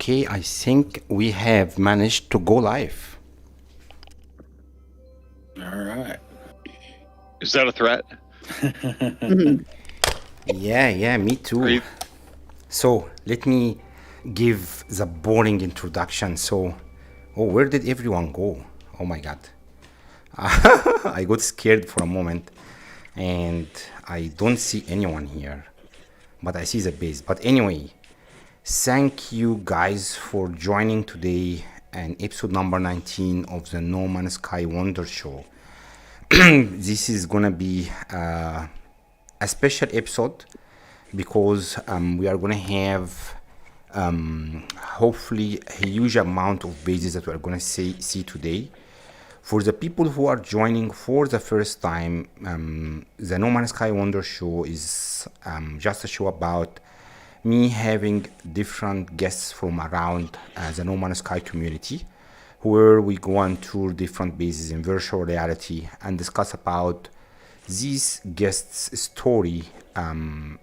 Okay, I think we have managed to go live. All right. Is that a threat? Yeah, me too. So let me give the boring introduction. So, where did everyone go? Oh my God. I got scared for a moment and I don't see anyone here, but I see the base. But anyway, thank you guys for joining today and episode number 19 of the No Man's Sky Wonders Show. This is gonna be a special episode because we are gonna have hopefully a huge amount of bases that we're gonna see today. For the people who are joining for the first time, the No Man's Sky Wonders Show is just a show about me having different guests from around the No Man's Sky community, where we go and tour different bases in virtual reality and discuss about these guests' story in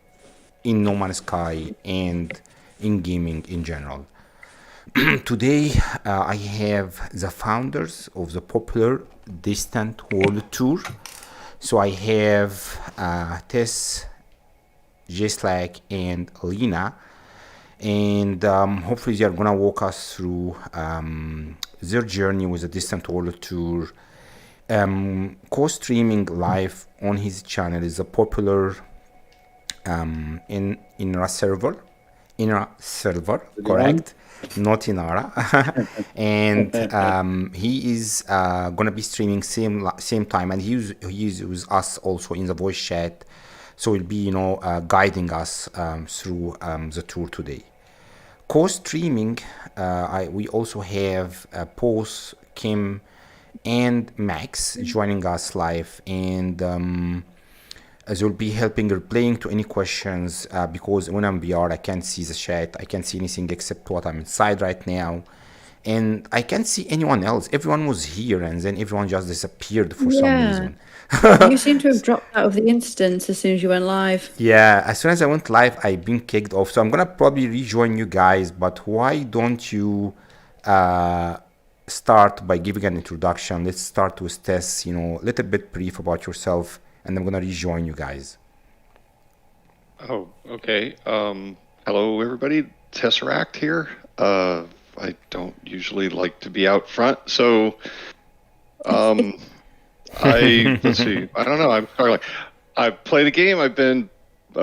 No Man's Sky and in gaming in general. Today, I have the founders of the popular Distant World Tour. So I have Tess, J-Slack, and Aline, and hopefully they are gonna walk us through their journey with the Distant World Tour. Co-streaming live on his channel is a popular Enrasilver, correct? Not Inara. And he is gonna be streaming same time, and he's with us also in the voice chat. So he'll be, guiding us through the tour today. Co-streaming, we also have Pose, Kim, and Max joining us live, and as you'll be helping replaying to any questions because when I'm VR, I can't see the chat. I can't see anything except what I'm inside right now. And I can't see anyone else. Everyone was here and then everyone just disappeared for some reason. You seem to have dropped out of the instance as soon as you went live. Yeah, as soon as I went live, I've been kicked off. So I'm going to probably rejoin you guys. But why don't you start by giving an introduction? Let's start with Tess, a little bit brief about yourself. And I'm going to rejoin you guys. Oh, okay. Hello, everybody. Tesseract here. I don't usually like to be out front, so let's see. I don't know. I'm probably like, I play the game. I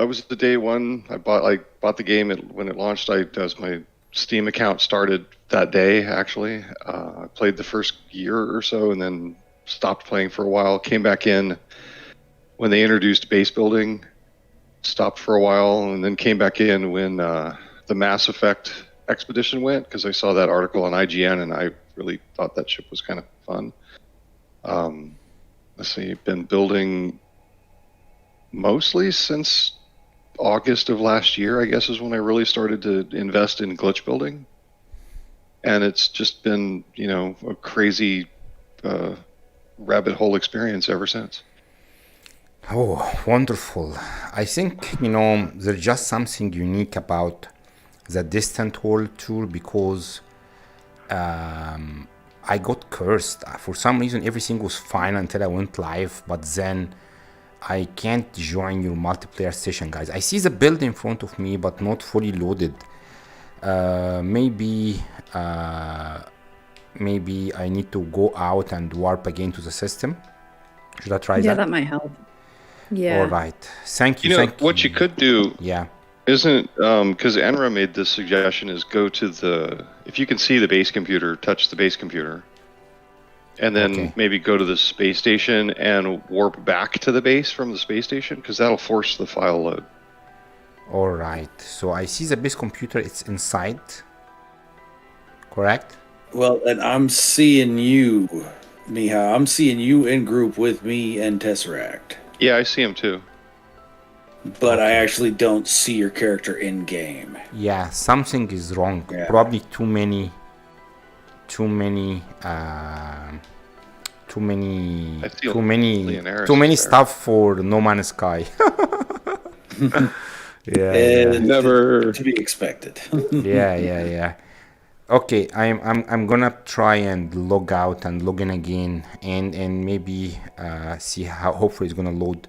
was the day one. I bought the game when it launched. My Steam account started that day. Actually, I played the first year or so, and then stopped playing for a while. Came back in when they introduced base building, stopped for a while, and then came back in when the Mass Effect expedition went, because I saw that article on IGN, and I really thought that ship was kind of fun. Let's see, been building mostly since August of last year, I guess, is when I really started to invest in glitch building. And it's just been, a crazy rabbit hole experience ever since. Oh, wonderful. I think, there's just something unique about the Distant World Tour because I got cursed. For some reason, everything was fine until I went live, but then I can't join your multiplayer session, guys. I see the build in front of me, but not fully loaded. Maybe I need to go out and warp again to the system. Should I try that? Yeah, that might help. Yeah. All right. Thank you. What you could do, yeah, isn't because Enra made this suggestion, is go to if you can see the base computer, touch the base computer, and then maybe go to the space station and warp back to the base from the space station, because that'll force the file load. All right. So I see the base computer. It's inside. Correct? Well, and I'm seeing you, Miha. I'm seeing you in group with me and Tesseract. Yeah, I see him too. but I actually don't see your character in game. Yeah, something is wrong. Yeah. Probably too many I see Lianeras too many there. stuff for No Man's Sky. Yeah, Never. To be expected. yeah. Okay, I'm gonna try and log out and log in again, and maybe see how. Hopefully, it's gonna load.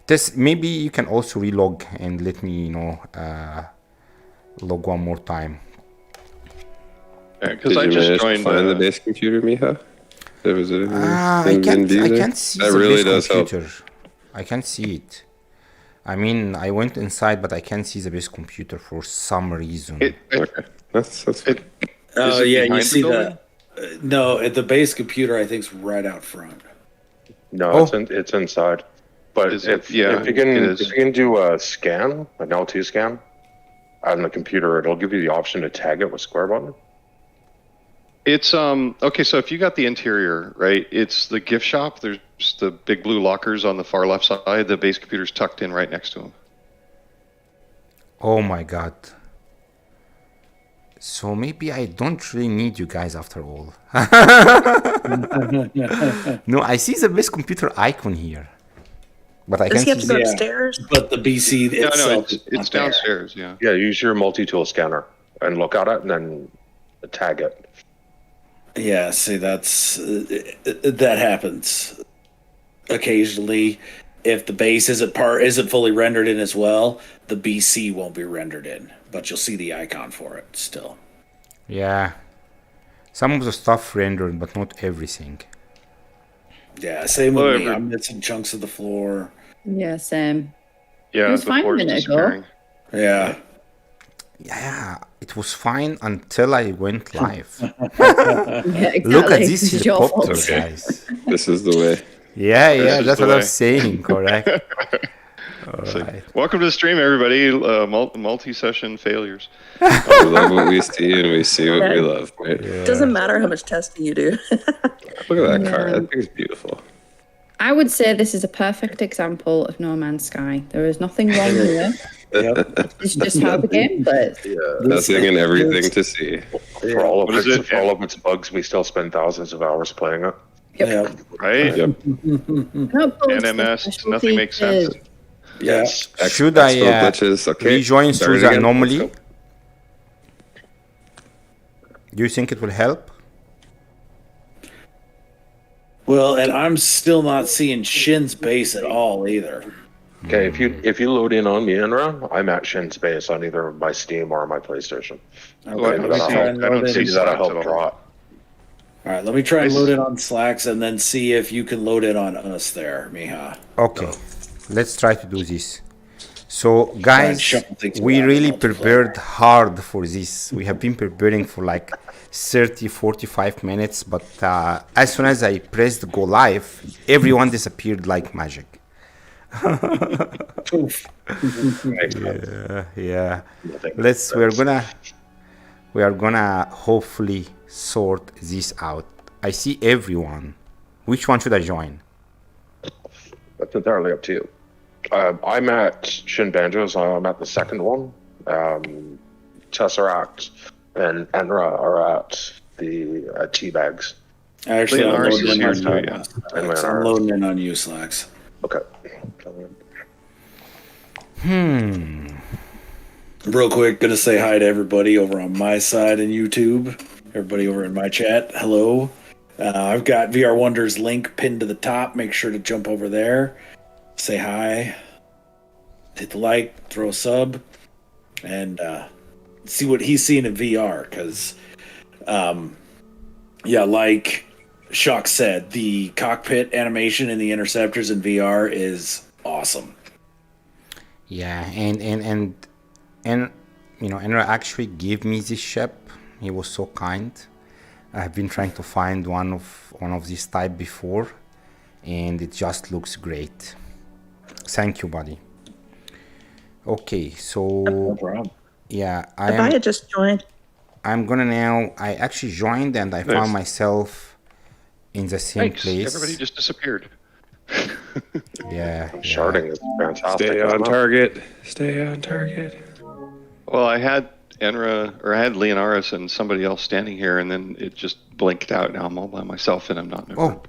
This maybe you can also relog and let me log one more time. Because Did I you just manage to joined. find the base computer, Miha? There was a I can't see That the really base does help. computer. I can't see it. I mean, I went inside, but I can't see the base computer for some reason. Okay, that's Is fine. Oh it yeah, you behind the see building? that? No, at the base computer, I think is right out front. No, Oh. it's inside. But Is it? if Yeah, you can it is. if you can do a scan, an LT scan on the computer, it'll give you the option to tag it with square button. It's okay. So if you got the interior right, it's the gift shop. There's the big blue lockers on the far left side. The base computer's tucked in right next to them. Oh my god. So maybe I don't really need you guys after all. No, I see the base computer icon here. But I Does can't he have to see go Yeah. upstairs? But the BC No, itself, it's is not there. downstairs. Yeah. Yeah, use your multi-tool scanner and look at it, and then tag it. Yeah, see, that's that happens occasionally. If the base isn't fully rendered in as well, the BC won't be rendered in, but you'll see the icon for it still. Yeah. Some of the stuff rendered, but not everything. Yeah, same with me. Whatever. I'm missing chunks of the floor. Yeah, same. Yeah. It was the fine a floor's minute ago. disappearing. Yeah. Yeah, it was fine until I went live. Yeah, exactly. Look at this It's your helicopter, fault. guys. This is the way. Yeah, is that's the what I way. was saying, correct? So, Alright. welcome to the stream, everybody. Multi-session failures. We love what we see and we see what we love. Right? It doesn't matter how much testing you do. Look at that car. That thing's beautiful. I would say this is a perfect example of No Man's Sky. There is nothing wrong here. Yep. It's just how the game plays. Nothing and everything to see. For all of What is its it? for all of its bugs, we still spend thousands of hours playing it. Yeah. Right? Yep. NMS, nothing makes sense. Yes. Should I Expo glitches. Okay. rejoin start through it the again. anomaly? Let's go. Do you think it will help? Well, and I'm still not seeing Shin's base at all either. Okay, if you load in on me, Enra, I'm at Shin's base on either my Steam or my PlayStation. Okay, Well, I let me don't try see- and I don't load see in. Maybe that'll Slacks help at all. draw it. All right, let me try and Nice. load it on Slacks and then see if you can load it on us there, Miha. Okay, let's try to do this. So, guys, shuffle things we around really and multiplayer. prepared hard for this. We have been preparing for like 30, 45 minutes, but as soon as I pressed go live, everyone disappeared like magic. Oof. Yeah. We are gonna hopefully sort this out. I see everyone. Which one should I join? That's entirely up to you. I'm at SHINBANJOs. I'm at the second one. Tesseract and Enra are at the TBAGS. Actually, I'm Lianeras loading is in here on too, you. yeah. Slacks. I'm loading in on you, Slacks. Okay. Real quick, gonna say hi to everybody over on my side in YouTube. Everybody over in my chat, hello. I've got VR Wonders link pinned to the top. Make sure to jump over there, say hi, hit the like, throw a sub, and see what he's seeing in VR. Because, yeah, like Shock said, the cockpit animation in the interceptors in VR is awesome. Yeah, and you know, Enra actually gave me this ship. He was so kind. I've been trying to find one of this type before, and it just looks great. Thank you, buddy. Okay, No so problem. yeah, Abaya just joined. I'm gonna now. I actually joined and I found myself in the same Thanks. place. Everybody just disappeared. Yeah. Sharding is fantastic. Stay on target. Stay on target. Well, I had Lianeras and somebody else standing here, and then it just blinked out. Now I'm all by myself, and I'm not moving. Oh,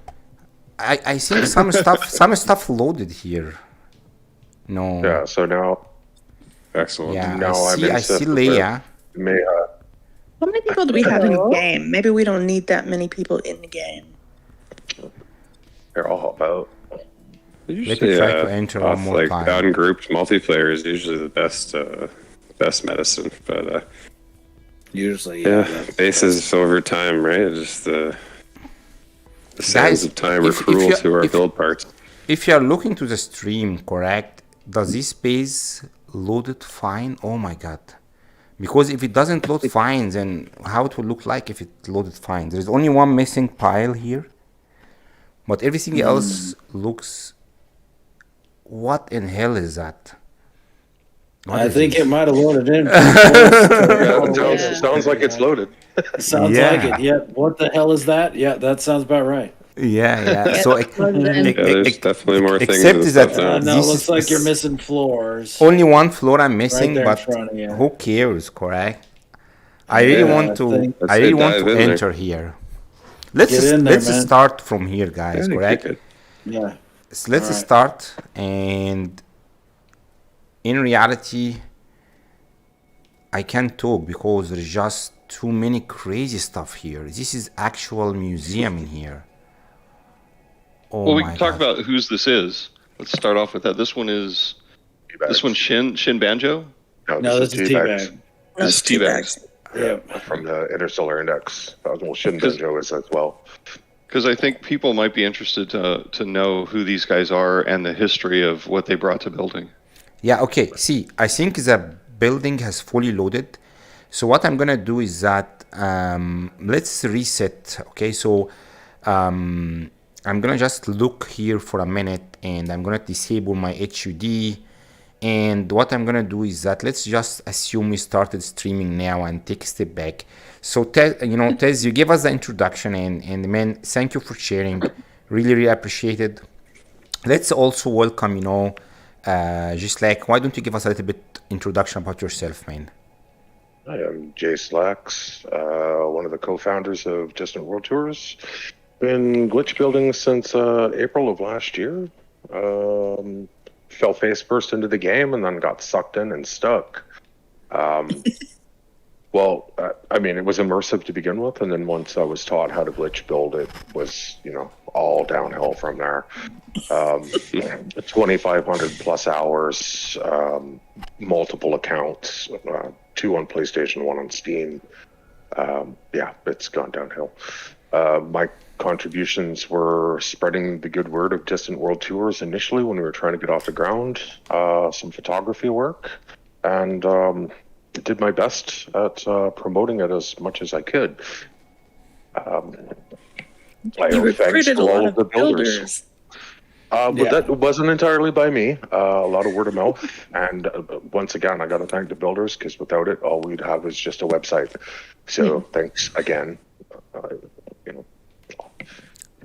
I think some stuff loaded here. No. Yeah, so now, Excellent. Yeah. now I see Leia. How many people do we have in the game? Maybe we don't need that many people in the game. Here, I'll help out. Usually, try to enter one more like time. ungrouped multiplayer is usually the best medicine, but Usually, bases over time, right? Just the sands of time are cruel to our build parts. If you are looking to the stream, correct? Does this base loaded fine? Oh my god! Because if it doesn't load fine, then how it will look like if it loaded fine? There is only one missing pile here, but everything else looks. What in hell is that? I think it might have loaded in. Sounds like it's loaded. Sounds Yeah. like it. Yeah. What the hell is that? Yeah, that sounds about right. Yeah. So There's definitely more things except in is the that stuff now. No, it this looks is like you're missing floors. only one floor I'm missing, there in but front of you. who cares, correct? I really Yeah, want I to. think- I really Let's want dive to in there. enter here. Let's Get in there, let's man. start from here, guys. Yeah, Correct. kick it. Yeah. So let's Alright. start, and in reality, I can't talk because there's just too many crazy stuff here. This is actual museum in here. Oh Well, we my can talk God. about whose this is. Let's start off with that. This one is Shinbanjo. No, this is T-Bags T-Bag. No, This is T-Bags. Yeah. from the Interstellar Index. Well, SHINBANJO is as well. Because I think people might be interested to know who these guys are and the history of what they brought to building. Yeah, okay. See, I think the building has fully loaded. So what I'm gonna do is that let's reset. Okay, so I'm gonna just look here for a minute, and I'm gonna disable my HUD. And what I'm gonna do is that let's just assume we started streaming now and take a step back. So Tez, you gave us the introduction, and man, thank you for sharing. Really appreciate it. Let's also welcome, just like, why don't you give us a little bit introduction about yourself, man? I am Jay Slacks, one of the co-founders of Distant World Tours. Been glitch building since April of last year. Fell face first into the game and then got sucked in and stuck. Well, I mean, it was immersive to begin with, and then once I was taught how to glitch build, it was, all downhill from there. 2,500 plus hours, multiple accounts, 2 on PlayStation, 1 on Steam. Yeah, it's gone downhill. My contributions were spreading the good word of Distant World Tours initially when we were trying to get off the ground, some photography work, and did my best at promoting it as much as I could. You recruited a lot of builders. But that wasn't entirely by me. A lot of word of mouth. And once again, I got to thank the builders, because without it, all we'd have is just a website. So thanks again.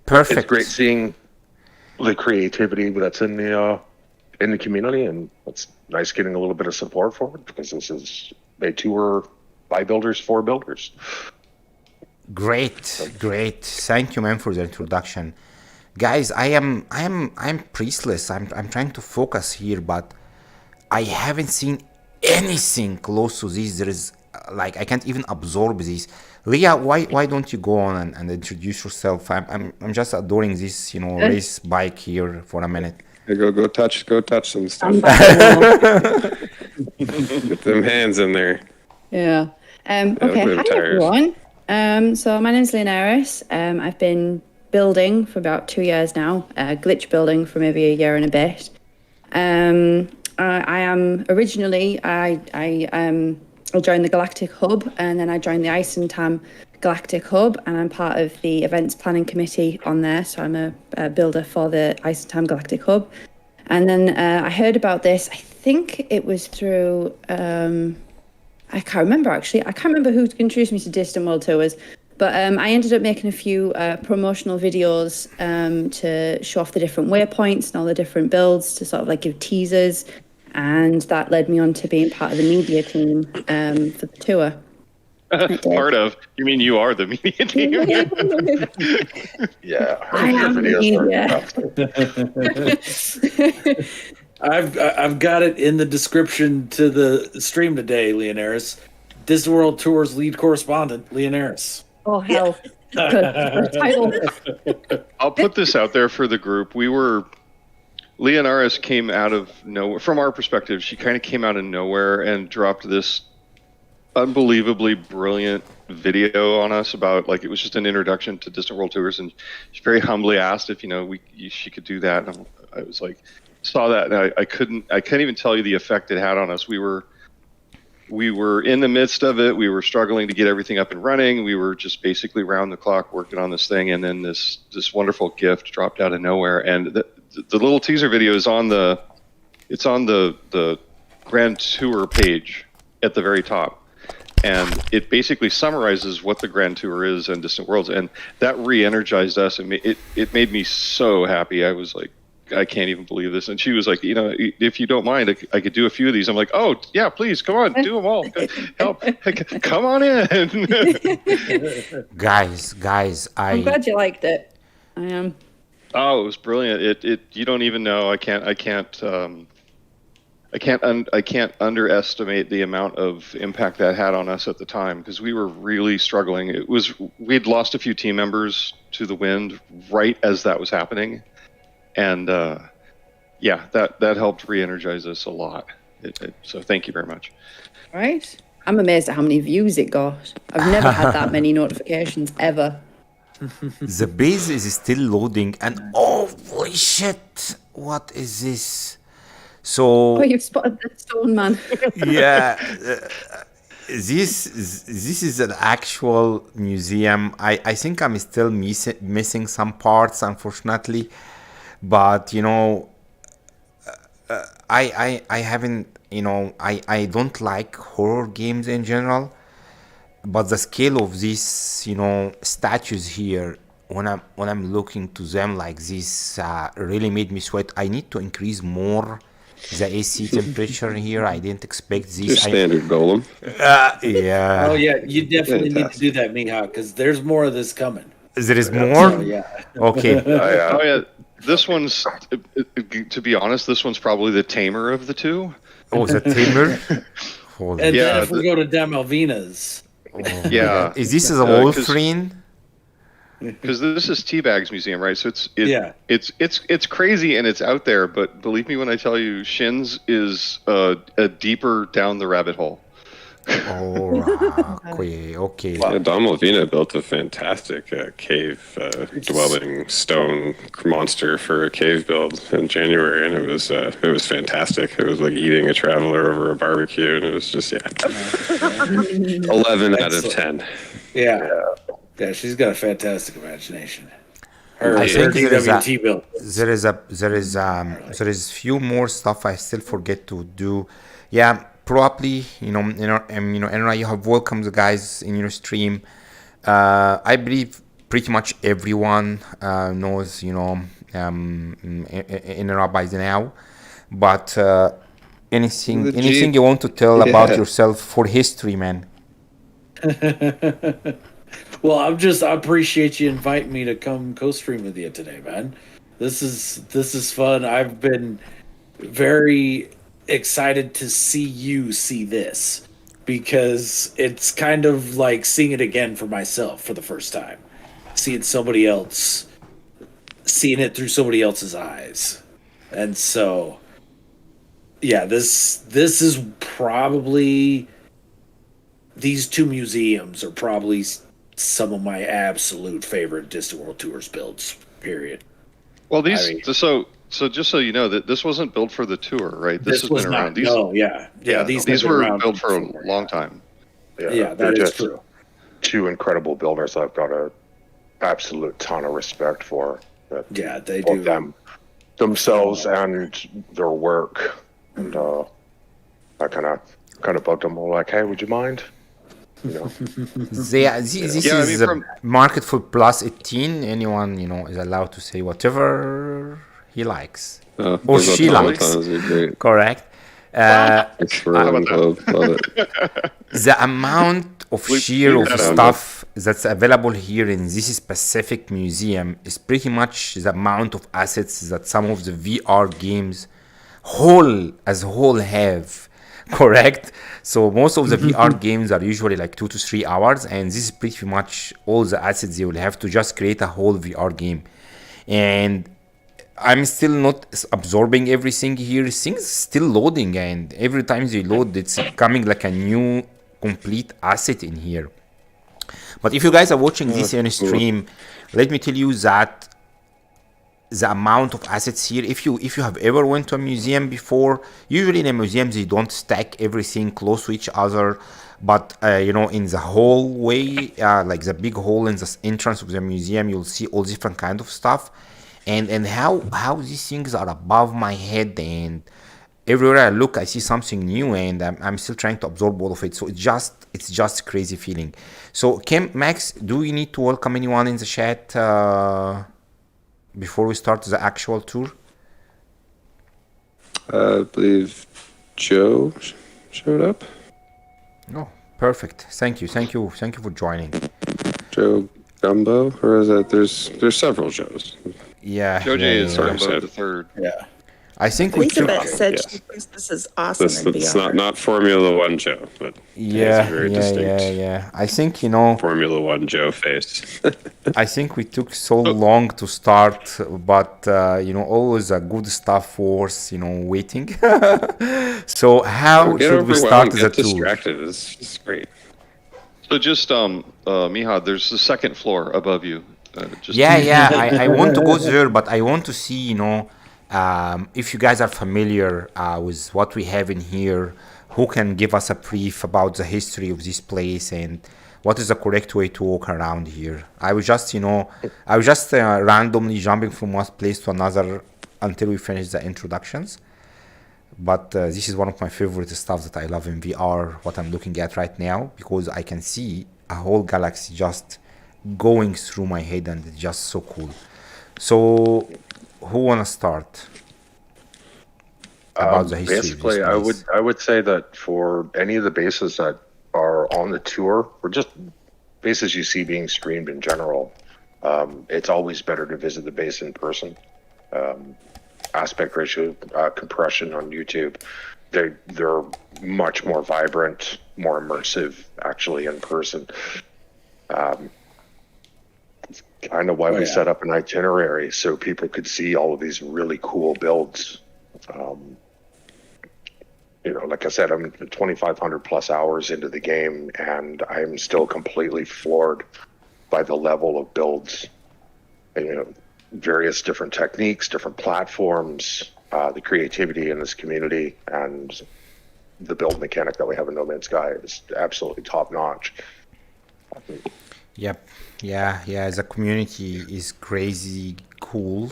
Perfect. It's great seeing the creativity that's in the community, and it's nice getting a little bit of support for it, because this is a tour by builders for builders. Great. Thank you, man, for the introduction. Guys, I'm priestless. I'm trying to focus here, but I haven't seen anything close to this. There is I can't even absorb this. Leah, why don't you go on and introduce yourself? I'm just adoring this, race bike here for a minute. Hey, go touch some stuff. Get them hands in there. Yeah. Okay. Hi, everyone. So my name's Lianeras. I've been building for about 2 years now, glitch building for maybe a year and a bit. I am originally, I joined the Galactic Hub, and then I joined the Isentam Galactic Hub, and I'm part of the events planning committee on there. So I'm a builder for the Isentam Galactic Hub. And then I heard about this, I think it was through, I can't remember actually. I can't remember who introduced me to Distant World Tours, But I ended up making a few promotional videos to show off the different waypoints and all the different builds to sort of like give teasers. And that led me on to being part of the media team for the tour. Part of? You mean you are the media team? Yeah, I am the media. I've got it in the description to the stream today, Lianeras. Disney World Tours lead correspondent, Lianeras. Oh, hell. Good title. I'll put this out there for the group. Lianeras came out of nowhere. From our perspective, she kind of came out of nowhere and dropped this unbelievably brilliant video on us about, like, it was just an introduction to Distant World Tours, and she very humbly asked if she could do that. And I was like, saw that, and I can't even tell you the effect it had on us. We were in the midst of it. We were struggling to get everything up and running. We were just basically round the clock working on this thing, and then this wonderful gift dropped out of nowhere. And the little teaser video is on the Grand Tour page at the very top. And it basically summarizes what the Grand Tour is and Distant Worlds, and that re-energized us. And it made me so happy. I was like, I can't even believe this. And she was like, if you don't mind, I could do a few of these. I'm like, oh yeah, please, come on, do them all. Help, come on in. guys, I'm glad you liked it. I am. Oh, it was brilliant. It you don't even know. I can't underestimate the amount of impact that had on us at the time, because we were really struggling. We'd lost a few team members to the wind right as that was happening, and that helped re-energize us a lot. So thank you very much. Right, I'm amazed at how many views it got. I've never had that many notifications ever. The base is still loading, and oh holy shit! What is this? So you've spotted the stone man. Yeah, this is an actual museum. I think I'm still missing some parts, unfortunately, but I haven't, I don't like horror games in general, but the scale of these statues here, when I'm looking to them like this, really made me sweat. I need to increase more the AC temperature here. I didn't expect this. Your standard golem. Yeah. Oh yeah, you definitely need to do that, Miha, because there's more of this coming. There is more? Oh, yeah. Okay. Oh yeah. This one's, to be honest, this one's probably the tamer of the two. Oh, the tamer? And then if we go to Damalvina's. Yeah. Is this a Wolfrine? Because this is TBAGS Museum, right? So it's crazy and it's out there, but believe me when I tell you, Shins is a deeper down the rabbit hole. Oh, okay. Yeah, Damalvina built a fantastic cave dwelling stone monster for a cave build in January, and it was fantastic. It was like eating a traveler over a barbecue, and it was just 11 out of 10. Yeah, she's got a fantastic imagination. I think there is few more stuff I still forget to do. Yeah, probably Enra, you have welcomed the guys in your stream. I believe pretty much everyone knows Enra by now, but anything you want to tell about yourself for history, man? Well, I appreciate you inviting me to come co-stream with you today, man. This is fun. I've been very excited to see you see this, because it's kind of like seeing it again for myself for the first time. Seeing it through somebody else's eyes. And so yeah, this is probably, these two museums are probably some of my absolute favorite Distant World Tours builds, period. Well, so just so you know, that this wasn't built for the tour, right? This has been around. These were built for a long time. Yeah, that is true. Two incredible builders I've got an absolute ton of respect for. Yeah, they do. Them themselves and their work. And I kind of bugged them all, like, hey, would you mind You know, This Yeah, I is mean, a from market for plus 18. Anyone, is allowed to say whatever he likes or Those she likes. automatons are great. Correct. Explode and globe. Love it. The amount of sheer leave of that on. stuff that's available here in this specific museum is pretty much the amount of assets that some of the VR games whole have. Correct. So most of the VR games are usually like 2 to 3 hours, and this is pretty much all the assets you will have to just create a whole VR game. And I'm still not absorbing everything here. Things still loading, and every time they load, it's coming like a new complete asset in here. But if you guys are watching this on stream, let me tell you that the amount of assets here, if you have ever went to a museum before, usually in a museum they don't stack everything close to each other, but in the hallway, like the big hall in the entrance of the museum, you'll see all different kind of stuff, and how these things are above my head, and everywhere I look I see something new, and I'm still trying to absorb all of it. So it's just a crazy feeling. So Kim, Max, do we need to welcome anyone in the chat before we start the actual tour? I believe Joe showed up. Oh, perfect. Thank you for joining. Joe Gumbo, or is that there's several Joes. Yeah, Joe J is Sorry, Gumbo Sid. the third. Yeah. I think we took Elizabeth said yes. she thinks this is awesome in It's VR. not Formula One Joe, but yeah it's a very distinct yeah. I think Formula One Joe face. I think we took so long to start, but always a good stuff force waiting. So how Get should we overwhelmed, start the get tour? distracted. It's great. So just Mihad, there's the second floor above you. I want to go there, but I want to see if you guys are familiar with what we have in here, who can give us a brief about the history of this place and what is the correct way to walk around here. I was just randomly jumping from one place to another until we finish the introductions. But this is one of my favorite stuff that I love in VR, what I'm looking at right now, because I can see a whole galaxy just going through my head, and it's just so cool. So who wanna start about the history basically, of this place? I would say that for any of the bases that are on the tour, or just bases you see being streamed in general, it's always better to visit the base in person. Aspect ratio, compression on YouTube, they're much more vibrant, more immersive, actually in person. It's kind of why we set up an itinerary so people could see all of these really cool builds. Like I said, I'm 2,500 plus hours into the game, and I'm still completely floored by the level of builds. Various different techniques, different platforms, the creativity in this community, and the build mechanic that we have in No Man's Sky is absolutely top notch. Yep. Yeah. The community is crazy cool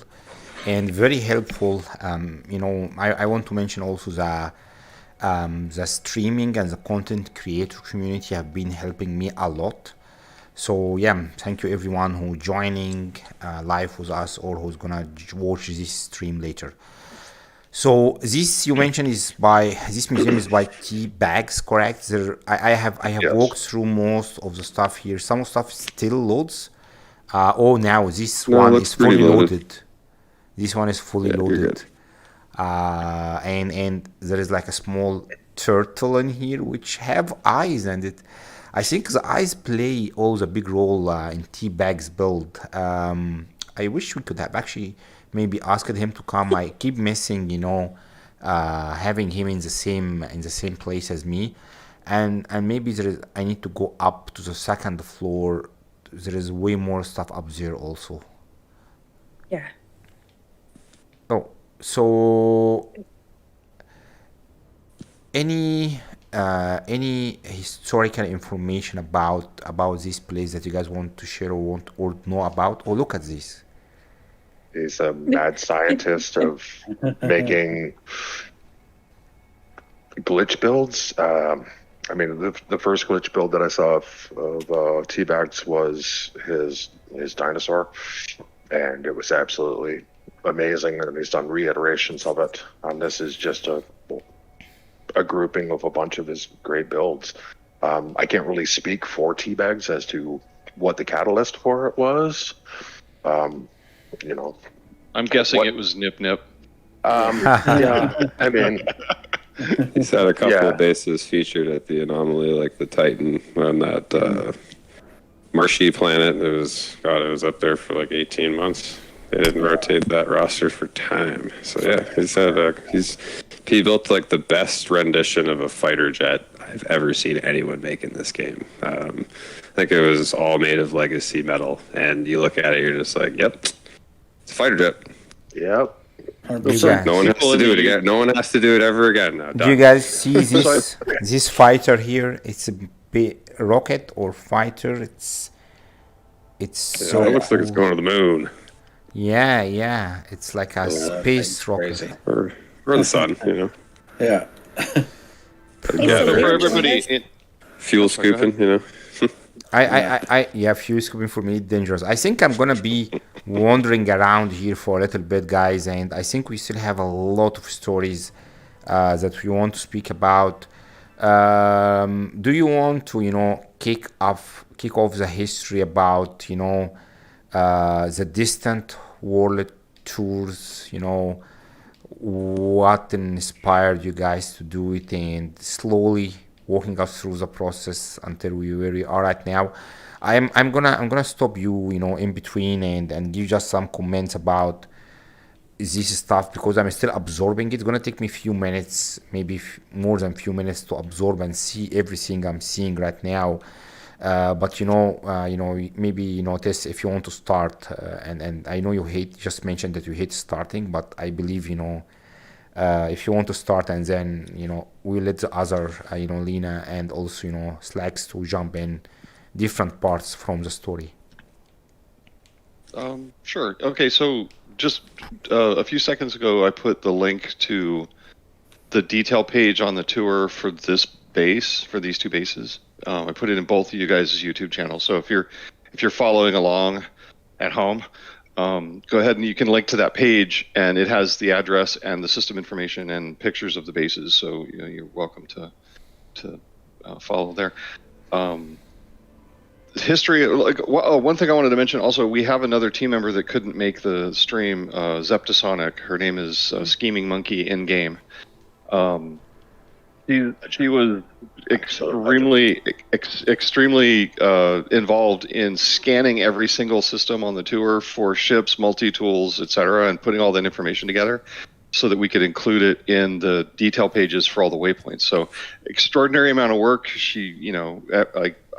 and very helpful. I want to mention also the streaming and the content creator community have been helping me a lot. So thank you everyone who joining live with us or who's gonna watch this stream later. So this you mentioned this museum is by TBAGS, correct? I have Yes. walked through most of the stuff here. Some stuff still loads. Now this No, one that's is fully pretty loaded. loaded. This one is fully Yeah, you're loaded. good. And there is like a small turtle in here which have eyes, and I think the eyes play all the big role in TBAGS build. I wish we could have actually maybe asked him to come. I keep missing, having him in the same place as me, and maybe I need to go up to the second floor. There is way more stuff up there also. Yeah. Oh, so any historical information about this place that you guys want to share or want or know about? Or look at this. He's a mad scientist of making glitch builds. I mean, the first glitch build that I saw of TBAGS was his dinosaur, and it was absolutely amazing. And he's done reiterations of it. And this is just a grouping of a bunch of his great builds. I can't really speak for TBAGS as to what the catalyst for it was. You know, I'm guessing it was Nip Nip. Yeah, I mean, he's had a couple of bases featured at the Anomaly, like the Titan on that marshy planet. It was up there for like 18 months. They didn't rotate that roster for time. So yeah, he built like the best rendition of a fighter jet I've ever seen anyone make in this game. I think it was all made of legacy metal, and you look at it, you're just like, yep, it's a fighter jet. Yep. No one has to do it again. No one has to do it ever again now. Do you guys see this fighter here? It's a rocket or fighter. It's so. It looks like it's going to the moon. Yeah. It's like a space rocket. Or the sun, you know. Yeah. For everybody, fuel scooping, you know. Fuel scooping for me dangerous. I think I'm gonna be wandering around here for a little bit, guys, and I think we still have a lot of stories that we want to speak about. Do you want to, kick off the history about, the distant world tours, what inspired you guys to do it, and slowly walking us through the process until where we are right now. I'm gonna stop you, in between and give just some comments about this stuff because I'm still absorbing it. It's gonna take me a few minutes, maybe more than a few minutes to absorb and see everything I'm seeing right now. But maybe Tess, if you want to start, and I know you just mentioned that you hate starting, but I believe if you want to start, and then we'll let the other Lena and also Slacks to jump in different parts from the story. Sure. Okay, so just a few seconds ago, I put the link to the detail page on the tour for this base, for these two bases. I put it in both of you guys' YouTube channels. So if you're following along at home, go ahead and you can link to that page, and it has the address and the system information and pictures of the bases. So you're welcome to follow there. History, one thing I wanted to mention also, we have another team member that couldn't make the stream, Zeptasonic. Her name is Scheming Monkey in game. She was extremely involved in scanning every single system on the tour for ships, multi-tools, etc., and putting all that information together so that we could include it in the detail pages for all the waypoints. So extraordinary amount of work. She,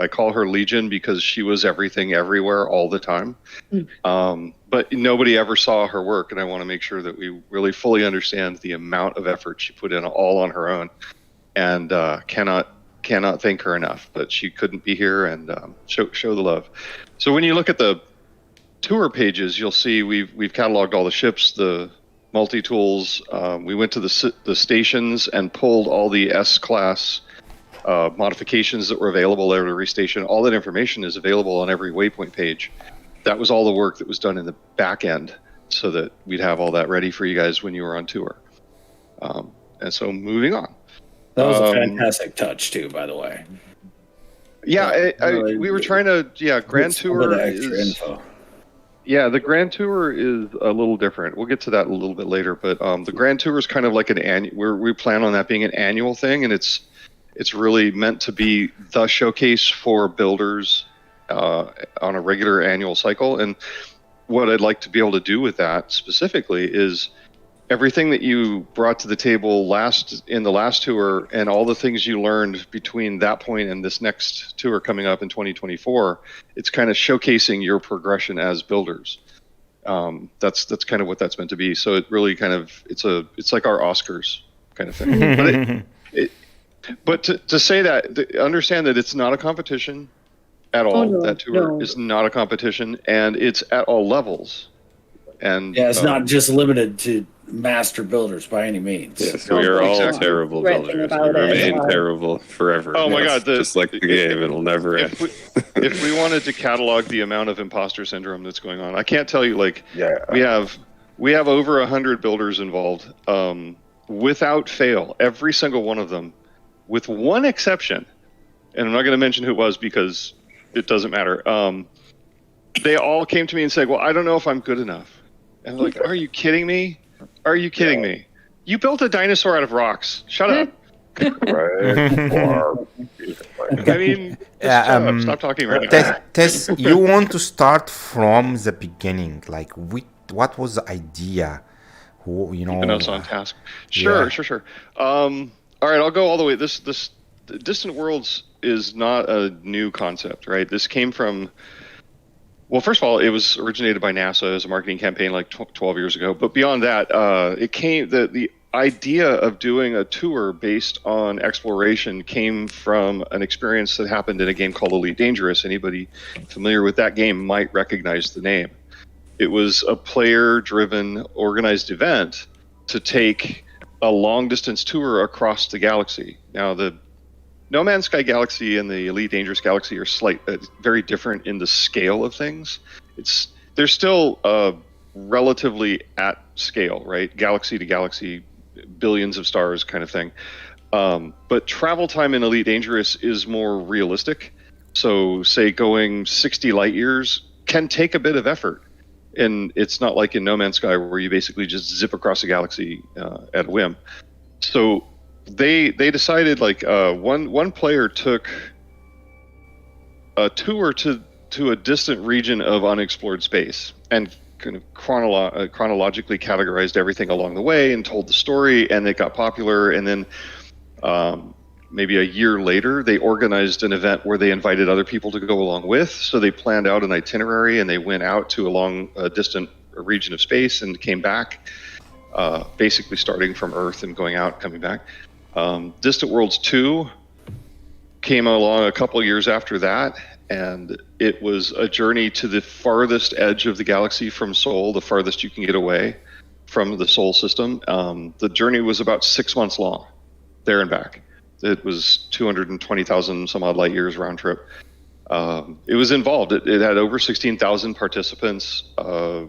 I call her Legion because she was everything everywhere all the time. But nobody ever saw her work, and I want to make sure that we really fully understand the amount of effort she put in all on her own. And cannot thank her enough, but she couldn't be here, and show the love. So when you look at the tour pages, you'll see we've cataloged all the ships, the multi-tools. We went to the stations and pulled all the S-class modifications that were available at every station. All that information is available on every waypoint page. That was all the work that was done in the back end so that we'd have all that ready for you guys when you were on tour. And so moving on. That was a fantastic touch, too, by the way. Yeah, we were trying to. Yeah, Grand Tour is. Info. Yeah, the Grand Tour is a little different. We'll get to that a little bit later, but the Grand Tour is kind of like an annual. We plan on that being an annual thing, and it's really meant to be the showcase for builders on a regular annual cycle. And what I'd like to be able to do with that specifically is everything that you brought to the table in the last tour, and all the things you learned between that point and this next tour coming up in 2024, it's kind of showcasing your progression as builders. That's kind of what that's meant to be. So it really kind of it's like our Oscars kind of thing. But to say that, understand that it's not a competition at all. No, that tour is not a competition, and it's at all levels. And yeah, it's not just limited to master builders by any means. Yes, we are all Exactly. terrible Great thing builders. We about it as remain well. terrible forever. Oh my Yes, God, just like the game, it'll never end. If we wanted to catalog the amount of imposter syndrome that's going on, I can't tell you. Like, Yeah. we have over 100 builders involved, without fail. Every single one of them, with one exception, and I'm not going to mention who it was because it doesn't matter. They all came to me and said, "Well, I don't know if I'm good enough." And I'm like, "Are you kidding me? Are you kidding me? You built a dinosaur out of rocks. Shut up." Right. Or, I mean, just shut up. Stop talking right now. Tess, you want to start from the beginning, like what was the idea? Keeping us on task. Sure. All right, I'll go all the way. This Distant Worlds is not a new concept, right? This came from, well, first of all, it was originated by NASA as a marketing campaign like 12 years ago. But beyond that, it came, the idea of doing a tour based on exploration came from an experience that happened in a game called Elite Dangerous. Anybody familiar with that game might recognize the name. It was a player-driven, organized event to take a long-distance tour across the galaxy. Now, the No Man's Sky Galaxy and the Elite Dangerous Galaxy are very different in the scale of things. They're still relatively at scale, right? Galaxy to galaxy, billions of stars kind of thing. But travel time in Elite Dangerous is more realistic. So, say going 60 light years can take a bit of effort. And it's not like in No Man's Sky where you basically just zip across the galaxy at a whim. So they decided, like, one player took a tour to a distant region of unexplored space and kind of chronologically categorized everything along the way and told the story, and it got popular. And then maybe a year later, they organized an event where they invited other people to go along with. So they planned out an itinerary and they went out to a distant region of space and came back, basically starting from Earth and going out, coming back. Distant Worlds 2 came along a couple years after that, and it was a journey to the farthest edge of the galaxy from Sol, the farthest you can get away from the Sol system. The journey was about 6 months long, there and back. It was 220,000 some odd light years round trip. It was involved. It had over 16,000 participants. The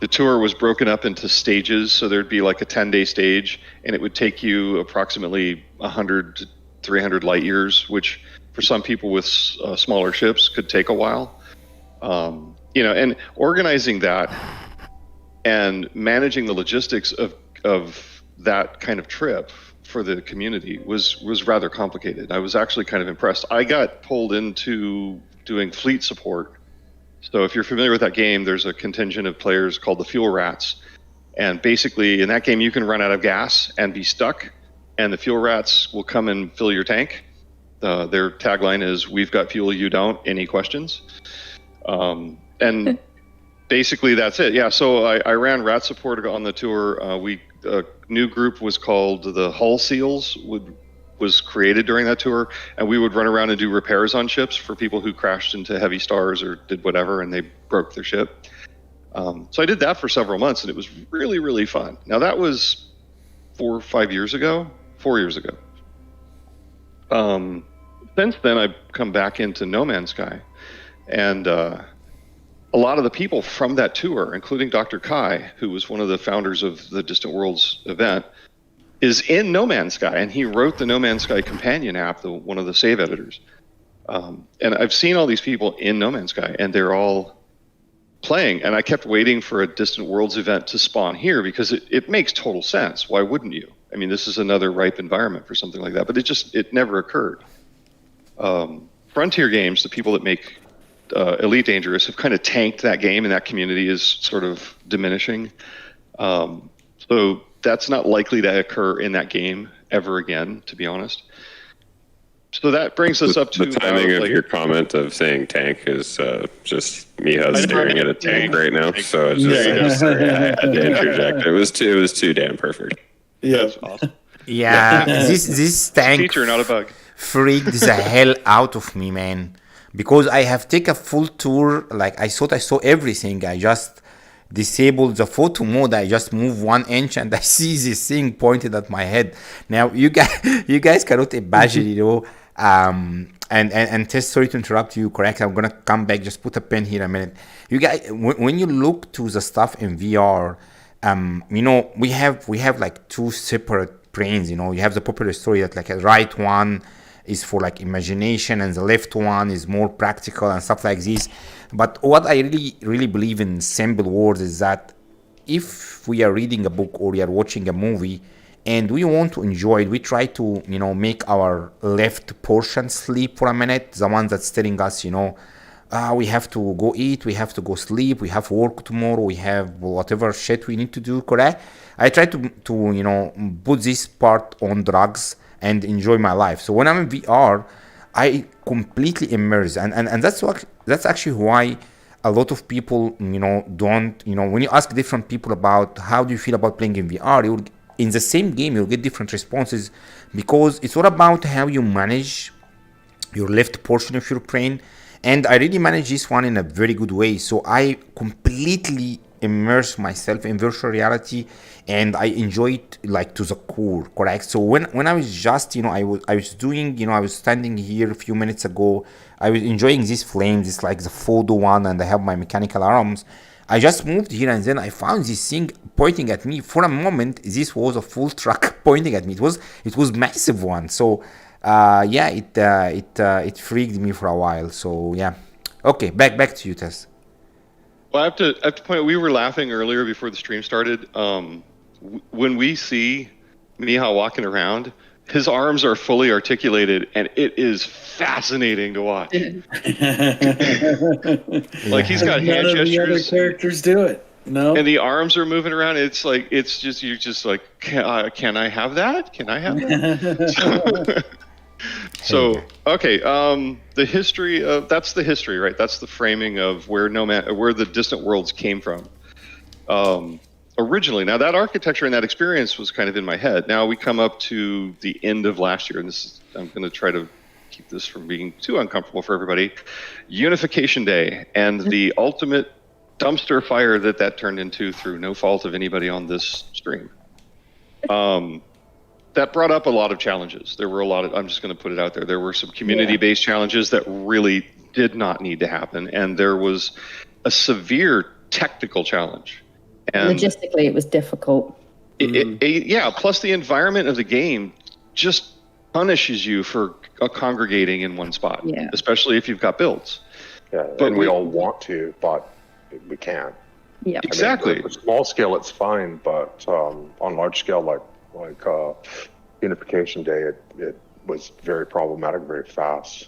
tour was broken up into stages, so there'd be like a 10-day stage, and it would take you approximately 100 to 300 light years, which for some people with smaller ships could take a while. And organizing that and managing the logistics of that kind of trip for the community was rather complicated. I was actually kind of impressed. I got pulled into doing fleet support. So if you're familiar with that game, there's a contingent of players called the Fuel Rats. And basically in that game, you can run out of gas and be stuck, and the Fuel Rats will come and fill your tank. Their tagline is, "We've got fuel, you don't. Any questions?" And basically that's it. Yeah, so I ran rat support on the tour. A new group was called the Hull Seals, was created during that tour, and we would run around and do repairs on ships for people who crashed into heavy stars or did whatever and they broke their ship. So I did that for several months, and it was really, really fun. Now that was 4 years ago. Since then, I've come back into No Man's Sky, and a lot of the people from that tour, including Dr. Kai, who was one of the founders of the Distant Worlds event, is in No Man's Sky, and he wrote the No Man's Sky companion app, one of the save editors. And I've seen all these people in No Man's Sky, and they're all playing. And I kept waiting for a Distant Worlds event to spawn here because it makes total sense. Why wouldn't you? I mean, this is another ripe environment for something like that, but it never occurred. Frontier Games, the people that make Elite Dangerous, have kind of tanked that game, and that community is sort of diminishing. So that's not likely to occur in that game ever again, to be honest. So that brings us up to the timing of your comment of saying tank is just Miha staring at a tank right now. So it's just I had to interject. It was too damn perfect. Yeah, that's awesome. Yeah, this tank Feature, not a bug. freaked the hell out of me, man. Because I have taken a full tour, like I thought I saw everything. I just disable the photo mode, I just move 1 inch and I see this thing pointed at my head. Now you guys cannot imagine, and Tess, sorry to interrupt you, correct? I'm gonna come back, just put a pin here a minute. You guys, when you look to the stuff in VR, we have like 2 separate brains. You have the popular story that like a right one is for like imagination and the left one is more practical and stuff like this. But what I really believe in simple words is that if we are reading a book or we are watching a movie and we want to enjoy it, we try to make our left portion sleep for a minute, the one that's telling us we have to go eat, we have to go sleep, we have work tomorrow, we have whatever shit we need to do, correct? I try to put this part on drugs and enjoy my life. So when I'm in VR, I completely immerse, and that's actually why a lot of people don't when you ask different people about how do you feel about playing in VR, in the same game you'll get different responses, because it's all about how you manage your left portion of your brain. And I really manage this one in a very good way. So I completely immerse myself in virtual reality and I enjoy it like to the core, correct? So when I was just, I was standing here a few minutes ago, I was enjoying this flame, this like the photo one, and I have my mechanical arms. I just moved here and then I found this thing pointing at me. For a moment, this was a full truck pointing at me. It was massive one. So it freaked me for a while. So yeah. Okay, back to you, Tess. Well, I have to point out, we were laughing earlier before the stream started. When we see Miha walking around, his arms are fully articulated, and it is fascinating to watch. Like he's got hand gestures. None of the other characters do it. No. And the arms are moving around. It's like you're just like, can I have that? Can I have that? So okay, the history of that's the history, right? That's the framing of where the distant worlds came from. Originally, now that architecture and that experience was kind of in my head. Now we come up to the end of last year, and I'm going to try to keep this from being too uncomfortable for everybody. Unification Day and the ultimate dumpster fire that turned into through no fault of anybody on this stream. That brought up a lot of challenges. There were I'm just going to put it out there. There were some community-based challenges that really did not need to happen. And there was a severe technical challenge. And logistically, it was difficult. Plus the environment of the game just punishes you for congregating in one spot, especially if you've got builds. Yeah, but we all want to, but we can't. Yeah, exactly. I mean, small scale, it's fine, but on large scale, like Unification Day, it was very problematic, very fast.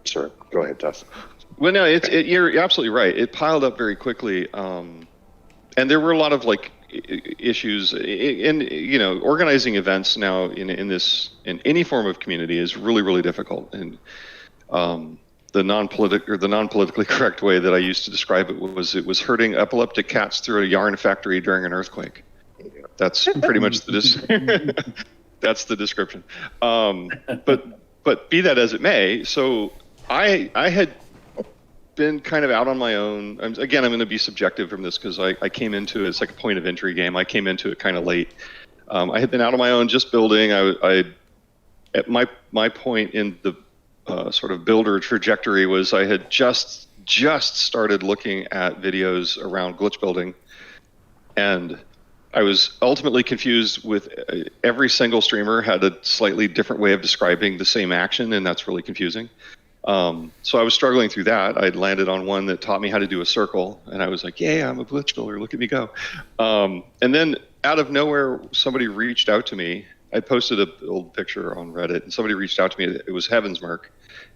Sorry, go ahead, Tess. Well, no, you're absolutely right. It piled up very quickly, and there were a lot of issues. Organizing events now in any form of community is really, really difficult. And the non-politically correct way that I used to describe it was herding epileptic cats through a yarn factory during an earthquake. That's pretty much that's the description. But be that as it may, so I had been kind of out on my own. Again, I'm going to be subjective from this because I came into it. It's like a point of entry game. I came into it kind of late. I had been out on my own, just building. I at my point in the sort of builder trajectory was I had just started looking at videos around glitch building, and I was ultimately confused with every single streamer had a slightly different way of describing the same action, and that's really confusing. So I was struggling through that. I'd landed on one that taught me how to do a circle, and I was like, yeah, I'm a glitch builder, look at me go. And then out of nowhere, somebody reached out to me. I posted an old picture on Reddit, and somebody reached out to me. It was Heavensmerk,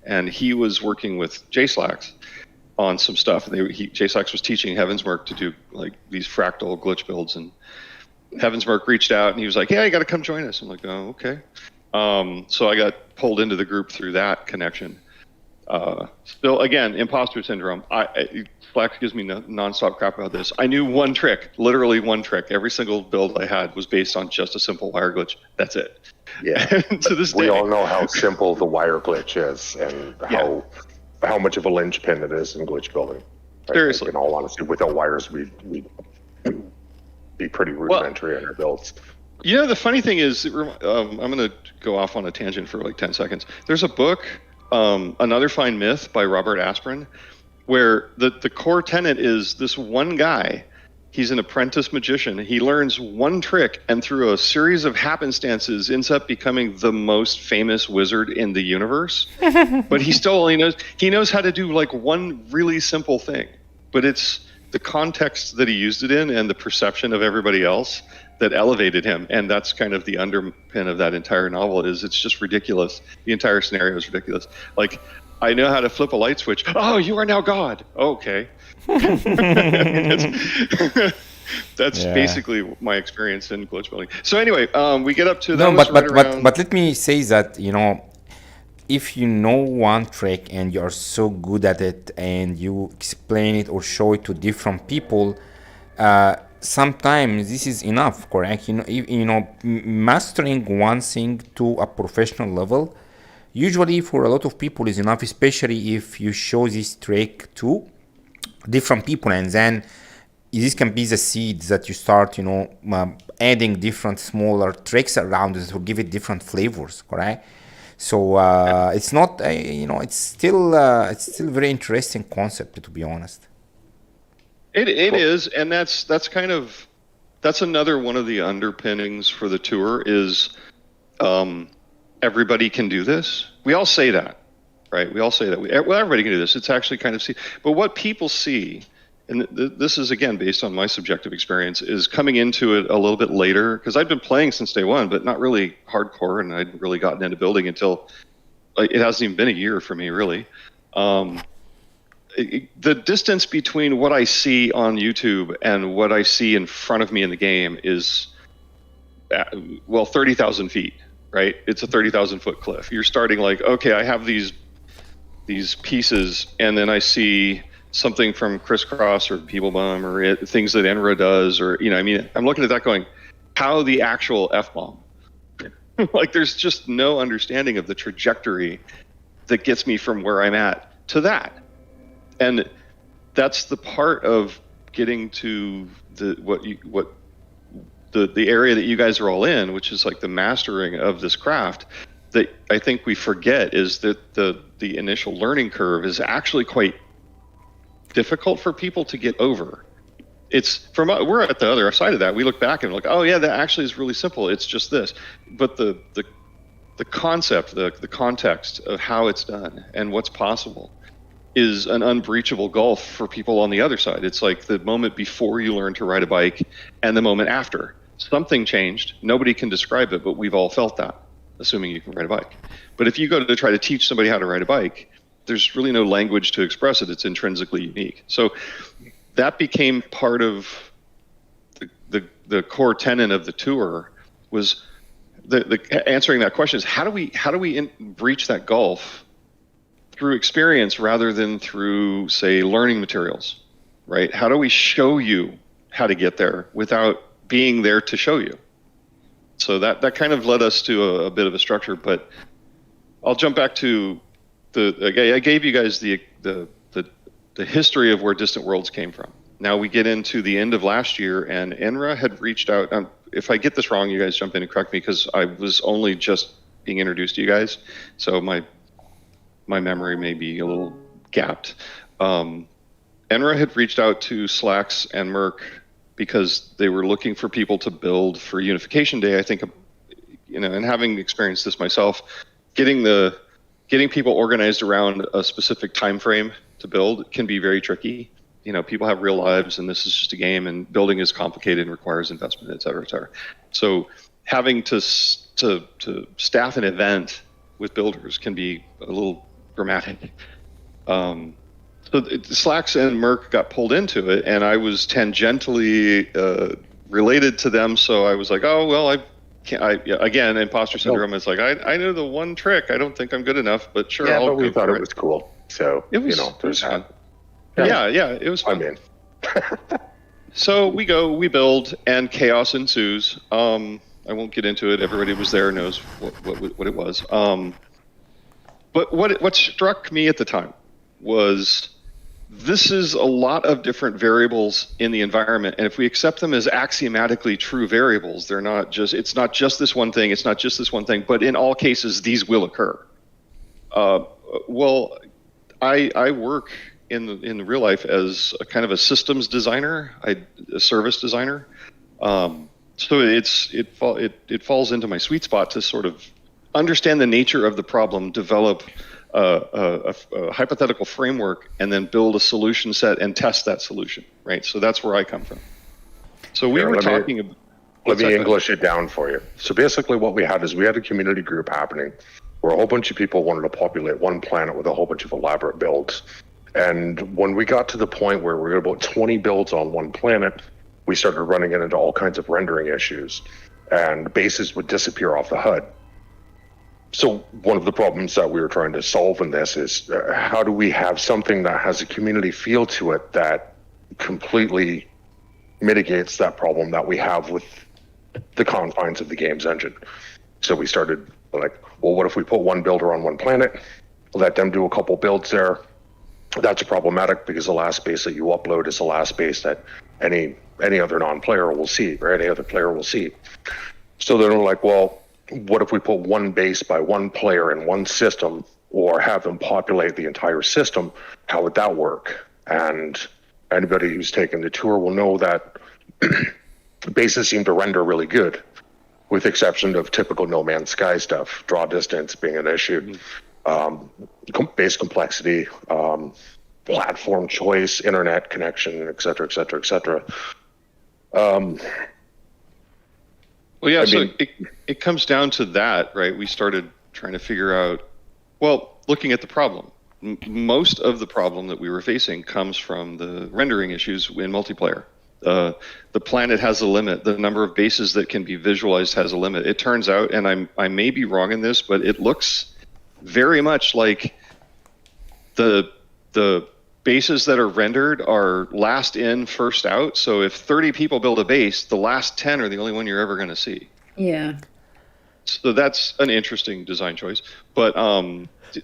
and he was working with JSlax on some stuff. JSlax was teaching Heavensmerk to do like these fractal glitch builds, and Heavensmerk reached out, and he was like, yeah, you got to come join us. I'm like, oh, okay. So I got pulled into the group through that connection. Still, again, imposter syndrome. Slack gives me nonstop crap about this. I knew one trick, literally one trick. Every single build I had was based on just a simple wire glitch. That's it. Yeah. To this day, we all know how simple the wire glitch is, and how much of a linchpin it is in glitch building. Right? Seriously. Like, in all honesty, without wires, we be pretty rudimentary in our builds. You know, the funny thing is, I'm going to go off on a tangent for like 10 seconds. There's a book, Another Fine Myth by Robert Asprin, where the core tenet is this one guy. He's an apprentice magician. He learns one trick, and through a series of happenstances ends up becoming the most famous wizard in the universe. But he still only knows how to do like one really simple thing. But it's the context that he used it in and the perception of everybody else that elevated him. And that's kind of the underpin of that entire novel. Is it's just ridiculous. The entire scenario is ridiculous. Like, I know how to flip a light switch. Oh, you are now God. Okay. That's basically my experience in glitch building. So anyway, we get up to that. No, but let me say that, you know, if you know one trick and you're so good at it and you explain it or show it to different people, sometimes this is enough, correct? Mastering one thing to a professional level usually for a lot of people is enough, especially if you show this trick to different people, and then this can be the seeds that you start, adding different smaller tricks around it to give it different flavors, correct? So it's not, it's still very interesting concept, to be honest. It is, and that's another one of the underpinnings for the tour is everybody can do this. We all say that, right? We all say that. Everybody can do this. It's actually kind of but what people see, and this is again based on my subjective experience, is coming into it a little bit later, because I've been playing since day one, but not really hardcore, and I'd really gotten into building until it hasn't even been a year for me, really. The distance between what I see on YouTube and what I see in front of me in the game is, 30,000 feet, right? It's a 30,000 foot cliff. You're starting like, okay, I have these pieces, and then I see something from Crisscross or Peoplebum or things that Enra does, or, I'm looking at that going, how the actual F-bomb? Like, there's just no understanding of the trajectory that gets me from where I'm at to that. And that's the part of getting to the area that you guys are all in, which is like the mastering of this craft, that I think we forget is that the initial learning curve is actually quite difficult for people to get over. We're at the other side of that. We look back and we're like, oh yeah, that actually is really simple. It's just this. But the concept, the context of how it's done and what's possible is an unbreachable gulf for people on the other side. It's like the moment before you learn to ride a bike and the moment after. Something changed. Nobody can describe it, but we've all felt that, assuming you can ride a bike. But if you go to try to teach somebody how to ride a bike, there's really no language to express it. It's intrinsically unique. So that became part of the core tenet of the tour, was the answering that question is how do we breach that gulf through experience rather than through, say, learning materials, right? How do we show you how to get there without being there to show you? So that kind of led us to a bit of a structure, but I'll jump back to I gave you guys the history of where Distant Worlds came from. Now we get into the end of last year, and Enra had reached out. If I get this wrong, you guys jump in and correct me, because I was only just being introduced to you guys, so my memory may be a little gapped. Enra had reached out to Slacks and Merck because they were looking for people to build for Unification Day. I think, and having experienced this myself, getting people organized around a specific time frame to build can be very tricky. People have real lives, and this is just a game, and building is complicated and requires investment, et cetera, et cetera. So having to staff an event with builders can be a little dramatic. So Slacks and Merck got pulled into it, and I was tangentially related to them. So I was like, oh, well, again, imposter syndrome. It's like, I know the one trick. I don't think I'm good enough, but sure. Yeah, but we thought it was cool. So, it was fun. Yeah, it was fun. I mean. So we build, and chaos ensues. I won't get into it. Everybody was there knows what it was. But what struck me at the time was this is a lot of different variables in the environment, and if we accept them as axiomatically true variables, they're not just. It's not just this one thing. It's not just this one thing. But in all cases, these will occur. Well, I work in real life as a kind of a systems designer, a service designer. So it falls into my sweet spot to sort of understand the nature of the problem, develop a hypothetical framework, and then build a solution set and test that solution, right? So that's where I come from. So we were talking about... Let me English it down for you. So basically what we had is we had a community group happening where a whole bunch of people wanted to populate one planet with a whole bunch of elaborate builds. And when we got to the point where we were about 20 builds on one planet, we started running into all kinds of rendering issues, and bases would disappear off the HUD. So one of the problems that we were trying to solve in this is how do we have something that has a community feel to it that completely mitigates that problem that we have with the confines of the game's engine. So we started like, well, what if we put one builder on one planet, let them do a couple builds there? That's problematic because the last base that you upload is the last base that any other non-player will see, or any other player will see. So then we're like, well, what if we put one base by one player in one system, or have them populate the entire system? How would that work? And anybody who's taken the tour will know that bases seem to render really good, with exception of typical No Man's Sky stuff, draw distance being an issue, base complexity, platform choice, internet connection, et cetera, et cetera, et cetera. Well, yeah, so it comes down to that, right? We started trying to figure out, well, looking at the problem. Most of the problem that we were facing comes from the rendering issues in multiplayer. The planet has a limit. The number of bases that can be visualized has a limit. It turns out, and I may be wrong in this, but it looks very much like the bases that are rendered are last in, first out. So if 30 people build a base, the last 10 are the only one you're ever going to see. Yeah. So that's an interesting design choice. But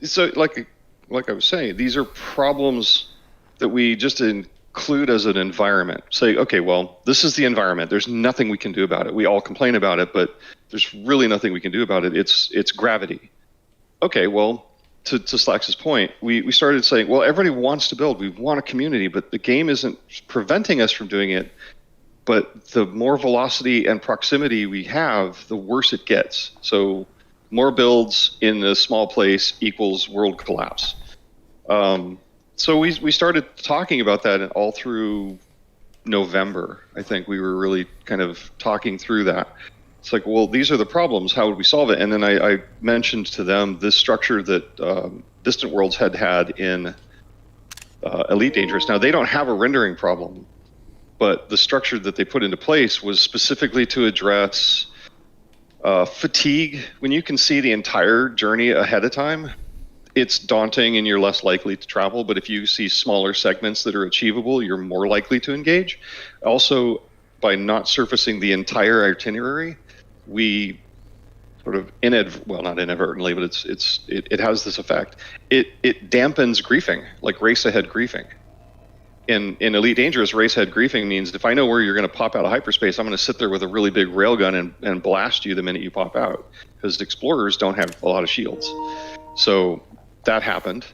so like I was saying, these are problems that we just include as an environment. Say, okay, well, this is the environment. There's nothing we can do about it. We all complain about it, but there's really nothing we can do about it. It's gravity. Okay, well, to Slax's point, we started saying, well, everybody wants to build. We want a community, but the game isn't preventing us from doing it. But the more velocity and proximity we have, the worse it gets. So more builds in a small place equals world collapse. So we started talking about that all through November. I think we were really kind of talking through that. It's like, well, these are the problems. How would we solve it? And then I mentioned to them this structure that Distant Worlds had in Elite Dangerous. Now, they don't have a rendering problem, but the structure that they put into place was specifically to address fatigue. When you can see the entire journey ahead of time, it's daunting and you're less likely to travel. But if you see smaller segments that are achievable, you're more likely to engage. Also, by not surfacing the entire itinerary, we sort of not inadvertently, but it has this effect. It dampens griefing, like race ahead griefing. In Elite Dangerous, race ahead griefing means if I know where you're going to pop out of hyperspace, I'm going to sit there with a really big railgun and blast you the minute you pop out, because explorers don't have a lot of shields. So that happened.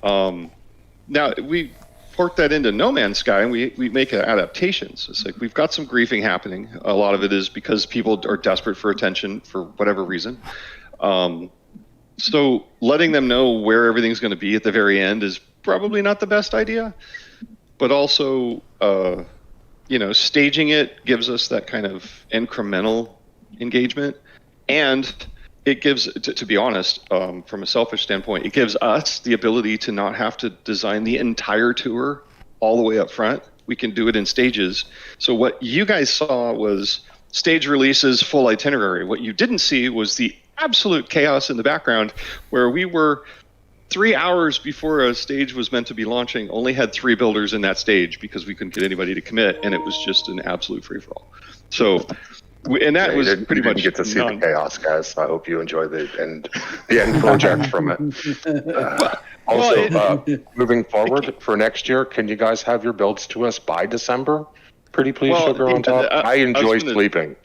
Now we port that into No Man's Sky and we make adaptations. It's like we've got some griefing happening. A lot of it is because people are desperate for attention for whatever reason. So letting them know where everything's going to be at the very end is probably not the best idea. But also, staging it gives us that kind of incremental engagement. And it gives, to be honest, from a selfish standpoint, it gives us the ability to not have to design the entire tour all the way up front. We can do it in stages. So what you guys saw was stage releases, full itinerary. What you didn't see was the absolute chaos in the background, where we were 3 hours before a stage was meant to be launching, only had 3 builders in that stage because we couldn't get anybody to commit, and it was just an absolute free-for-all. So And that was pretty you didn't much get to see the chaos, guys. I hope you enjoy the end project from it. Moving forward for next year, can you guys have your builds to us by December? Pretty please, sugar on top. I enjoy sleeping.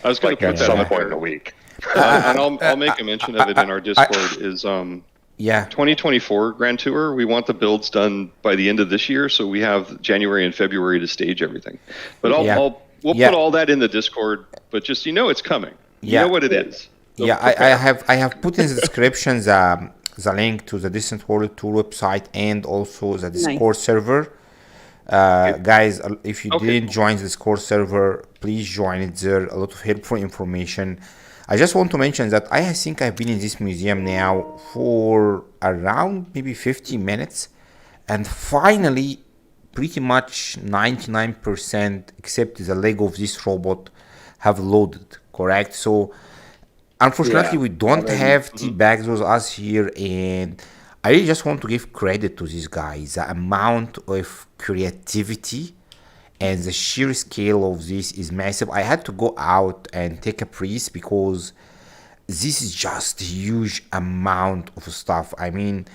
I was going to put that some out point there. in a week. And I'll make a mention of it in our Discord. Is 2024 Grand Tour. We want the builds done by the end of this year, so we have January and February to stage everything. But we'll put all that in the Discord. But just it's coming. You know what it is. So I have put in the description the link to the Distant World Tour website and also the Discord server. Guys, if you didn't join the Discord server, please join it. There a lot of helpful information. I just want to mention that I think I've been in this museum now for around maybe 50 minutes, and finally pretty much 99% except the leg of this robot have loaded, correct? So unfortunately we don't have TBAGS with us here, and I really just want to give credit to these guys. The amount of creativity and the sheer scale of this is massive. I had to go out and take a breeze because this is just a huge amount of stuff. I mean,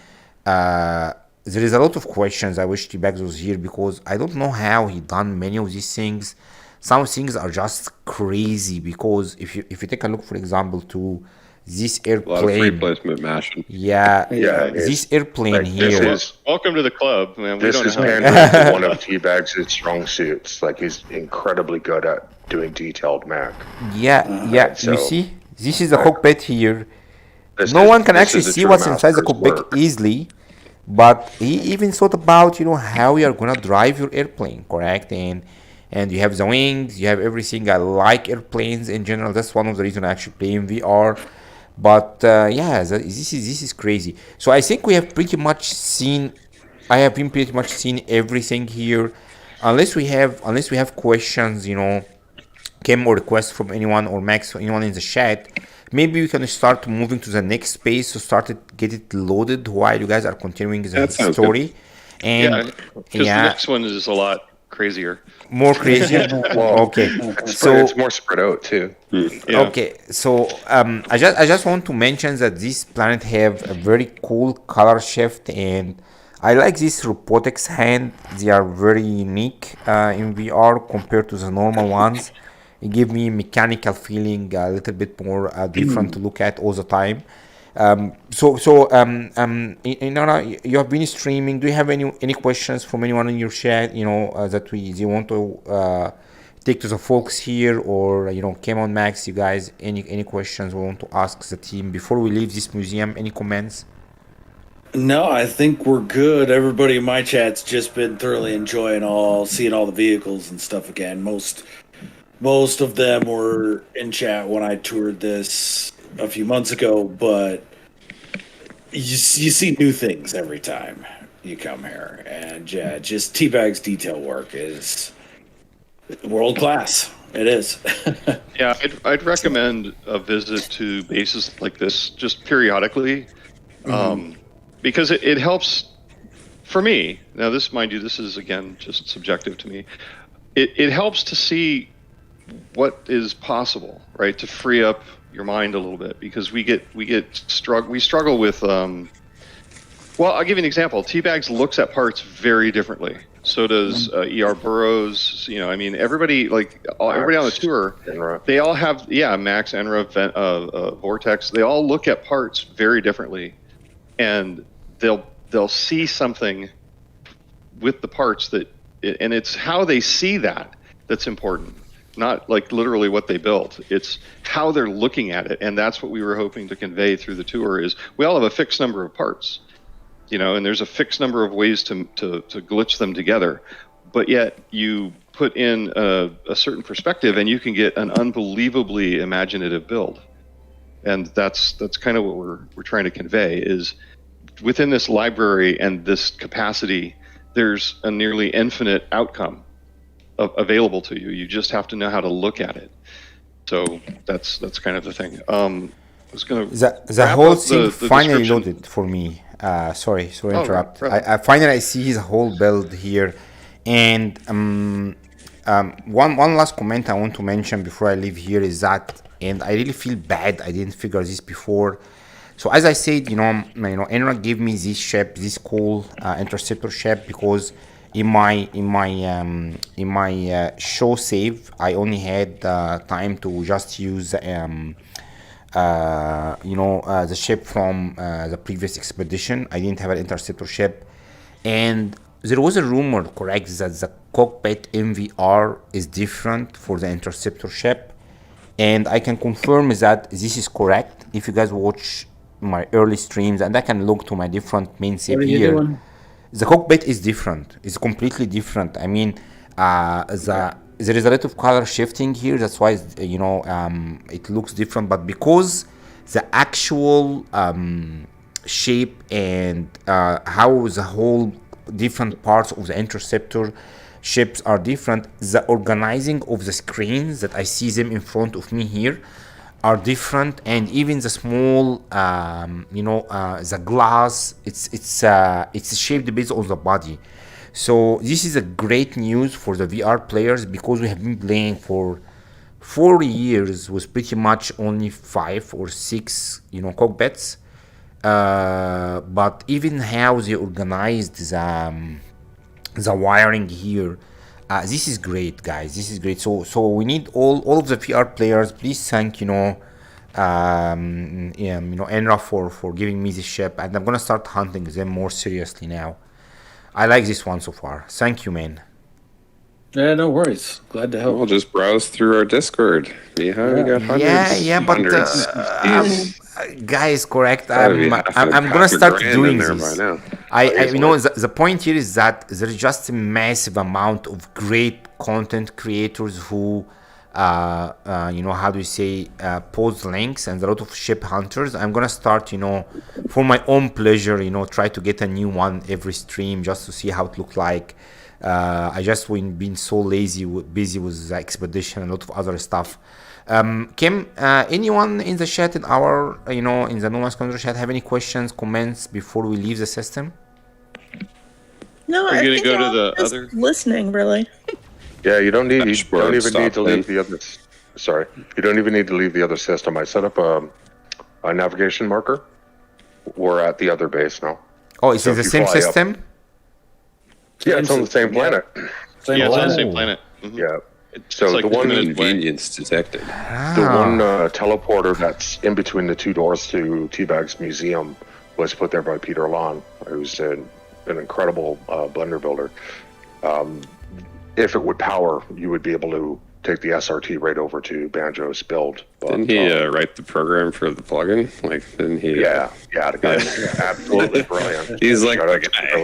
there is a lot of questions. I wish TBAGS was here because I don't know how he done many of these things. Some things are just crazy because if you take a look, for example, to this airplane. A lot of free placement mashing. This airplane here. Welcome to the club, man. This is pandering to one of TBAGS' strong suits. Like, he's incredibly good at doing detailed Mac. So, you see? This is the cockpit here. No one can actually see what's inside the cockpit easily, but he even thought about, how you are going to drive your airplane, correct? And you have the wings, you have everything. I like airplanes in general. That's one of the reasons I actually play in VR. But this is crazy. So I think we have pretty much seen. I have been pretty much seen everything here, unless we have questions, Kim or requests from anyone or Max or anyone in the chat. Maybe we can start moving to the next space to get it loaded while you guys are continuing the story. And because the next one is a lot crazier. More crazy. Okay. So it's more spread out too. Okay. So I just want to mention that this planet have a very cool color shift, and I like this robotics hand. They are very unique in VR compared to the normal ones. It gives me a mechanical feeling, a little bit more different to look at all the time. You have been streaming. Do you have any questions from anyone in your chat? That they want to take to the folks here, or Kim on Max, you guys, any questions we want to ask the team before we leave this museum? Any comments? No, I think we're good. Everybody in my chat's just been thoroughly enjoying seeing all the vehicles and stuff again. Most of them were in chat when I toured this a few months ago, but you see new things every time you come here, and just TBAGS detail work is world class. It is. I'd recommend a visit to bases like this just periodically, because it helps for me. Now, this is again just subjective to me. It helps to see what is possible, right? To free up your mind a little bit, because we struggle with I'll give you an example. TBAGS looks at parts very differently. So does ER Burroughs. Everybody everybody on the tour, Enra. They all have Max, Enra, Vortex. They all look at parts very differently, and they'll see something with the parts and it's how they see that's important. Not like literally what they built. It's how they're looking at it, and that's what we were hoping to convey through the tour. Is we all have a fixed number of parts, and there's a fixed number of ways to glitch them together, but yet you put in a certain perspective, and you can get an unbelievably imaginative build, and that's kind of what we're trying to convey. Is within this library and this capacity, there's a nearly infinite outcome available to you. You just have to know how to look at it. So that's kind of the thing. I was gonna the whole thing finally loaded for me. Sorry to interrupt. Right. I finally see his whole build here, and one last comment I want to mention before I leave here is that, and I really feel bad I didn't figure this before. So as I said, Enra gave me this ship, this cool interceptor ship, because in my show save I only had time to just use the ship from the previous expedition. I didn't have an interceptor ship, and there was a rumor, correct, that the cockpit MVR is different for the interceptor ship, and I can confirm that this is correct. If you guys watch my early streams, and I can look to my different main save here, the cockpit is different. It's completely different. I mean, there is a lot of color shifting here. That's why it looks different. But because the actual shape and how the whole different parts of the interceptor ships are different, the organizing of the screens that I see them in front of me here are different, and even the small the glass, it's shaped based on the body. So this is a great news for the VR players, because we have been playing for 4 years with pretty much only 5 or 6 cockpits, but even how they organized the wiring here, this is great, guys. This is great. So we need all of the VR players. Please thank Enra for giving me this ship, and I'm gonna start hunting them more seriously now. I like this one so far. Thank you, man. Yeah, no worries. Glad to help. We'll just browse through our Discord. We got hundreds. But guys, correct. I'm gonna start doing this. The point here is that there's just a massive amount of great content creators who, how do you say, post links, and a lot of ship hunters. I'm gonna start, for my own pleasure, try to get a new one every stream just to see how it looks like. I just been so busy with the expedition and a lot of other stuff. Kim, anyone in the chat, in our, in the NMS Wonders chat, have any questions, comments before we leave the system? No, I think go to the other listening, really. Yeah, you don't even need to leave the other. Sorry, you don't even need to leave the other system. I set up a navigation marker. We're at the other base now. Oh, is it the same system? Yeah, it's on the same planet. It's on the same planet. Mm-hmm. Yeah. So like the one convenience detected. The one teleporter that's in between the two doors to TBAGS Museum was put there by Peter Lawn, who's an incredible blender builder. If it would power, you would be able to take the SRT right over to Banjo's build. But, didn't he write the program for the plugin? Didn't he? Yeah, the guy, absolutely brilliant. He's like the guy.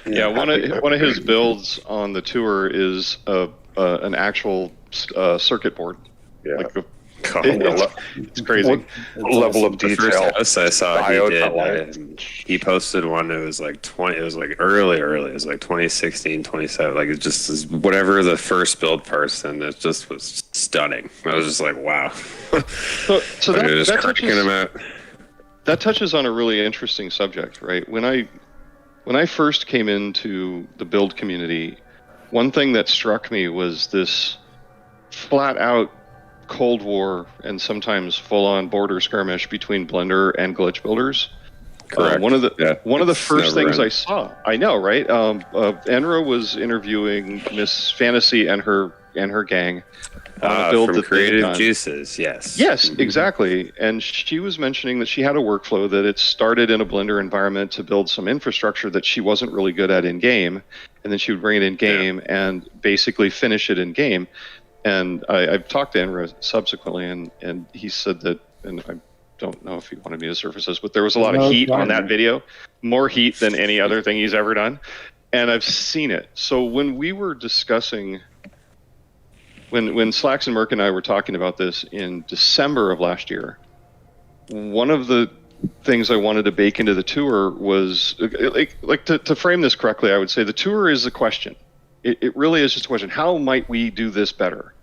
Yeah, one of his builds on the tour is an actual circuit board. Yeah. It's crazy. Level of detail. The first house I saw he posted one. It was like 20. It was like early. It was like 2016, 27. Like it just is whatever the first build person. It just was stunning. I was just like, wow. So that touches on a really interesting subject, right? When I first came into the build community, one thing that struck me was this flat out Cold War and sometimes full-on border skirmish between Blender and glitch builders. Correct. One of the first things I saw. I know, right? Enra was interviewing Miss Fantasy and her gang on a build from that Creative Juices. Yes. Yes, exactly. And she was mentioning that she had a workflow that it started in a Blender environment to build some infrastructure that she wasn't really good at in game, and then she would bring it in game and basically finish it in game. And I've talked to Enra subsequently, and he said that, and I don't know if he wanted me to surface this, but there was a lot of heat on that video, more heat than any other thing he's ever done. And I've seen it. So when we were discussing, when Slacks and Merck and I were talking about this in December of last year, one of the things I wanted to bake into the tour was, to frame this correctly, I would say the tour is a question. It really is just a question. How might we do this better?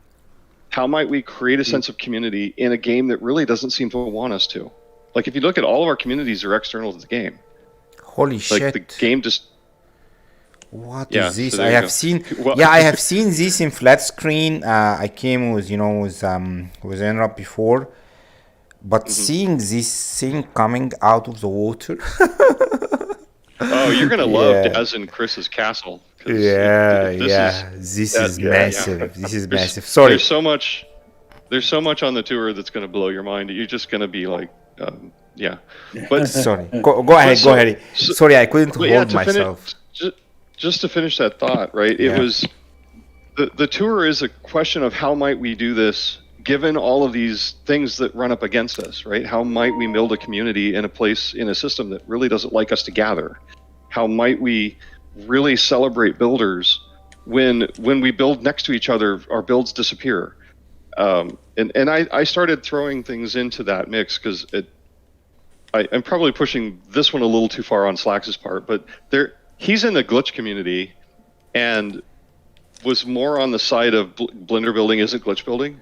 How might we create a sense of community in a game that really doesn't seem to want us to? Like, if you look at all of our communities are external to the game. Holy shit. The game just... What Yeah, is this? so I there you have go. seen. Well- Yeah, I have seen this in flat screen. I came with with Enrap before, but seeing this thing coming out of the water. Oh, you're gonna love Yeah. Daz and Chris's castle. 'Cause Yeah, this yeah. is This that- is yeah. massive. This is There's- massive. Sorry. There's so much. There's so much on the tour that's gonna blow your mind. You're just gonna be like, yeah. But Sorry. Go ahead. so- Go ahead. so- Sorry, I couldn't But yeah, hold to myself. just to finish that thought, right? It Yeah. was the tour is a question of how might we do this given all of these things that run up against us, right? How might we build a community in a place, in a system that really doesn't like us to gather? How might we really celebrate builders when we build next to each other, our builds disappear? And I started throwing things into that mix because I'm probably pushing this one a little too far on Slax's part, but he's in the glitch community and was more on the side of Blender building isn't glitch building.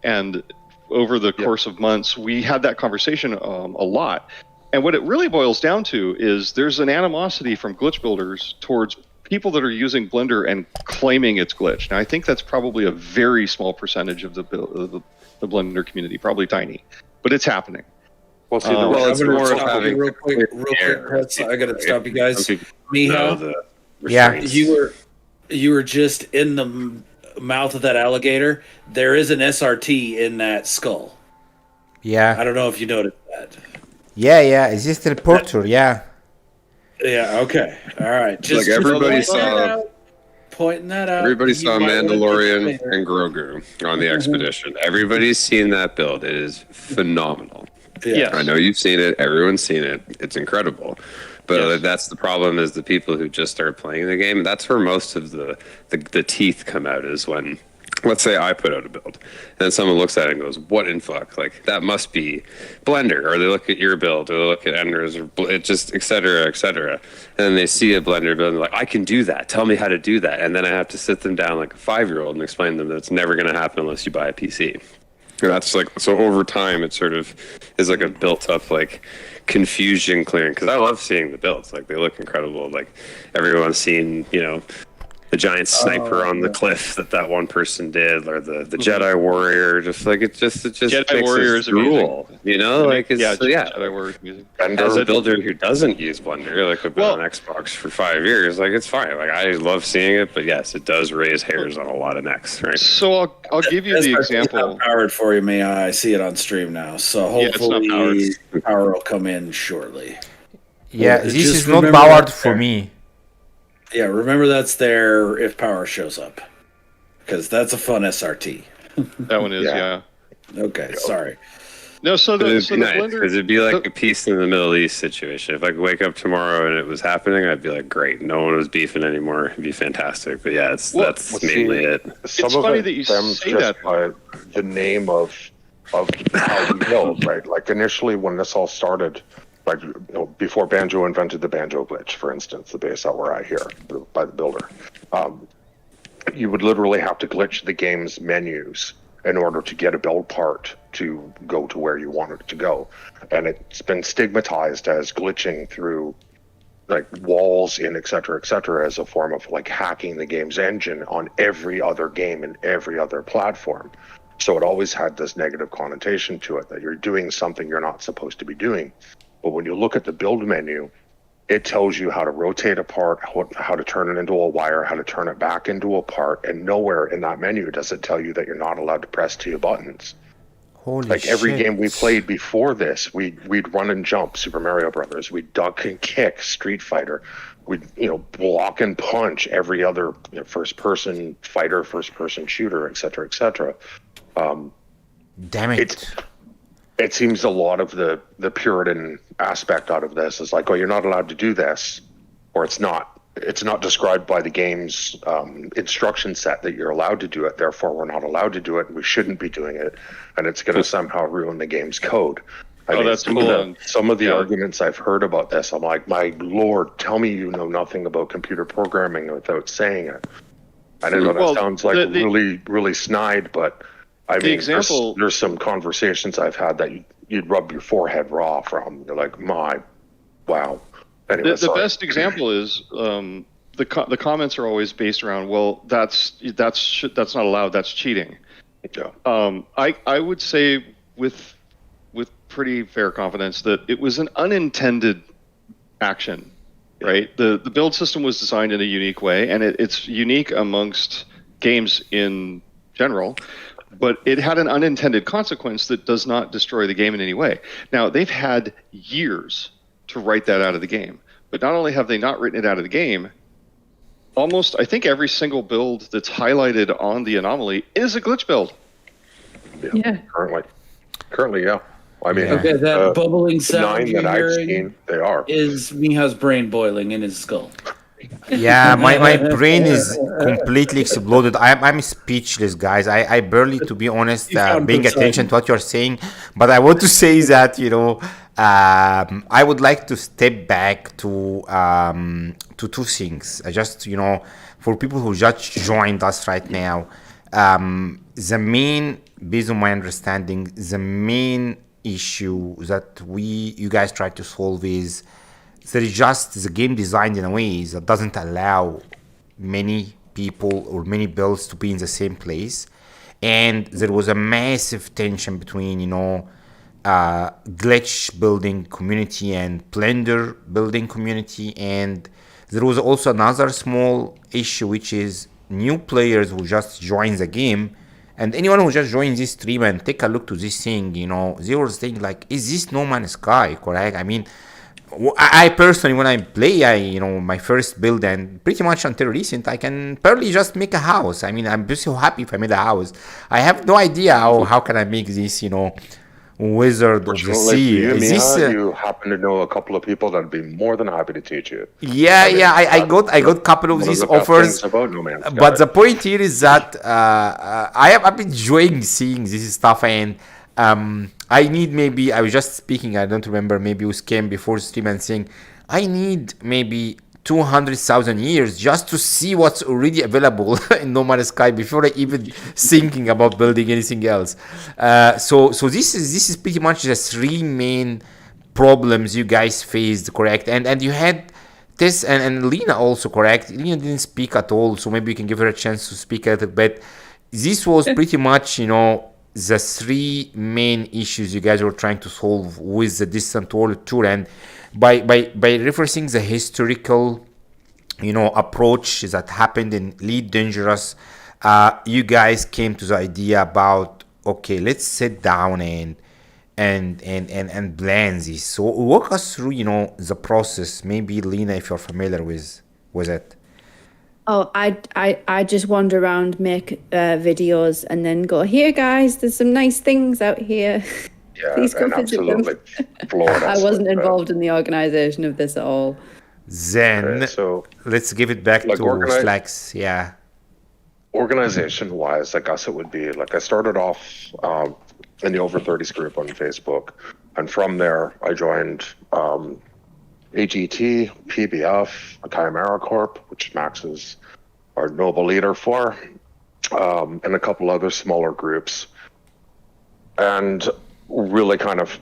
And over the course of months, we had that conversation a lot. And what it really boils down to is there's an animosity from glitch builders towards people that are using Blender and claiming it's glitch. Now, I think that's probably a very small percentage of the Blender community, probably tiny, but it's happening. Well, see, it's I'm gonna more of stop you having real quick, Chris. I gotta stop you guys. Miha, Yeah. you were just in the mouth of that alligator. There is an SRT in that skull. Yeah. I don't know if you noticed that. Yeah. Is this the reporter? Yeah. Yeah. Okay. All right. Like everybody pointing that out. Everybody saw You might wanna Mandalorian get there. and Grogu on the expedition. Everybody's seen that build. It is phenomenal. Yeah. I know you've seen it. Everyone's seen it. It's incredible. But Yes. that's the problem is the people who just start playing the game. That's where most of the teeth come out is when, let's say I put out a build and then someone looks at it and goes, what in fuck? Like that must be Blender. Or they look at your build or they look at Enders or it just et cetera, et cetera. And then they see a Blender build and they're like, I can do that. Tell me how to do that. And then I have to sit them down like a 5-year-old and explain to them that it's never going to happen unless you buy a PC. And that's like, so over time, it sort of is like a built up like confusion clearing. Cause I love seeing the builds. Like they look incredible. Like everyone's seen, the giant sniper on the cliff that one person did, or the Jedi warrior. Just like it just Jedi makes warrior us is amazing. drool, like it's Jedi warrior is amazing. As a builder who doesn't use Blender, like I've been on Xbox for 5 years, like it's fine. Like I love seeing it, but yes, it does raise hairs on a lot of necks, right? So I'll give you the example. Powered for you, May I see it on stream now. So hopefully power will come in shortly. Yeah, Well, this just is not remember powered that for there. me. Yeah, remember that's there if power shows up, because that's a fun SRT. That one is, yeah. Okay, sorry. No, so the It'd be nice Blender, because it'd be like a peace in the Middle East situation. If I could wake up tomorrow and it was happening, I'd be like, great, no one was beefing anymore. It'd be fantastic. But yeah, that's mainly it. Some It's of funny it that you stems say just that. by the name of how we build, right? Like initially when this all started, like before Banjo invented the Banjo glitch, for instance, the base out where I hear by the builder, you would literally have to glitch the game's menus in order to get a build part to go to where you wanted it to go. And it's been stigmatized as glitching through like walls in et cetera, as a form of like hacking the game's engine on every other game and every other platform. So it always had this negative connotation to it that you're doing something you're not supposed to be doing. But when you look at the build menu, it tells you how to rotate a part, how to turn it into a wire, how to turn it back into a part, and nowhere in that menu does it tell you that you're not allowed to press 2 buttons. Holy Like every shit. game we played before this, we'd run and jump Super Mario Brothers, we'd duck and kick Street Fighter, we'd block and punch every other first-person fighter, first-person shooter, et cetera. Damn it. It seems a lot of the Puritan aspect out of this is like, oh, you're not allowed to do this, or it's not described by the game's instruction set that you're allowed to do it, therefore we're not allowed to do it and we shouldn't be doing it, and it's going to somehow ruin the game's code. That's cool. Some of the arguments I've heard about this, I'm like, my lord, tell me you know nothing about computer programming without saying it. I don't know, that sounds like really, really snide, but I mean, there's some conversations I've had that you'd rub your forehead raw from. You're like, wow. Anyway, the best example is the comments are always based around, well, that's not allowed. That's cheating. Yeah. I would say with pretty fair confidence that it was an unintended action, right? The build system was designed in a unique way, and it's unique amongst games in general, but it had an unintended consequence that does not destroy the game in any way. Now, they've had years to write that out of the game, but not only have they not written it out of the game, almost, I think every single build that's highlighted on the anomaly is a glitch build. Yeah. Currently, yeah. I mean, Okay, that bubbling sound 9 you're that I've hearing seen, they are. is Miha's brain boiling in his skull. Yeah, my brain is completely exploded. I'm speechless, guys. I barely, to be honest, paying attention to what you're saying. But I want to say that, I would like to step back to two things. I just, for people who just joined us right now, the main, based on my understanding, the main issue that you guys try to solve is there is just the game designed in a way that doesn't allow many people or many builds to be in the same place, and there was a massive tension between glitch building community and Blender building community, and there was also another small issue, which is new players who just join the game. And anyone who just joins this stream and take a look to this thing, they were saying like, is this No Man's Sky, correct? I mean, I personally, when I play, my first build, and pretty much until recent, I can barely just make a house. I mean, I'm just so happy if I made a house. I have no idea how can I make this, Wizard of the Sea. You happen to know a couple of people that'd be more than happy to teach you. Yeah, I got a couple of these offers. But the point here is that I've been enjoying seeing this stuff, and I need maybe, I was just speaking, I don't remember, maybe with Cam before stream and saying, I need maybe 200,000 years just to see what's already available in No Man's Sky before I even thinking about building anything else. So this is pretty much the three main problems you guys faced, correct? And you had Tess and Lena also, correct? Lena didn't speak at all, so maybe you can give her a chance to speak a little bit. This was pretty much, the three main issues you guys were trying to solve with the Distant World Tour, and by referencing the historical approach that happened in Lead Dangerous, you guys came to the idea about, okay, let's sit down and plan this. So walk us through the process. Maybe Lena, if you're familiar with it. Oh, I just wander around, make videos, and then go, here, guys, there's some nice things out here. Yeah, please go visit them. I wasn't involved in the organization of this at all. Then so let's give it back to Slacks. Yeah. Organization-wise, I guess it would be like I started off in the Over 30s group on Facebook, and from there I joined AGT, PBF, Chimera Corp, which Max is our noble leader for, and a couple other smaller groups, and really kind of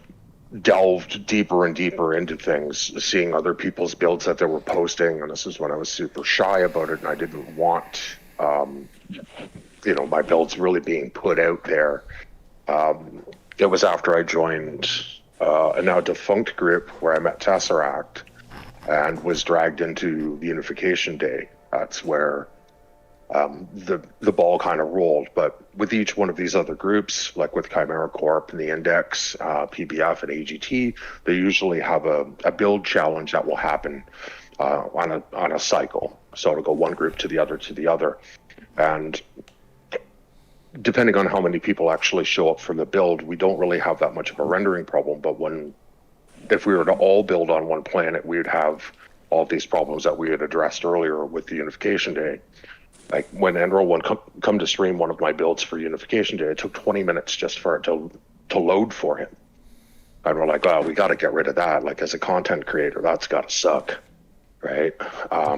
delved deeper and deeper into things, seeing other people's builds that they were posting, and this is when I was super shy about it, and I didn't want, my builds really being put out there. It was after I joined a now defunct group where I met Tesseract and was dragged into the Unification Day. That's where the ball kind of rolled. But with each one of these other groups, like with Chimera Corp and the Index, PBF and AGT, they usually have a build challenge that will happen on a cycle. So it'll go one group to the other. And depending on how many people actually show up for the build, we don't really have that much of a rendering problem. But if we were to all build on one planet, we would have all these problems that we had addressed earlier with the Unification Day. Like when Enrasilver come to stream one of my builds for Unification Day, it took 20 minutes just for it to load for him. And we're like, oh, we got to get rid of that. Like as a content creator, that's got to suck, right?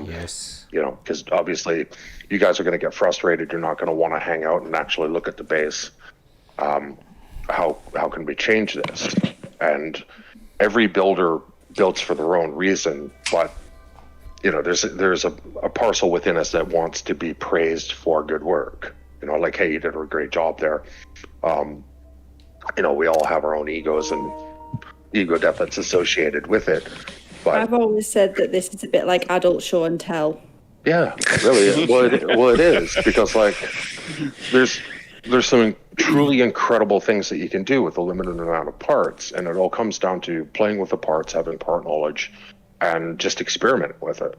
Yes. Because obviously you guys are going to get frustrated. You're not going to want to hang out and actually look at the base. How can we change this? And every builder builds for their own reason, but there's a parcel within us that wants to be praised for good work. Like, hey, you did a great job there. We all have our own egos and ego death that's associated with it. But I've always said that this is a bit like adult show and tell. yeah, really. Well, it is, because like there's some truly incredible things that you can do with a limited amount of parts, and it all comes down to playing with the parts, having part knowledge, and just experimenting with it.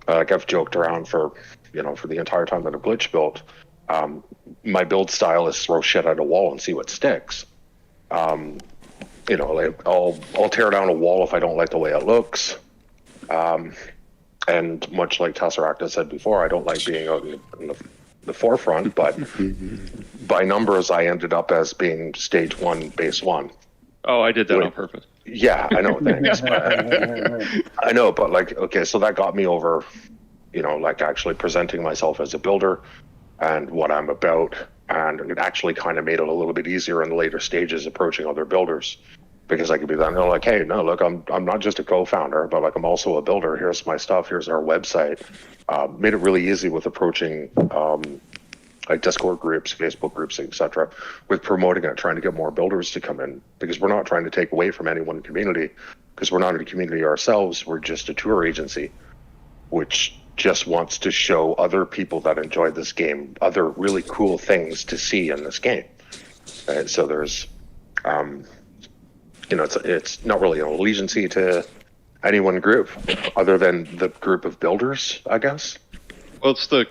Like I've joked around for the entire time that I've glitch built. My build style is throw shit at a wall and see what sticks. Like I'll tear down a wall if I don't like the way it looks. And much like Tesseract has said before, I don't like being out in the forefront, but by numbers, I ended up as being stage 1, base 1. Oh, I did that on purpose. Yeah, I know. Thanks. I know, but like, okay, so that got me over, like actually presenting myself as a builder and what I'm about, and it actually kind of made it a little bit easier in the later stages approaching other builders, because I could be then like, hey, no, look, I'm not just a co-founder, but like I'm also a builder. Here's my stuff. Here's our website. Made it really easy with approaching like Discord groups, Facebook groups, etc., with promoting it, trying to get more builders to come in, because we're not trying to take away from any one community, because we're not a community ourselves. We're just a tour agency, which just wants to show other people that enjoy this game other really cool things to see in this game. Right? So there's, it's not really an allegiance to any one group, other than the group of builders, I guess. Well, it's the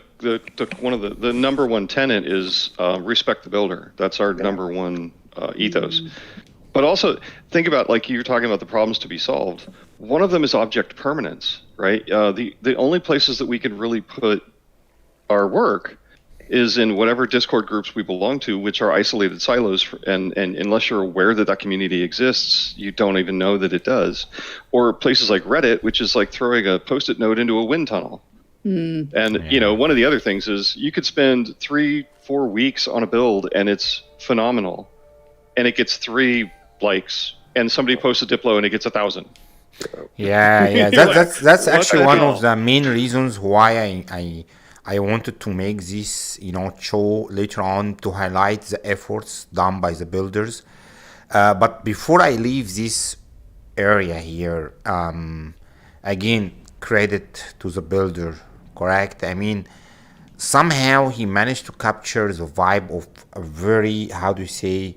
one of the number one tenet is respect the builder. That's our number one ethos. But also think about, like you're talking about the problems to be solved. One of them is object permanence, right? The only places that we can really put our work is in whatever Discord groups we belong to, which are isolated silos, and unless you're aware that community exists, you don't even know that it does. Or places like Reddit, which is like throwing a post-it note into a wind tunnel. And one of the other things is you could spend 3-4 weeks on a build and it's phenomenal, and it gets 3 likes, and somebody posts a Diplo and it gets 1,000. Yeah. That's actually one of the main reasons why I wanted to make this show later on, to highlight the efforts done by the builders. But before I leave this area here, again, credit to the builder, correct? I mean, somehow he managed to capture the vibe of a very, how do you say,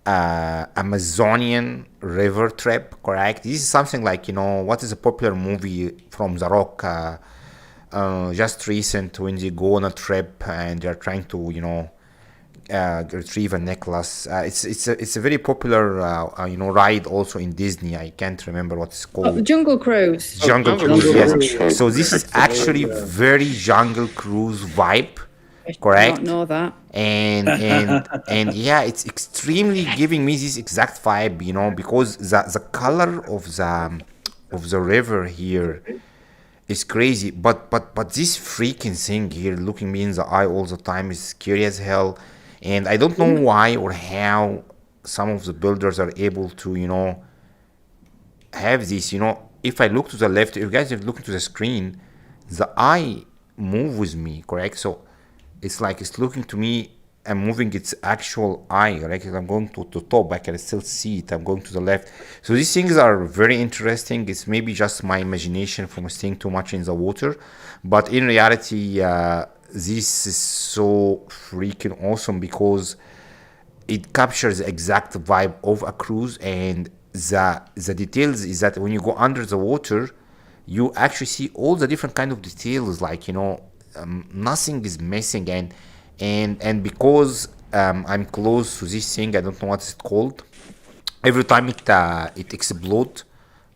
Amazonian river trip, correct? This is something like, what is a popular movie from The Rock, just recent, when they go on a trip and they're trying to, retrieve a necklace. It's a very popular, ride also in Disney. I can't remember what it's called. Jungle Cruise. Jungle Cruise, yes. So this is actually very Jungle Cruise vibe, correct? I don't know that. And yeah, it's extremely giving me this exact vibe, because the color of the river here is crazy. But this freaking thing here looking me in the eye all the time is scary as hell. And I don't know why or how some of the builders are able to, have this. If I look to the left, if you guys are looking to the screen, the eye move with me, correct? So it's like it's looking to me and moving its actual eye, right? I'm going to the top, I can still see it. I'm going to the left. So these things are very interesting. It's maybe just my imagination from staying too much in the water. But in reality, this is so freaking awesome, because it captures the exact vibe of a cruise. And the details is that when you go under the water, you actually see all the different kind of details, like, nothing is missing. And because I'm close to this thing, I don't know what it's called. Every time it explodes,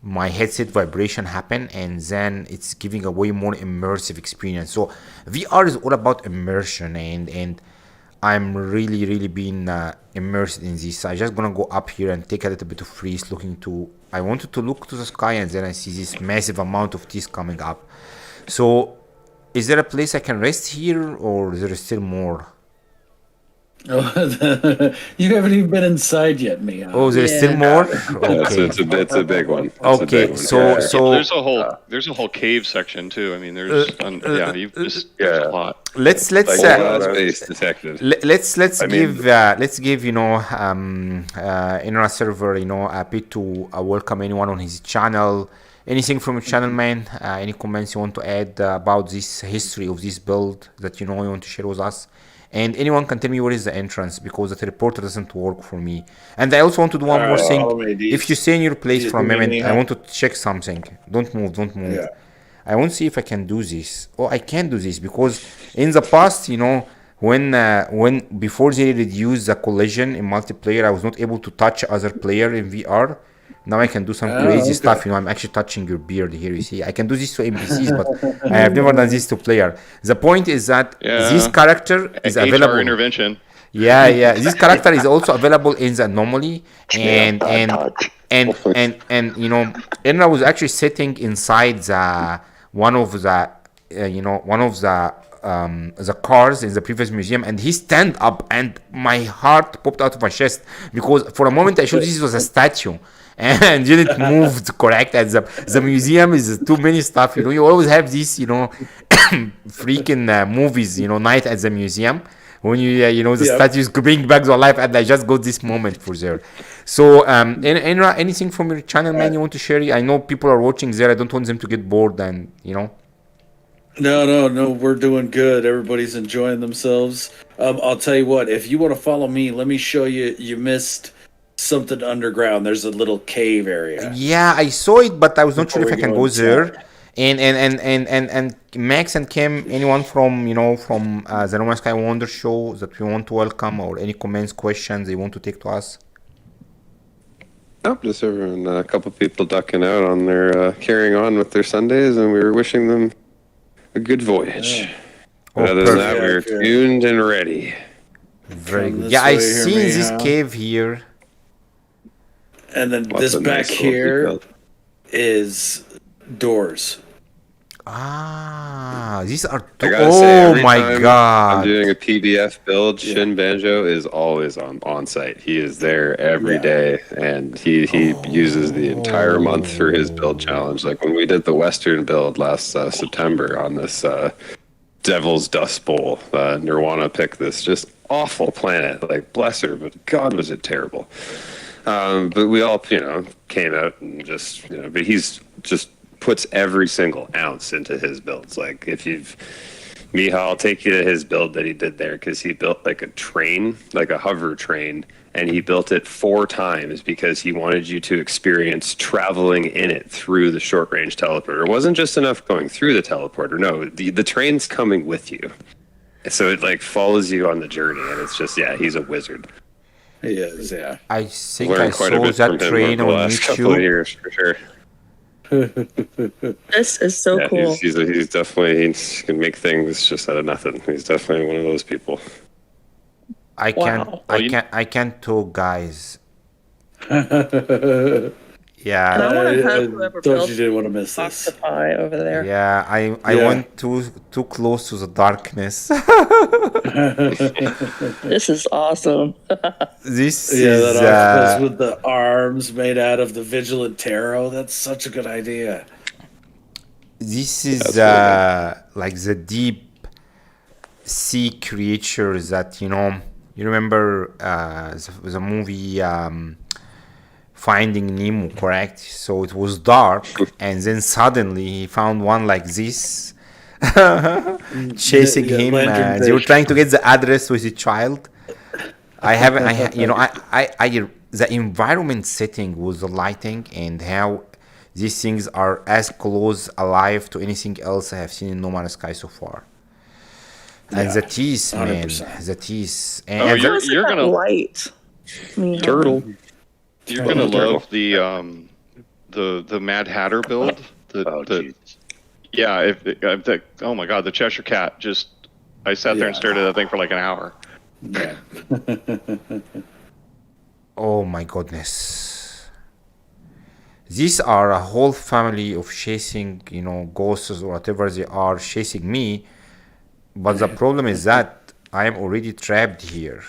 my headset vibration happen, and then it's giving a way more immersive experience. So VR is all about immersion, and I'm really being immersed in this. I'm just gonna go up here and take a little bit of freeze. I wanted to look to the sky, and then I see this massive amount of teeth coming up. So is there a place I can rest here, or is there still more? Oh, you haven't even been inside yet, Mia. Oh, there's still Yeah. more. Yeah, Okay. it's a big one. It's a Okay. big one. So Yeah. so There's a whole cave section too. I mean, there's there's Yeah. a lot. let's Like, Space detected. let's give Enrasilver a bit to welcome anyone on his channel. Anything from your channel, man? Any comments you want to add about this history of this build that you want to share with us? And anyone can tell me where is the entrance, because the teleporter doesn't work for me. And I also want to do one more thing. follow me, Deeds. If you stay in your place Deeds, for a give me moment, I help. want to check something. Don't move. Yeah. I want to see if I can do this. Oh, I can do this because in the past, when before they reduced the collision in multiplayer, I was not able to touch other player in VR. Now I can do some crazy stuff. I'm actually touching your beard here. You see, I can do this to NPCs, but I have never done this to player. The point is that this character is HR available. intervention. Yeah. This character is also available in the anomaly, and Enra was actually sitting inside one of the cars in the previous museum, and he stand up, and my heart popped out of my chest because for a moment I thought this was a statue. And didn't move correct, and the museum is too many stuff. You always have these freaking movies, night at the museum when the statues bring back to life, and I just got this moment for there. So Enra, anything from your channel, man, you want to share? I know people are watching there. I don't want them to get bored, and No, we're doing good. Everybody's enjoying themselves. I'll tell you what, if you want to follow me, let me show you. You missed something underground. There's a little cave area. Yeah, I saw it, but I was not sure if I can go there. inside. And Max and Kim, anyone from the NMS Wonders Show that we want to welcome, or any comments, questions they want to take to us? Nope, just everyone. A couple people ducking out on their carrying on with their Sundays, and we were wishing them a good voyage. Oh, Other than that, perfect. we were tuned and ready. Very Come good. this Yeah, I way here, seen this Mia. cave here. And then Lots this of back nice little here details. is doors. These are. I gotta say, Oh every my time I'm god! doing a PDF build, ShinBanjo is always on site. He is there every day, and he uses the entire month for his build challenge. Like when we did the Western build last September on this Devil's Dust Bowl, Nirvana picked this just awful planet. Like bless her, but God was it terrible. But we all came out and just but he's just puts every single ounce into his builds. Like if you've Miha, I'll take you to his build that he did there, because he built like a train, like a hover train, and he built it 4 times because he wanted you to experience traveling in it through the short range teleporter. It wasn't just enough going through the teleporter. No, the train's coming with you. So it like follows you on the journey, and it's just he's a wizard. He is, yeah. I think I Learned quite a saw bit from that him train over the on last couple of YouTube. years for sure. This is so cool. He's definitely he can make things just out of nothing. He's definitely one of those people. I can't talk, guys. Yeah. And I want to have I whoever thought built you didn't want to miss this. Octopi over there. Yeah, I went too close to the darkness. This is awesome. This Yeah, is that octopus with the arms made out of the Vigilant Tarot. That's such a good idea. this is like the deep sea creatures that you remember the movie Finding Nemo, correct? So it was dark, and then suddenly he found one like this, chasing him. lantern They were fish. trying to get the address with the child. The environment setting with the lighting and how these things are as close alive to anything else I have seen in No Man's Sky so far. And the teeth, man, 100%. the teeth. Oh, And you're gonna light. Turtle. You're gonna love the Mad Hatter build. Oh my god, the Cheshire Cat. I sat there and stared at that thing for like an hour. Yeah. oh my goodness. These are a whole family of chasing, ghosts or whatever they are chasing me. But the problem is that I am already trapped here.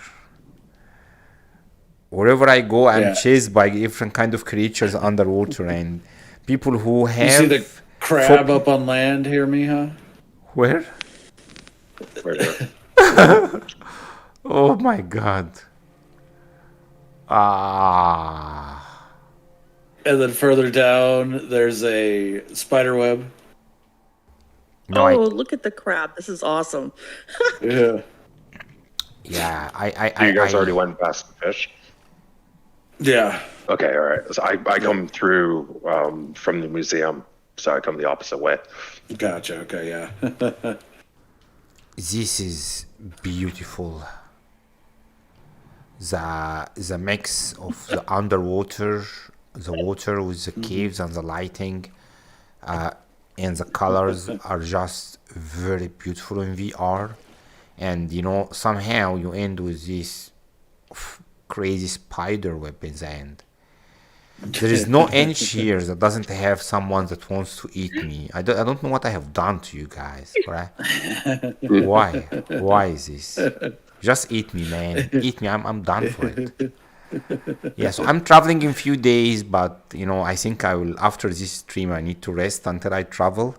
Wherever I go, I'm Yeah. chased by different kind of creatures underwater, and people who have. You see the crab up on land here, Miha? Where? Right here. Oh my god. Ah. And then further down, there's a spider web. No, Oh, look at the crab. This is awesome. Yeah. yeah, You guys already went past the fish? Yeah. Okay, all right. So I come through from the museum, so I come the opposite way. Gotcha. Okay, yeah. This is beautiful. The mix of the underwater, the water with the caves and the lighting, and the colors are just very beautiful in VR. And somehow you end with this crazy spider web in the end. There is no inch here that doesn't have someone that wants to eat me. I don't know what I have done to you guys, right? Why is this? Just eat me, man. Eat me. I'm done for it. Yeah, so I'm traveling in few days, but I think I will, after this stream, I need to rest until I travel,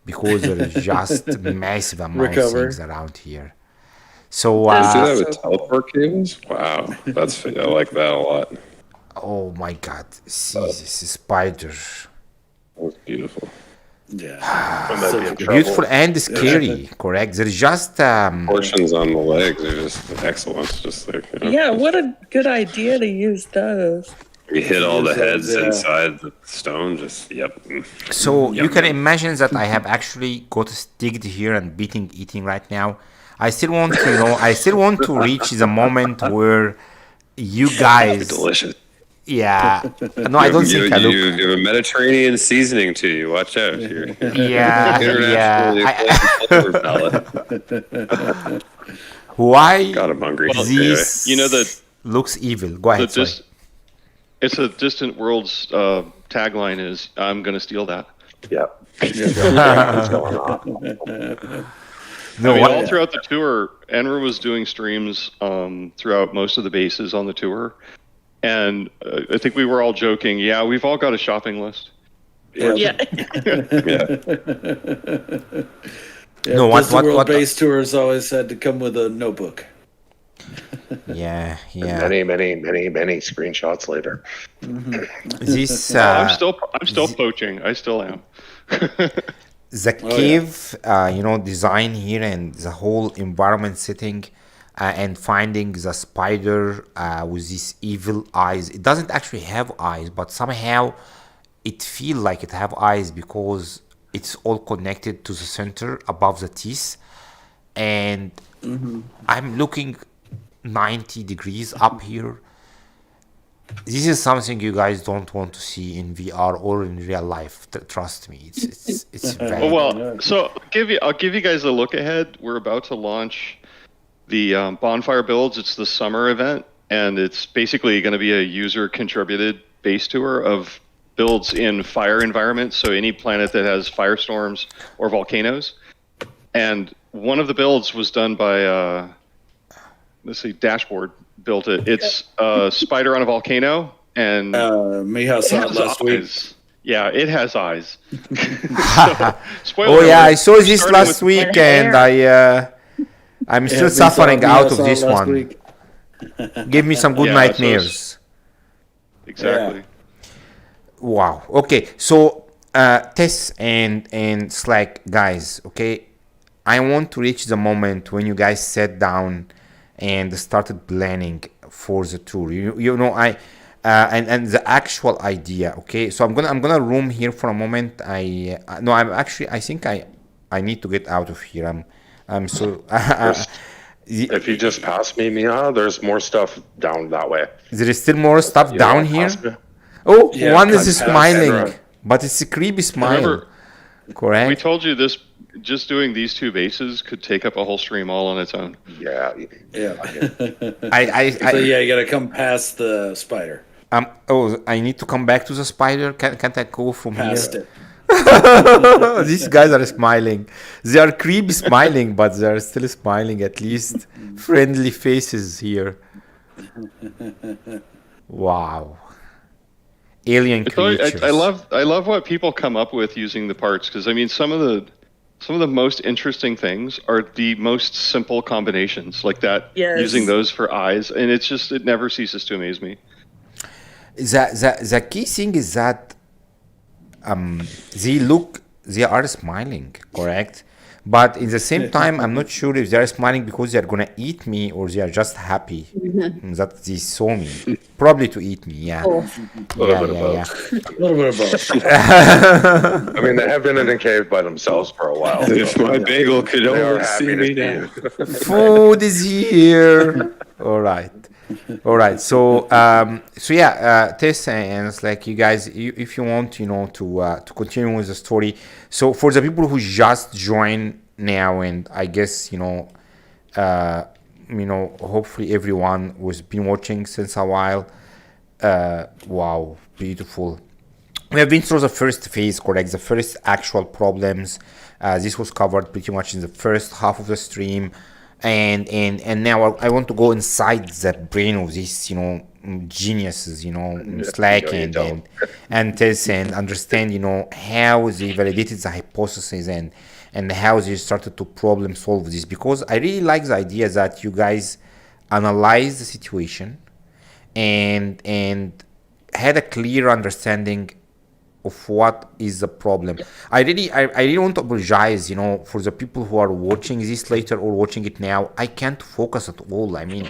because there is just massive amount of things around here. So you do that with teleport cables? Wow, I like that a lot. Oh my god, see this spider. That's beautiful. Yeah. Beautiful and scary, correct? There's just Portions on the legs are just excellent. Just like Yeah, what a good idea to use those. you hit all the heads Yeah. inside the stone. Just yep. So you can imagine that I have actually got sticked here and eating right now. I still want to reach the moment where you guys. Delicious. Yeah. No, I don't think I look. You have a Mediterranean seasoning to you. Watch out here. Yeah, Internationally acclaimed palate. Why? God, I'm hungry. This looks evil. Go ahead. It's a Distant Worlds tagline is, I'm going to steal that. Yeah. What's going on? No, all throughout the tour, Enra was doing streams throughout most of the bases on the tour. And I think we were all joking, yeah, we've all got a shopping list. Yeah. No, what base tours always had to come with a notebook. Yeah. Many screenshots later. This I'm still poaching. I still am. the cave, design here and the whole environment setting, and finding the spider with these evil eyes. It doesn't actually have eyes, but somehow it feels like it have eyes because it's all connected to the center above the teeth. And I'm looking 90 degrees up here. This is something you guys don't want to see in VR or in real life. Trust me, it's very. So I'll give you guys a look ahead. We're about to launch the bonfire builds. It's the summer event, and it's basically going to be a user-contributed base tour of builds in fire environments. So any planet that has firestorms or volcanoes. And one of the builds was done by Dashboard built it. It's a spider on a volcano, and Miha saw it last week. Yeah, it has eyes. Spoiler alert, I saw this last week, and I'm still suffering out of this one. Week. Give me some good nightmares. Exactly. Wow. Okay. So, Tess and Slack guys. Okay, I want to reach the moment when you guys sat down and started planning for the tour. And the actual idea. Okay. So I'm gonna roam here for a moment. I think I need to get out of here. I'm so. If you just pass me, Mia, there's more stuff down that way. There is still more stuff down here. Oh, yeah, one is smiling, but it's a creepy smile. Remember, correct? We told you this. Just doing these two bases could take up a whole stream all on its own. Yeah. So you gotta come past the spider. I need to come back to the spider. Can't I go from Past here? it. These guys are smiling. They are creepy smiling, but they are still smiling. At least friendly faces here. Wow. Alien It's always, creatures. I love what people come up with using the parts, because I mean some of the most interesting things are the most simple combinations, like that, Yes. using those for eyes, and it never ceases to amaze me. The key thing is that they are smiling, correct? But in the same time, I'm not sure if they are smiling because they are gonna eat me or they are just happy that they saw me. Probably to eat me, yeah. Oh. A little bit of both. A little bit of both. I mean, they have been in a cave by themselves for a while. If my bagel could They are only happy see to me see now. you. Food is here. All right. So yeah, Tess, and it's like you guys, if you want, to continue with the story. So for the people who just joined now, and I guess hopefully everyone who's been watching since a while. Wow, beautiful. We have been through the first phase, correct? The first actual problems. This was covered pretty much in the first half of the stream, and now I want to go inside the brain of these, geniuses, Slack and Tess, and understand, how they validated the hypothesis and how they started to problem solve this. Because I really like the idea that you guys analyze the situation and had a clear understanding of what is the problem. I really want to apologize, for the people who are watching this later or watching it now. I can't focus at all. I mean,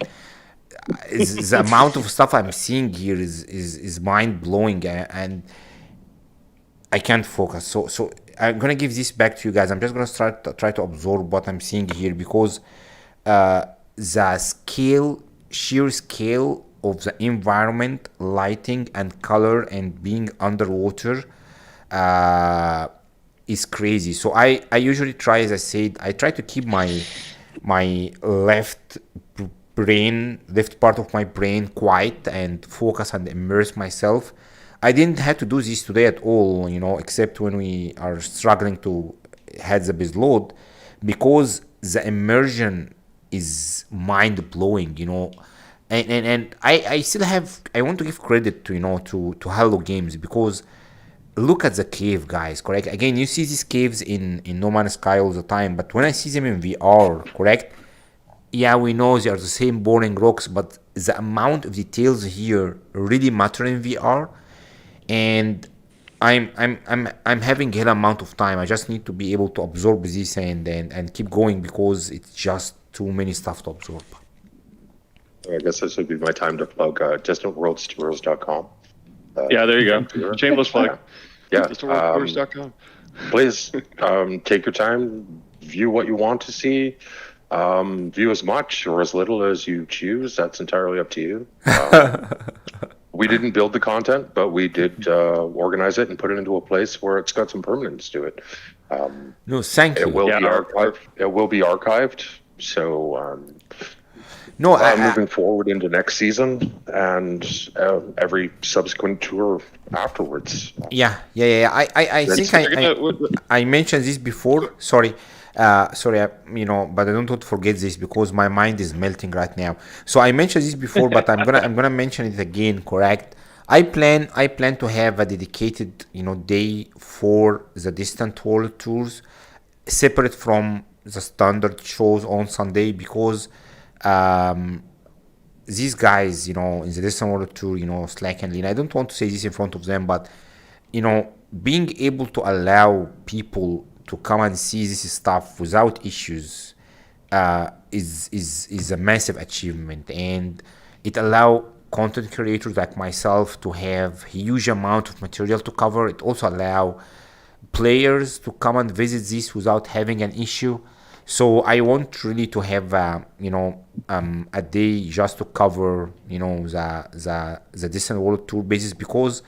the amount of stuff I'm seeing here is mind blowing, and I can't focus. So I'm gonna give this back to you guys. I'm just gonna try to absorb what I'm seeing here, because the sheer scale of the environment, lighting and color, and being underwater is crazy. So I usually try, as I said, I try to keep my left part of my brain quiet and focus and immerse myself. I didn't have to do this today at all, except when we are struggling to head the base load, because the immersion is mind blowing, and I still have, I want to give credit to Hello Games, because look at the cave, guys, correct? Again, you see these caves in No Man's Sky all the time, but when I see them in VR, correct? Yeah, we know they are the same boring rocks, but the amount of details here really matter in VR, and I'm having a hell amount of time. I just need to be able to absorb this and keep going, because it's just too many stuff to absorb. I guess this would be my time to plug distantworldstours.com. Yeah, there you go. Shameless plug. Yeah. Distantworldstours.com. Please take your time, view what you want to see, view as much or as little as you choose. That's entirely up to you. We didn't build the content, but we did organize it and put it into a place where it's got some permanence to it. No, thank you. It will be archived. It will be archived. So moving forward into next season and every subsequent tour afterwards. Yeah. I think I mentioned this before. Sorry, but I don't want to forget this, because my mind is melting right now. So I mentioned this before, but I'm gonna mention it again. Correct. I plan to have a dedicated day for the distant world tours, separate from the standard shows on Sunday, because these guys, in the distant world tour, Slack and Aline, I don't want to say this in front of them, but being able to allow people to come and see this stuff without issues is a massive achievement, and it allow content creators like myself to have huge amount of material to cover. It also allow players to come and visit this without having an issue. So I want really to have a day just to cover the distant world tour basis, because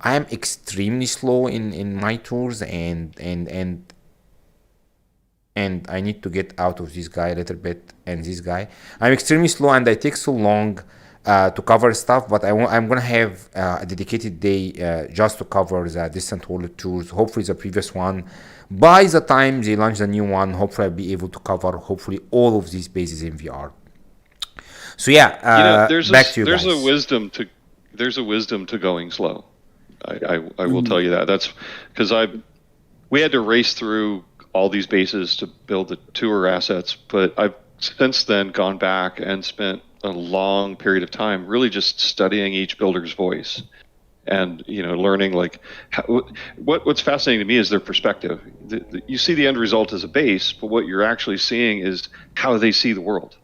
I am extremely slow in my tours, and I need to get out of this guy a little bit, and this guy. I'm extremely slow, and I take so long to cover stuff, but I'm gonna have a dedicated day just to cover the distant world tours. Hopefully the previous one, by the time they launch the new one, hopefully I'll be able to cover hopefully all of these bases in VR. So yeah, there's back to you there's guys. a wisdom to going slow. I will tell you that. That's because we had to race through all these bases to build the tour assets, but I've since then gone back and spent a long period of time really just studying each builder's voice and learning what's fascinating to me is their perspective. You see the end result as a base, but what you're actually seeing is how they see the world.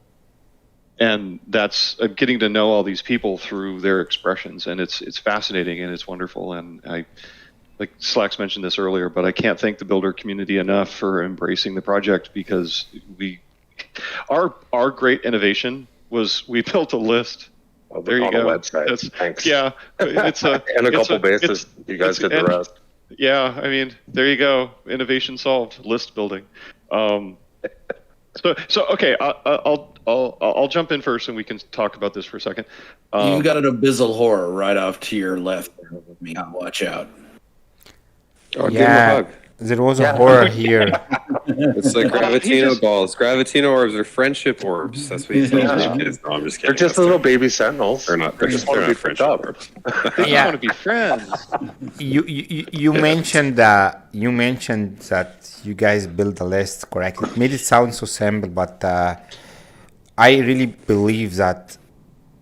And I'm getting to know all these people through their expressions, and it's fascinating and it's wonderful. And like Slacks mentioned this earlier, but I can't thank the builder community enough for embracing the project, because our great innovation was we built a list. There you go. On a website. Thanks. Yeah, it's a and a couple bases. You guys did the rest. Yeah, I mean, there you go. Innovation solved. List building. So okay, I'll jump in first, and we can talk about this for a second. You've got an abyssal horror right off to your left there with me. Watch out. Oh, give him a hug. There was a horror here. It's like Gravitino balls. Gravitino orbs are friendship orbs. That's what you tell your kids. No, I'm just kidding. They're just little baby sentinels. They're not. They just want to be friendship orbs. They just want to be friends. You mentioned that you guys built the list correctly. It made it sound so simple, but I really believe that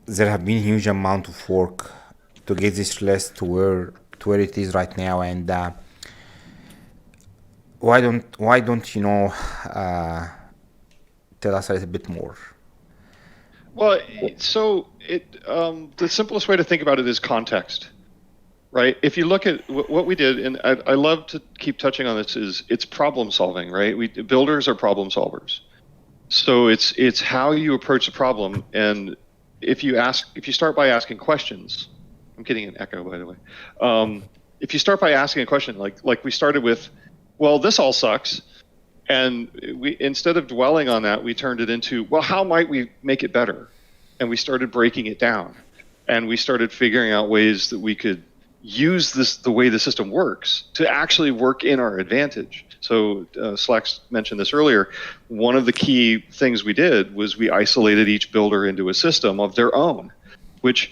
there have been huge amount of work to get this list to where it is right now, and why don't you tell us a little bit more? Well, so the simplest way to think about it is context, right? If you look at what we did, and I love to keep touching on this, is it's problem solving, right? Builders are problem solvers. So it's how you approach the problem, and if you start by asking questions. I'm getting an echo, by the way. If you start by asking a question, like we started with, well, this all sucks, and we, instead of dwelling on that, we turned it into, well, how might we make it better? And we started breaking it down, and we started figuring out ways that we could use the way the system works to actually work in our advantage. So Slacks mentioned this earlier. One of the key things we did was we isolated each builder into a system of their own, which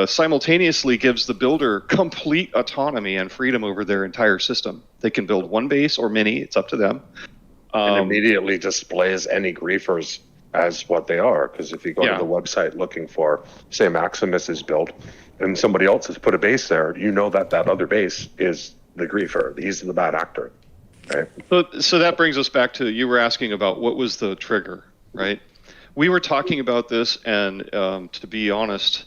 simultaneously gives the builder complete autonomy and freedom over their entire system. They can build one base or many, it's up to them. And immediately displays any griefers as what they are. Because if you go to the website looking for, say, Maximus is built, and somebody else has put a base there, you know that other base is the griefer. He's the bad actor. Right? So that brings us back to, you were asking about what was the trigger, right? We were talking about this, and to be honest,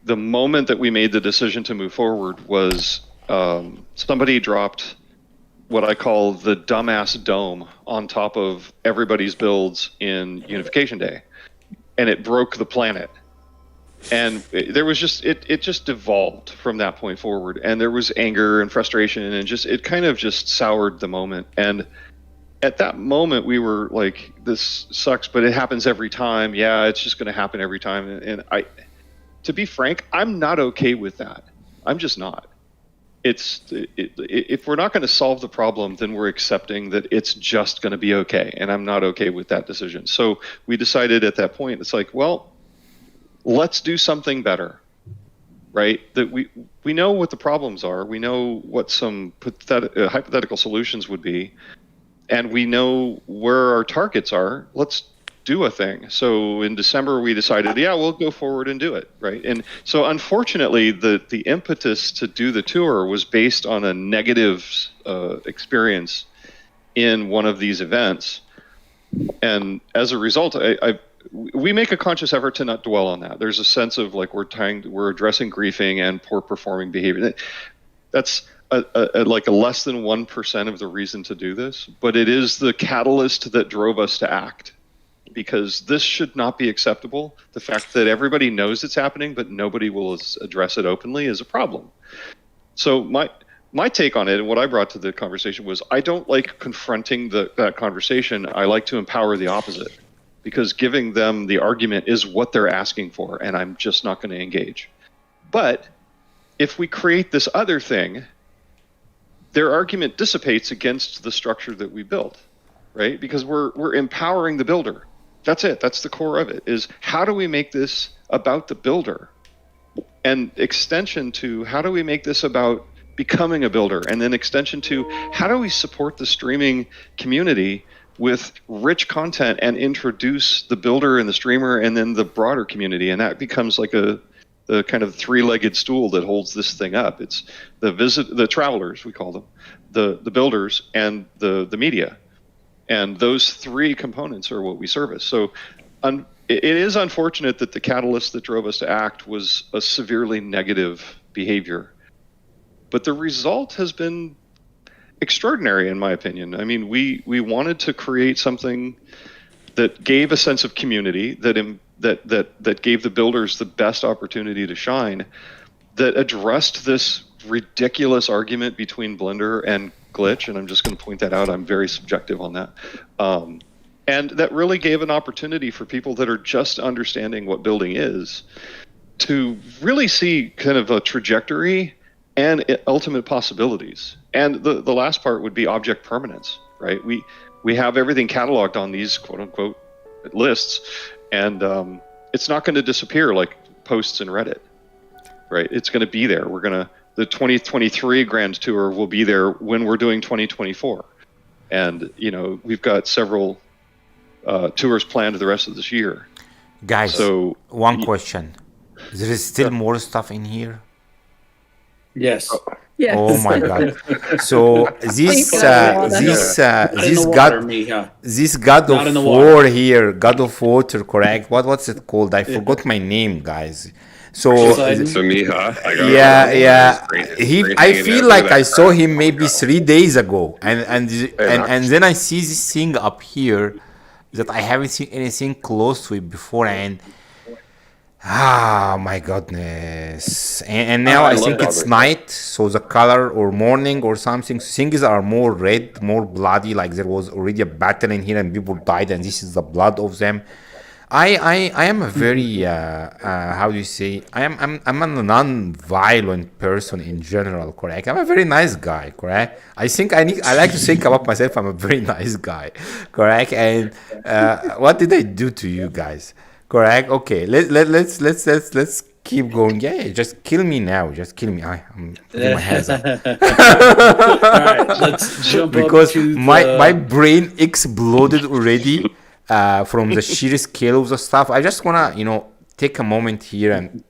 the moment that we made the decision to move forward was somebody dropped what I call the dumbass dome on top of everybody's builds in Unification Day, and it broke the planet. And there was it just devolved from that point forward, and there was anger and frustration, and it kind of just soured the moment. And at that moment, we were like, this sucks, but it happens every time. Yeah, it's just going to happen every time. And to be frank, I'm not okay with that. I'm just not. If we're not going to solve the problem, then we're accepting that it's just going to be okay. And I'm not okay with that decision. So we decided at that point, it's like, well, let's do something better, right? That we know what the problems are. We know what some hypothetical solutions would be. And we know where our targets are. Let's do a thing. So in December, we decided, we'll go forward and do it, right? And so unfortunately, the impetus to do the tour was based on a negative experience in one of these events. And as a result, we make a conscious effort to not dwell on that. There's a sense of like we're addressing griefing and poor performing behavior. That's like a less than 1% of the reason to do this, but it is the catalyst that drove us to act, because this should not be acceptable. The fact that everybody knows it's happening, but nobody will address it openly is a problem. So my take on it and what I brought to the conversation was, I don't like confronting that conversation. I like to empower the opposite, because giving them the argument is what they're asking for, and I'm just not going to engage. But if we create this other thing, their argument dissipates against the structure that we built, right? Because we're empowering the builder. That's it. That's the core of it, is how do we make this about the builder? And extension to how do we make this about becoming a builder? And then extension to how do we support the streaming community with rich content and introduce the builder and the streamer and then the broader community? And that becomes like the kind of three-legged stool that holds this thing up. It's the travelers, we call them, the builders, and the media. And those three components are what we service. So it is unfortunate that the catalyst that drove us to act was a severely negative behavior. But the result has been extraordinary, in my opinion. I mean, we wanted to create something that gave a sense of community, that gave the builders the best opportunity to shine, that addressed this ridiculous argument between Blender and Glitch, and I'm just going to point that out. I'm very subjective on that. And that really gave an opportunity for people that are just understanding what building is to really see kind of a trajectory and ultimate possibilities. And the last part would be object permanence, right? We have everything cataloged on these quote unquote lists, and it's not going to disappear like posts in Reddit, right? It's going to be there. The 2023 Grand Tour will be there when we're doing 2024. And, we've got several tours planned the rest of this year. Guys, so one question. There is still more stuff in here? Yes. Yes. Oh my God. So this God of War here, God of Water, correct? What's it called? I forgot my name, guys. So Miha. I feel like I saw him maybe 3 days ago, and then I see this thing up here that I haven't seen anything close to it before, and my goodness. And now I think it's night, so the color, or morning or something, things are more red, more bloody, like there was already a battle in here and people died, and this is the blood of them. I am a very how do you say, I'm a non-violent person in general, correct? I'm a very nice guy, correct? I like to think about myself, I'm a very nice guy, correct? And what did I do to you guys, correct? Okay, let's keep going. Yeah, just kill me now, just kill me. I'm putting my hands up. All right, let's jump because up to my brain exploded already. From the sheer scale of the stuff. I just wanna, take a moment here, and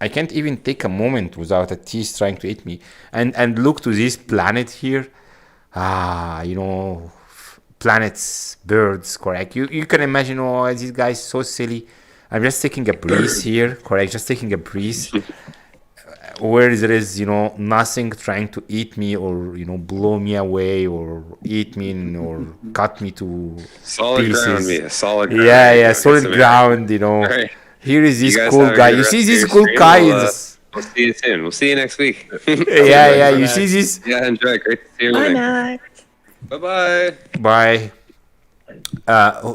I can't even take a moment without a tease trying to eat me, and look to this planet here. Planets, birds, correct? You can imagine, these guys so silly. I'm just taking a breeze here, correct? Just taking a breeze. Where there is, nothing trying to eat me or, blow me away or eat me or cut me to solid pieces. Ground, me. Solid ground. Yeah, solid ground, Right. Here is this cool guy. You see this cool guy? We'll see you soon. We'll see you next week. yeah, you see this? Yeah, enjoy. Great to see you. Bye, Max. Bye-bye. Bye.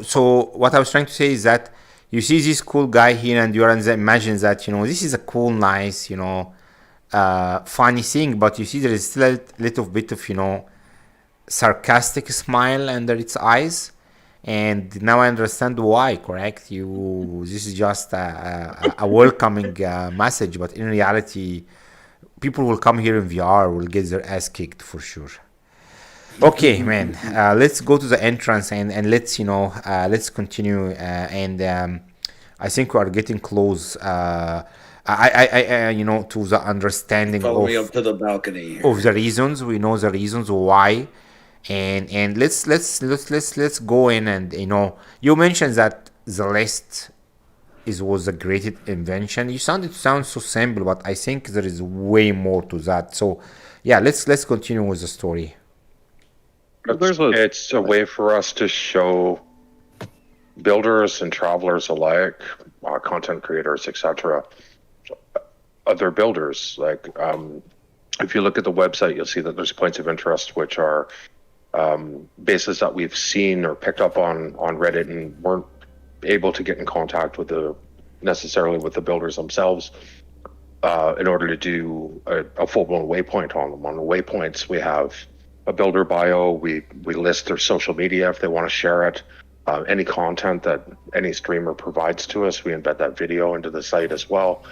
So what I was trying to say is that you see this cool guy here, and you imagine that, this is a cool, nice, funny thing, but you see there is still a little bit of sarcastic smile under its eyes, and now I understand why, correct? This is just a welcoming message, but in reality people will come here in VR, will get their ass kicked for sure. Okay, man, let's go to the entrance and let's let's continue, and I think we are getting close. I to the understanding follow me up to the balcony here. Of the reasons. We know the reasons why, and let's go in, and you mentioned that the list was a great invention. It sounds so simple, but I think there is way more to that. So yeah, let's continue with the story. It's a way for us to show builders and travelers alike, content creators, etc., other builders. Like if you look at the website, you'll see that there's points of interest which are bases that we've seen or picked up on Reddit and weren't able to get in contact with necessarily with the builders themselves in order to do a full-blown waypoint on them. On the waypoints, we have a builder bio. We list their social media if they want to share it. Any content that any streamer provides to us, we embed that video into the site as well.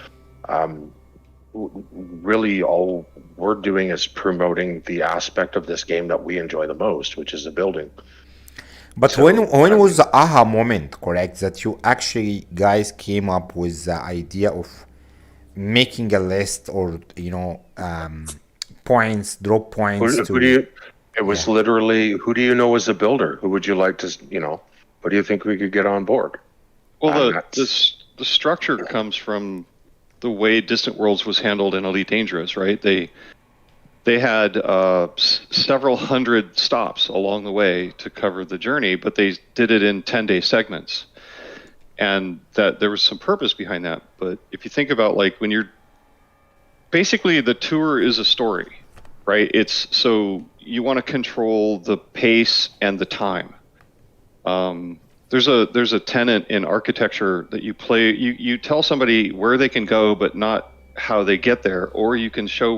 Really, all we're doing is promoting the aspect of this game that we enjoy the most, which is the building. But So, when was the aha moment, correct, that you actually guys came up with the idea of making a list or points, drop points who to? do you? It was literally, who do you know as a builder? Who would you like to, what do you think we could get on board? Well, the structure comes from the way Distant Worlds was handled in Elite Dangerous, right? They had several hundred stops along the way to cover the journey, but they did it in 10-day segments, and that there was some purpose behind that. But if you think about like when you're basically the tour is a story, right? It's so you want to control the pace and the time. There's a tenet in architecture that you tell somebody where they can go, but not how they get there, or you can show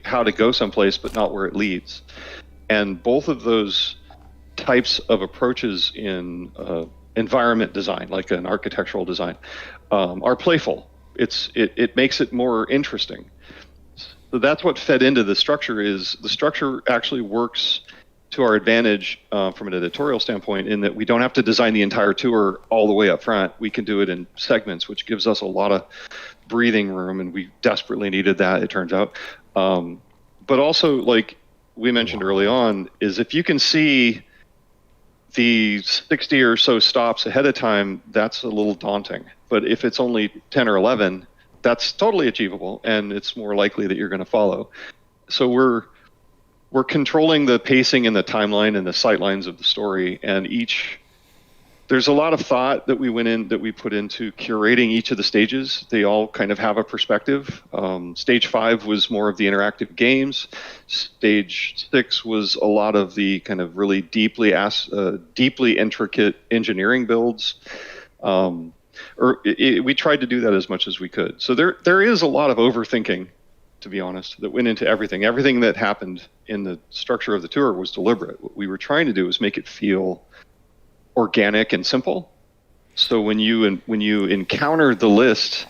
how to go someplace, but not where it leads. And both of those types of approaches in environment design, like an architectural design, are playful. It makes it more interesting. So that's what fed into the structure. Is the structure actually works to our advantage from an editorial standpoint, in that we don't have to design the entire tour all the way up front. We can do it in segments, which gives us a lot of breathing room, and we desperately needed that, it turns out. But also, like we mentioned early on, is if you can see the 60 or so stops ahead of time, that's a little daunting. But if it's only 10 or 11, that's totally achievable, and it's more likely that you're going to follow. So we're controlling the pacing and the timeline and the sight lines of the story, and there's a lot of thought that we put into curating each of the stages. They all kind of have a perspective. Stage 5 was more of the interactive games. Stage 6 was a lot of the kind of really deeply intricate engineering builds. We tried to do that as much as we could. So there is a lot of overthinking, to be honest, that went into everything. Everything that happened in the structure of the tour was deliberate. What we were trying to do was make it feel organic and simple. So when you encounter the list,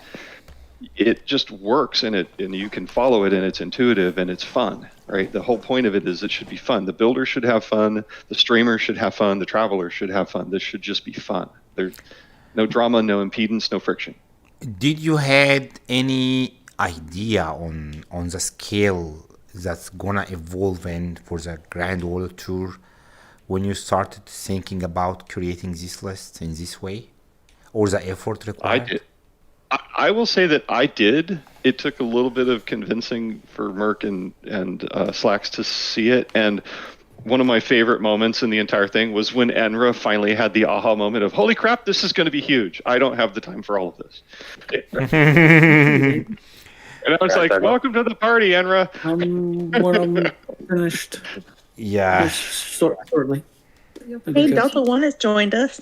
it just works, and you can follow it, and it's intuitive and it's fun, right? The whole point of it is it should be fun. The builder should have fun. The streamer should have fun. The traveler should have fun. This should just be fun. There's no drama, no impedance, no friction. Did you had any idea on the scale that's gonna evolve in for the Grand World Tour when you started thinking about creating this list in this way, or the effort required? I did. I will say that I did. It took a little bit of convincing for Merck and Slacks to see it, and one of my favorite moments in the entire thing was when Enra finally had the aha moment of, holy crap, this is going to be huge. I don't have the time for all of this. And I was like, welcome to the party, Enra. When I'm finished. Yeah. Shortly. Hey, Delta One has joined us.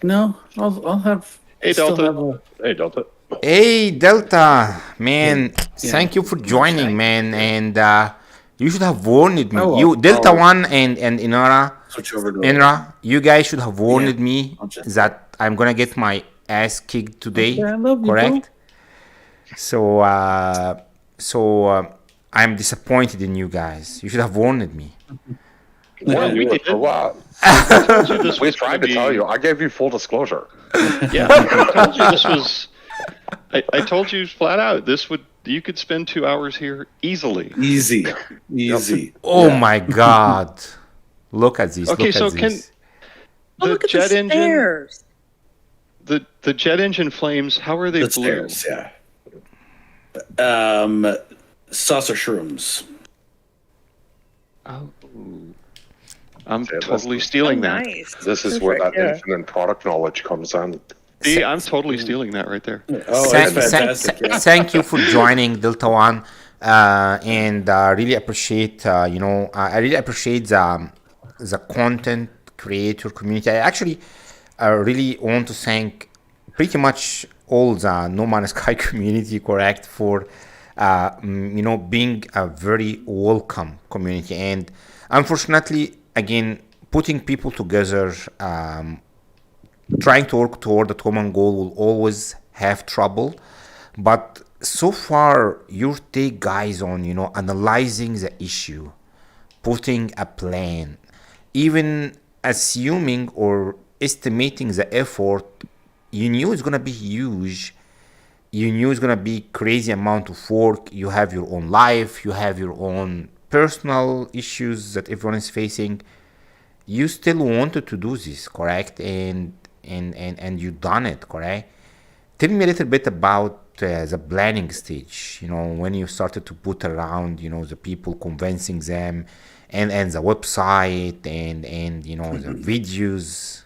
No, I'll have. Hey, Delta. Hey, Delta. Hey, Delta, man. Thank you for joining, man. And you should have warned me. Delta One and Enra. Switch over to Enra, you guys should have warned me that I'm gonna get my ass kicked today. Okay, I love you, correct? So I'm disappointed in you guys. You should have warned me. Well, we did. for what? We tried to tell you. I gave you full disclosure. Yeah, I told you this was. I told you flat out you could spend 2 hours here easily. Easy. Oh my God! Look at this. Okay, look so at this. Look at the engine, stairs. the jet engine flames. How are they The blue? stairs, yeah. Saucer shrooms. Oh, I'm totally stealing that. Nice. This is where that infinite product knowledge comes in. See, I'm totally stealing that right there. Oh, that's fantastic. Thank you for joining Delta One, and really appreciate. I really appreciate the content creator community. I actually really want to thank pretty much all the No Man's Sky community, correct, for being a very welcome community. And unfortunately, again, putting people together trying to work toward a common goal will always have trouble. But so far, your take, guys, on analyzing the issue, putting a plan, even assuming or estimating the effort, you knew it's gonna be huge. You knew it's gonna be crazy amount of work. You have your own life, you have your own personal issues that everyone is facing. You still wanted to do this, correct? And you done it, correct? Tell me a little bit about the planning stage. When you started to put around, the people, convincing them, and the website and the videos.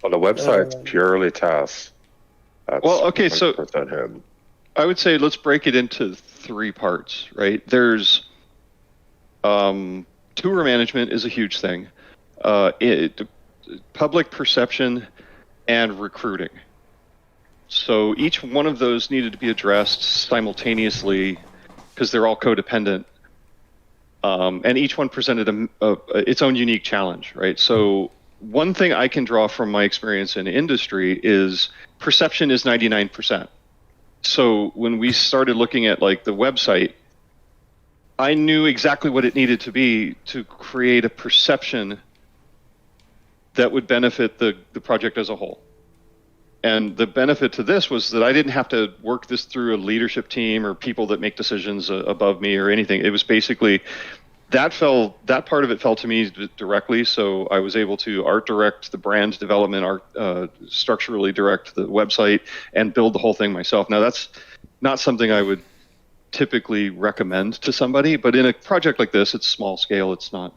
Well, the website's purely Tess. That's well, okay, so 100% him. I would say let's break it into 3 parts, right? There's tour management is a huge thing. Public perception and recruiting. So each one of those needed to be addressed simultaneously because they're all codependent. And each one presented its own unique challenge, right? So one thing I can draw from my experience in industry is perception is 99%. So when we started looking at like the website, I knew exactly what it needed to be to create a perception that would benefit the project as a whole. And the benefit to this was that I didn't have to work this through a leadership team or people that make decisions above me or anything. It was basically that part of it fell to me directly. So I was able to art direct the brand development, structurally direct the website, and build the whole thing myself. Now that's not something I would typically recommend to somebody, but in a project like this, it's small scale. It's not,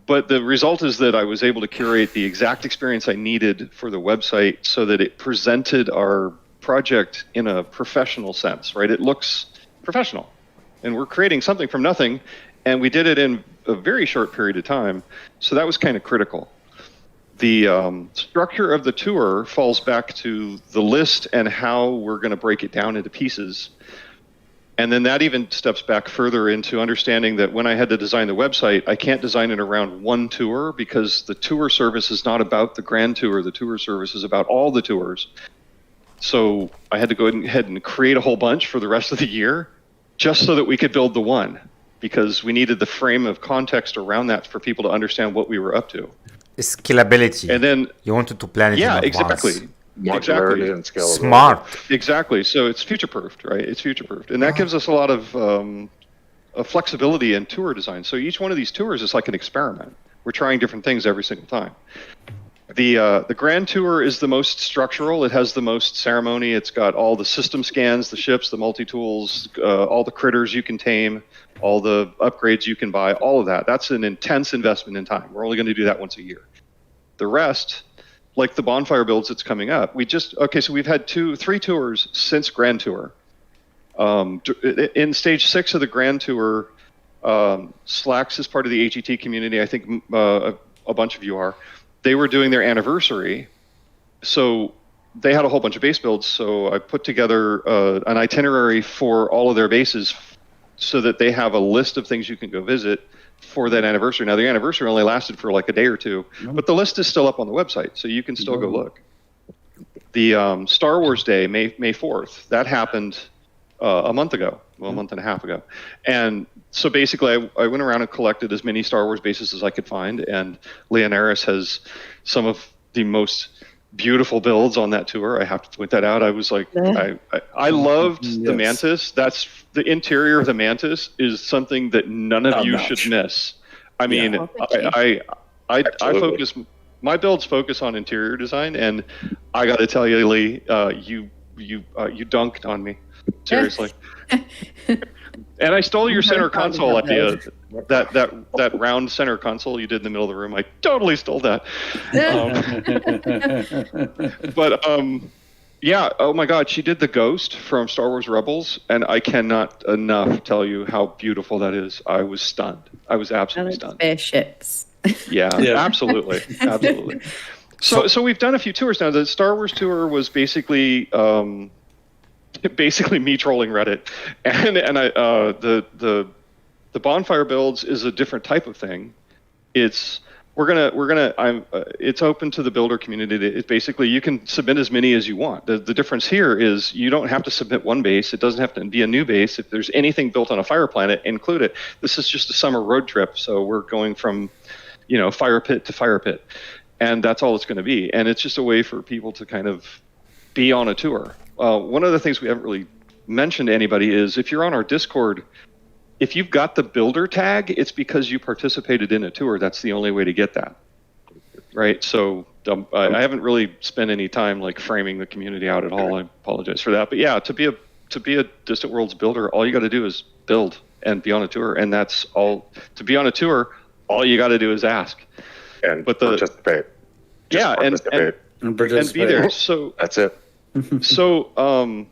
but the result is that I was able to curate the exact experience I needed for the website so that it presented our project in a professional sense, right? It looks professional, and we're creating something from nothing, and we did it in a very short period of time. So that was kind of critical. The structure of the tour falls back to the list and how we're going to break it down into pieces. And then that even steps back further into understanding that when I had to design the website, I can't design it around one tour because the tour service is not about the grand tour. The tour service is about all the tours. So I had to go ahead and create a whole bunch for the rest of the year just so that we could build the one, because we needed the frame of context around that for people to understand what we were up to. Scalability. And then you wanted to plan it in advance. Exactly. Modularity and scalability. Smart. Exactly. So it's future-proofed, right? It's future-proofed. And that gives us a lot of flexibility in tour design. So each one of these tours is like an experiment. We're trying different things every single time. The grand tour is the most structural. It has the most ceremony. It's got all the system scans, the ships, the multi-tools, all the critters you can tame, all the upgrades you can buy, all of that. That's an intense investment in time. We're only going to do that once a year. The rest, like the bonfire builds that's coming up, so we've had 3 tours since Grand Tour. In stage 6 of the Grand Tour, Slacks is part of the HET community. I think a bunch of you are. They were doing their anniversary, so they had a whole bunch of base builds. So I put together an itinerary for all of their bases so that they have a list of things you can go visit for that anniversary. Now, the anniversary only lasted for like a day or 2, but the list is still up on the website, so you can still go look. The Star Wars Day, May 4th, that happened a month ago, a month and a half ago. And so basically, I went around and collected as many Star Wars bases as I could find, and Lianeras has some of the most beautiful builds on that tour. I have to point that out. I was like, I loved the Mantis. That's the interior of the Mantis is something that none of you should miss. I mean, I focus, my builds focus on interior design, and I got to tell you, Lee, you dunked on me, seriously. And I stole your center console idea. That round center console you did in the middle of the room. I totally stole that. Yeah. Oh my God, she did the Ghost from Star Wars Rebels, and I cannot enough tell you how beautiful that is. I was stunned. I was absolutely stunned. Spaceships. Yeah, absolutely. So we've done a few tours now. The Star Wars tour was basically me trolling Reddit, and the bonfire builds is a different type of thing. We're it's open to the builder community. It's basically, you can submit as many as you want. The difference here is you don't have to submit one base. It doesn't have to be a new base. If there's anything built on a fire planet, include it. This is just a summer road trip, so we're going from, fire pit to fire pit, and that's all it's going to be. And it's just a way for people to kind of be on a tour. One of the things we haven't really mentioned to anybody is, if you're on our Discord, if you've got the builder tag, it's because you participated in a tour. That's the only way to get that, right? So I haven't really spent any time like framing the community out at all. I apologize for that. But yeah, to be a Distant Worlds builder, all you got to do is build and be on a tour, and that's all. To be on a tour, all you got to do is ask and participate. And be there. So that's it. So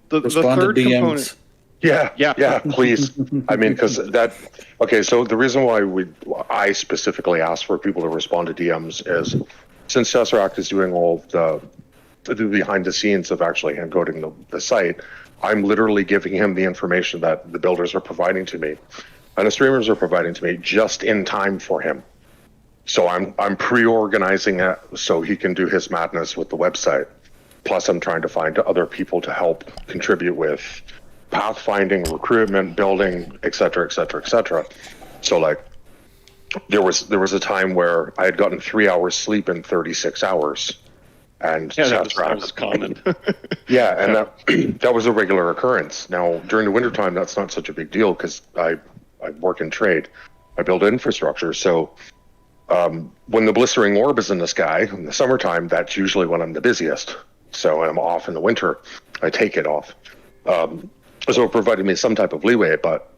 the third component. Yeah, please. I mean, because so the reason why I specifically asked for people to respond to DMs is, since Tesseract is doing all the behind the scenes of actually hand coding the site, I'm literally giving him the information that the builders are providing to me and the streamers are providing to me just in time for him. So I'm pre-organizing it so he can do his madness with the website. Plus, I'm trying to find other people to help contribute with pathfinding, recruitment, building, et cetera, et cetera, et cetera. So like there was a time where I had gotten 3 hours sleep in 36 hours. And that was common. And that was a regular occurrence. Now, during the wintertime, that's not such a big deal because I work in trade. I build infrastructure. So when the blistering orb is in the sky in the summertime, that's usually when I'm the busiest. So I'm off in the winter. I take it off. So it provided me some type of leeway, but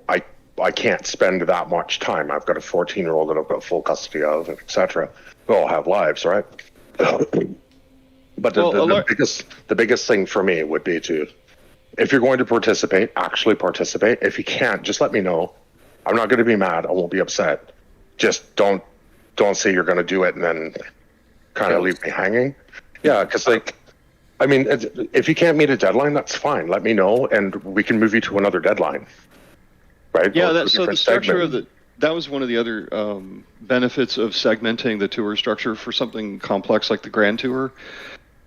I can't spend that much time. I've got a 14-year-old that I've got full custody of, et cetera. We all have lives, right? But the biggest thing for me would be to, if you're going to participate, actually participate. If you can't, just let me know. I'm not going to be mad. I won't be upset. Just don't say you're going to do it and then kind of leave me hanging. Yeah, because if you can't meet a deadline, that's fine. Let me know, and we can move you to another deadline. Right? Yeah, so the structure of that was one of the other benefits of segmenting the tour structure for something complex like the Grand Tour.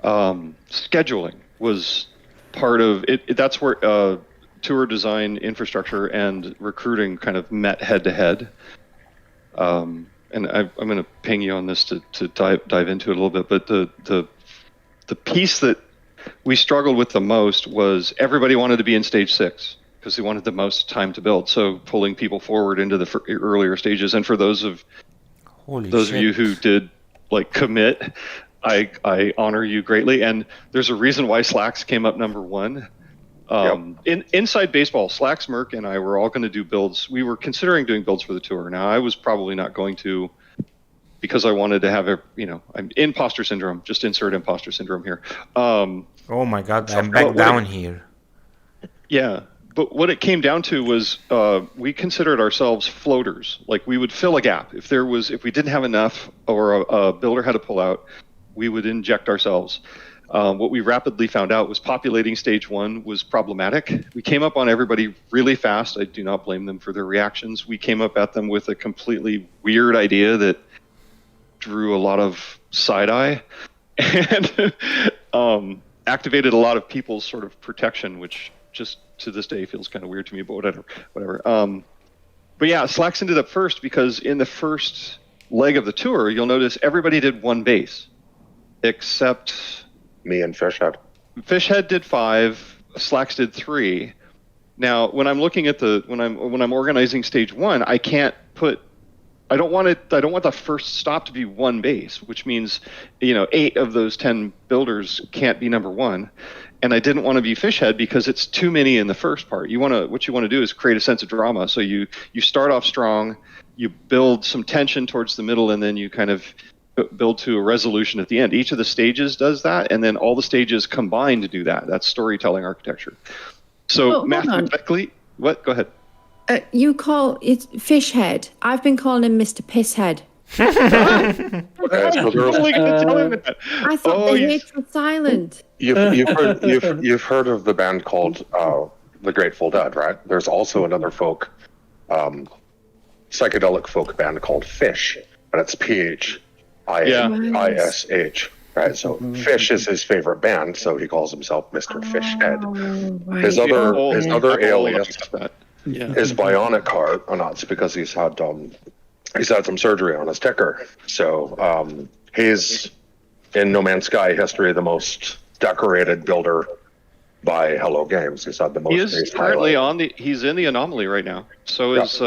Scheduling was part of it. That's where tour design, infrastructure, and recruiting kind of met head to head. And I'm going to ping you on this to dive into it a little bit, but the piece that we struggled with the most was everybody wanted to be in stage 6 because they wanted the most time to build. So pulling people forward into the earlier stages. And for those of you who did like commit, I honor you greatly. And there's a reason why Slacks came up number 1. Inside baseball, Slacks, Merc, and I were all going to do builds. We were considering doing builds for the tour. Now I was probably not going to, because I wanted to have I'm imposter syndrome. Just insert imposter syndrome here. Oh my God, I'm back down here. Yeah, but what it came down to was we considered ourselves floaters. Like we would fill a gap if we didn't have enough or a builder had to pull out, we would inject ourselves. What we rapidly found out was populating stage 1 was problematic. We came up on everybody really fast. I do not blame them for their reactions. We came up at them with a completely weird idea that drew a lot of side eye and activated a lot of people's sort of protection, which just to this day feels kind of weird to me, but whatever. But yeah, Slacks ended up first because in the first leg of the tour, you'll notice everybody did 1 base except me and Fishhead. Fishhead did 5, Slacks did 3. Now, when I'm looking at when I'm organizing stage 1, I don't want the first stop to be 1 base, which means 8 of those 10 builders can't be number 1. And I didn't want to be Fishhead because it's too many in the first part. What you want to do is create a sense of drama. So you start off strong, you build some tension towards the middle, and then you kind of build to a resolution at the end. Each of the stages does that, and then all the stages combine to do that. That's storytelling architecture. So mathematically, what? Go ahead. You call it Fishhead. I've been calling him Mr. Pisshead. I thought the H was silent. You've heard of the band called the Grateful Dead, right? There's also another psychedelic folk band called Fish. and it's PHISH, right? So Fish is his favorite band, so he calls himself Mr. Fishhead. Right. His other alias Yeah. is Bionic Heart, and that's because he's had some surgery on his ticker. So he's in No Man's Sky history the most decorated builder by Hello Games. He's had the most. He is currently he's in the anomaly right now. So is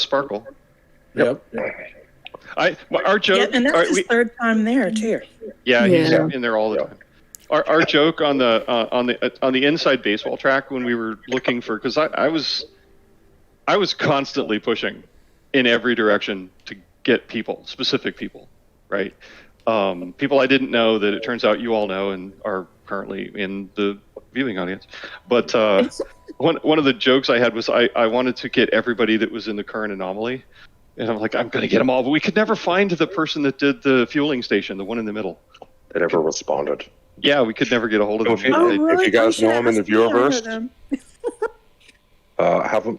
Sparkle. Yep. Our joke. Yeah, and that's his third time there too. Yeah, he's in there all the time. Our joke on the inside baseball track when we were looking for, because I was constantly pushing in every direction to get specific people, right? People I didn't know that it turns out you all know and are currently in the viewing audience. But one of the jokes I had was I wanted to get everybody that was in the current anomaly. And I'm like, I'm going to get them all. But we could never find the person that did the fueling station, the one in the middle. They never responded. Yeah, we could never get a hold of them. If you guys know him in the viewerverse, have him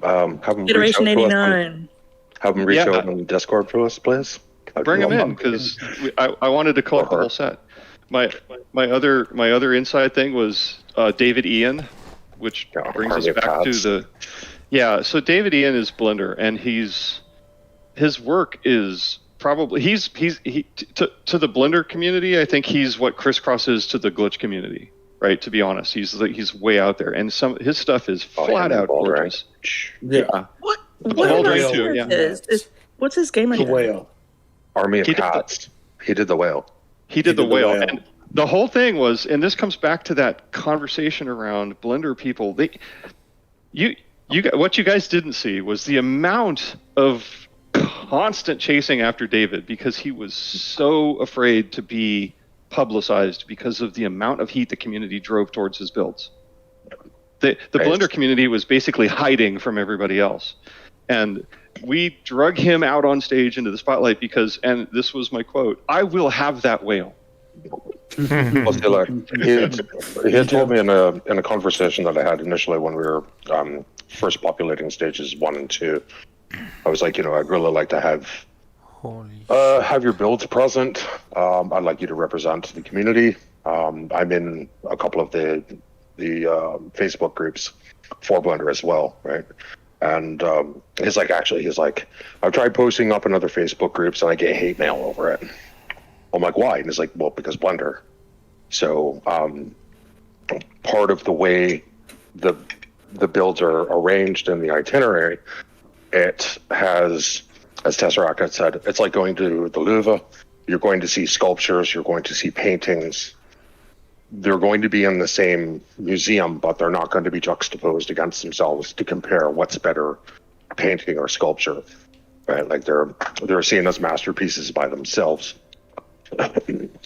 reach out to us. Have him reach out on Discord to us, please. Bring him in, because I wanted to collect the whole set. My other inside thing was David Ian, which brings us back to the So David Ian is Blender, and his work is probably to the Blender community. I think he's what Crisscross is to the glitch community, right? To be honest, he's way out there, and his stuff is flat out gorgeous. Yeah. What Baldwin too, what's his gamer The tag? whale. Army of Cats. He did the whale. He did the whale. And the whole thing was, and this comes back to that conversation around Blender people. What you guys didn't see was the amount of constant chasing after David, because he was so afraid to be publicized because of the amount of heat the community drove towards his builds. The Blender community was basically hiding from everybody else. And we drug him out on stage into the spotlight because, and this was my quote, "I will have that whale." He had told me in a conversation that I had initially when we were first populating stages 1 and 2. I was like, I'd really like to have your builds present. I'd like you to represent the community. I'm in a couple of the Facebook groups for Blender as well, right? And he's like, I've tried posting up in other Facebook groups and I get hate mail over it. I'm like, why? And he's like, well, because Blender. So part of the way the builds are arranged in the itinerary, it has, as Tesseract had said, it's like going to the Louvre. You're going to see sculptures, you're going to see paintings. They're going to be in the same museum, but they're not going to be juxtaposed against themselves to compare what's better, painting or sculpture, right? Like they're seen as masterpieces by themselves.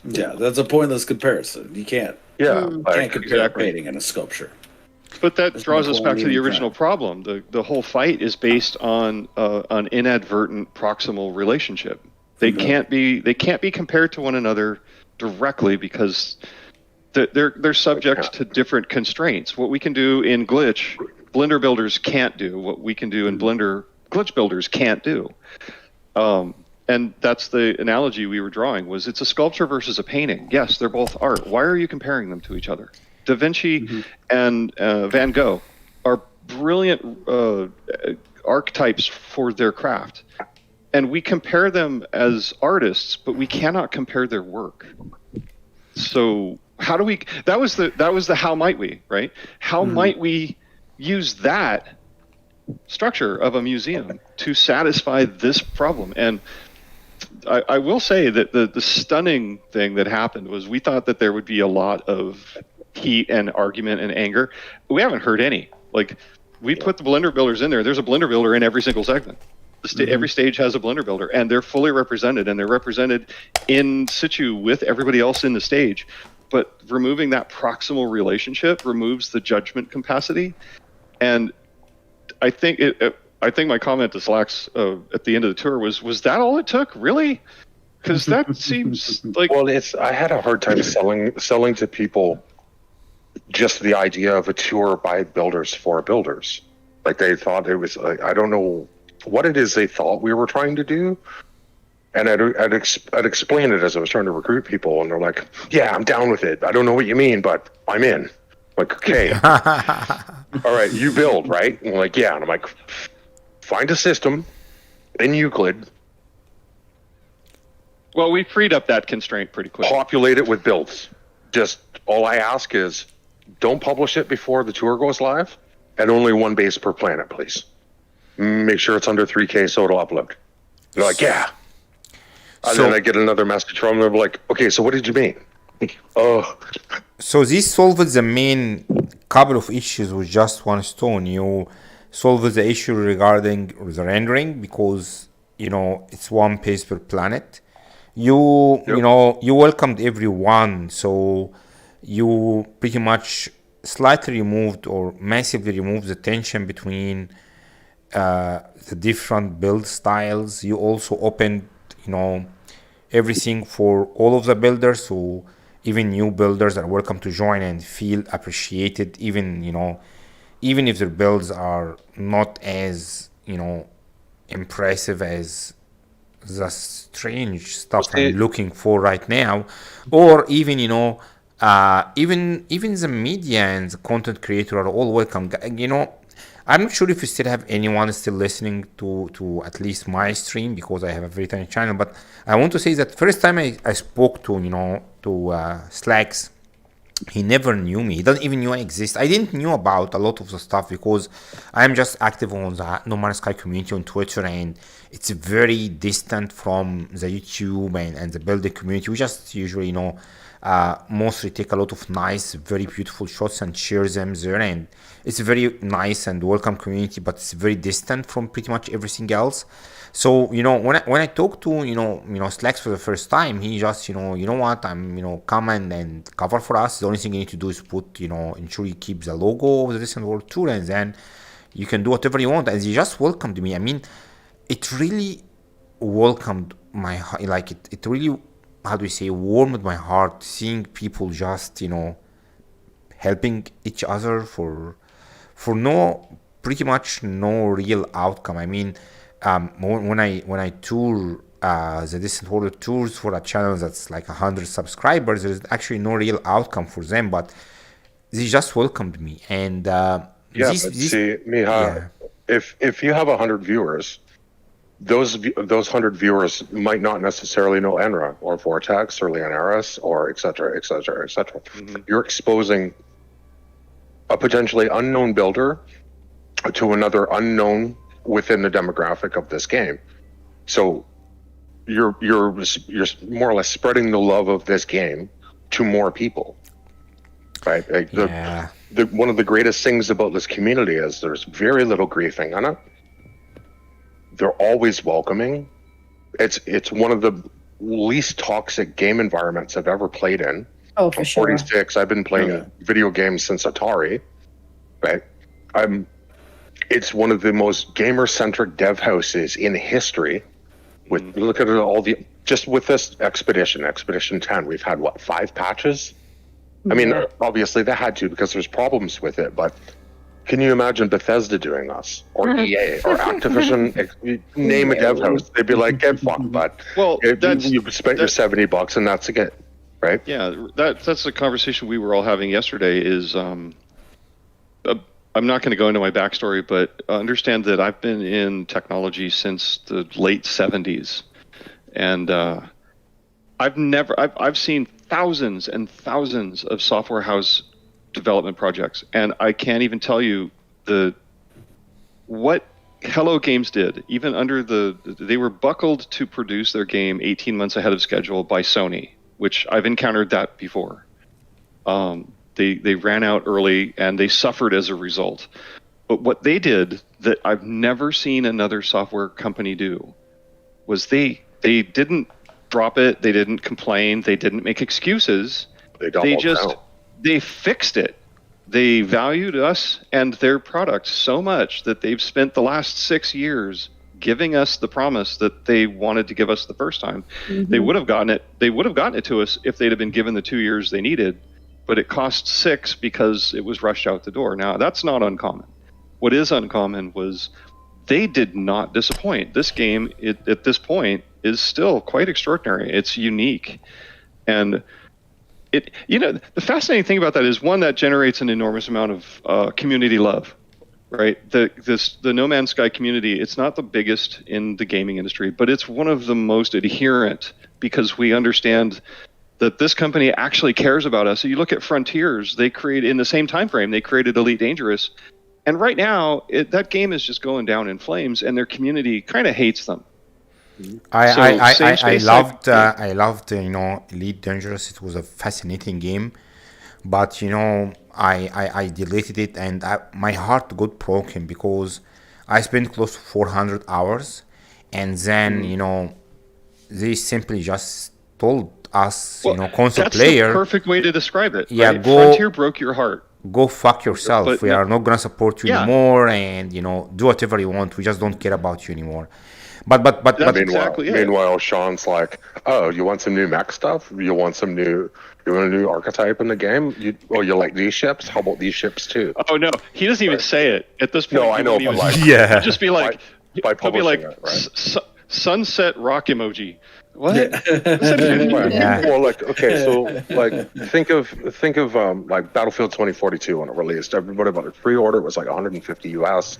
Yeah, that's a pointless comparison. You can't. Yeah, can't compare a painting and a sculpture. But that draws us back to the original problem. The whole fight is based on an inadvertent proximal relationship. They can't be compared to one another directly because they're subject to different constraints. What we can do in Glitch, Blender builders can't do. What we can do in Blender, Glitch builders can't do. And that's the analogy we were drawing, was it's a sculpture versus a painting. Yes, they're both art. Why are you comparing them to each other? Da Vinci and Van Gogh are brilliant archetypes for their craft. And we compare them as artists, but we cannot compare their work. So how do we, that was the how might we, right? How might we use that structure of a museum to satisfy this problem? And I will say that the stunning thing that happened was we thought that there would be a lot of heat and argument and anger. We haven't heard any. Like, we put the Blender builders in there. There's a Blender builder in every single segment. Every stage has a Blender builder, and they're fully represented, and they're represented in situ with everybody else in the stage. But removing that proximal relationship removes the judgment capacity. And I think my comment to Slacks at the end of the tour was that all it took, really? Because that seems like, well, I had a hard time selling to people just the idea of a tour by builders for builders. Like, they thought it was, I don't know what it is they thought we were trying to do, And I'd explain it as I was trying to recruit people, and they're like, "Yeah, I'm down with it. I don't know what you mean, but I'm in." Like, okay, all right, you build, right? And I'm like, yeah, and I'm like, find a system in Euclid. Well, we freed up that constraint pretty quick. Populate it with builds. Just all I ask is, don't publish it before the tour goes live, and only one base per planet, please. Make sure it's under 3K so it'll upload. They're like, yeah. And then I get another message from them like, okay, so what did you mean? Oh. So this solved the main couple of issues with just one stone. You solved the issue regarding the rendering because, you know, it's one page per planet. You welcomed everyone, so you pretty much slightly removed or massively removed the tension between the different build styles. You also opened, you know, everything for all of the builders, so even new builders are welcome to join and feel appreciated, even, you know, even if their builds are not as, you know, impressive as the strange stuff I'm looking for right now, or even, you know, even the media and the content creator are all welcome. You know, I'm not sure if you still have anyone still listening to at least my stream, because I have a very tiny channel, but I want to say that first time I spoke to, you know, to Slacks, he never knew me. He doesn't even knew I exist. I didn't knew about a lot of the stuff because I'm just active on the No Man's Sky community on Twitter, and it's very distant from the YouTube and the building community. We just usually, you know, mostly take a lot of nice, very beautiful shots and share them there, and it's a very nice and welcome community, but it's very distant from pretty much everything else. So, you know, when I talk to, you know, Slacks for the first time, he just, you know what, I'm, you know, come and cover for us. The only thing you need to do is put, you know, ensure you keep the logo of the Distant World Tour, and then you can do whatever you want. And he just welcomed me. I mean, it really welcomed my heart. Like, it really, how do we say, warmed my heart seeing people just, you know, helping each other for pretty much no real outcome. I mean, when I tour the Distant World tours for a channel that's like 100 subscribers, there's actually no real outcome for them, but they just welcomed me. And see, Miha, if you have 100 viewers, those 100 viewers might not necessarily know Enra or Vortex or Lianeras or et cetera, et cetera, et cetera. Mm-hmm. You're exposing a potentially unknown builder to another unknown within the demographic of this game. So you're more or less spreading the love of this game to more people, right? Like one of the greatest things about this community is there's very little griefing on it. They're always welcoming. It's one of the least toxic game environments I've ever played in. Oh, for sure. 46. I've been playing video games since Atari, right? It's one of the most gamer-centric dev houses in history. Look at all just with this Expedition 10, we've had 5 patches? I mean, obviously they had to because there's problems with it, but can you imagine Bethesda doing this, or EA, or Activision? Name a dev house, they'd be like, "Get fucked," but you spent your $70 and that's it, right? Yeah, that's the conversation we were all having yesterday. Is I'm not going to go into my backstory, but understand that I've been in technology since the late 70s, and I've seen thousands and thousands of software house development projects, and I can't even tell you what Hello Games did. Even under they were buckled to produce their game 18 months ahead of schedule by Sony, which I've encountered that before. They ran out early and they suffered as a result. But what they did that I've never seen another software company do was they didn't drop it, they didn't complain, they didn't make excuses. They fixed it. They valued us and their product so much that they've spent the last 6 years giving us the promise that they wanted to give us the first time. Mm-hmm. They would have gotten it to us if they'd have been given the 2 years they needed, but it cost 6 because it was rushed out the door. Now, that's not uncommon. What is uncommon was they did not disappoint. This game, at this point, is still quite extraordinary. It's unique. And the fascinating thing about that is, one, that generates an enormous amount of community love, right? The No Man's Sky community, it's not the biggest in the gaming industry, but it's one of the most adherent, because we understand that this company actually cares about us. So you look at Frontiers, they created, in the same time frame, they created Elite Dangerous. And right now, that game is just going down in flames, and their community kind of hates them. I loved Elite Dangerous. It was a fascinating game, but I deleted it, and my heart got broken because I spent close to 400 hours, and then they simply just told us, console player. That's the perfect way to describe it. Yeah, right? Frontier broke your heart. Go fuck yourself. But we are not gonna support you anymore, and do whatever you want. We just don't care about you anymore. But meanwhile, Sean's like, oh, you want some new mech stuff? You want a new archetype in the game? You like these ships? How about these ships too? Oh no, he doesn't even say it at this point. No, I know, but he'll just be like, by publishing it, right? Sunset rock emoji. What? Yeah. Well, think of like Battlefield 2042 when it released. Everybody bought a pre-order. It was like 150 US,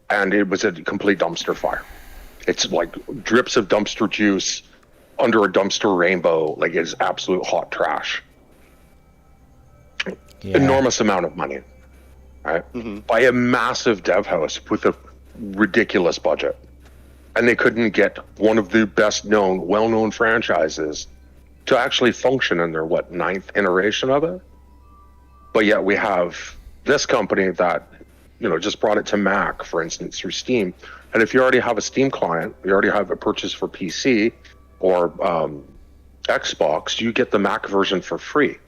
and it was a complete dumpster fire. It's like drips of dumpster juice under a dumpster rainbow. Like, it's absolute hot trash. Yeah. Enormous amount of money, right? Mm-hmm. By a massive dev house with a ridiculous budget. And they couldn't get one of the best known, well-known franchises to actually function in their, 9th iteration of it? But yet we have this company that, just brought it to Mac, for instance, through Steam. And if you already have a Steam client, you already have a purchase for PC or Xbox, you get the Mac version for free.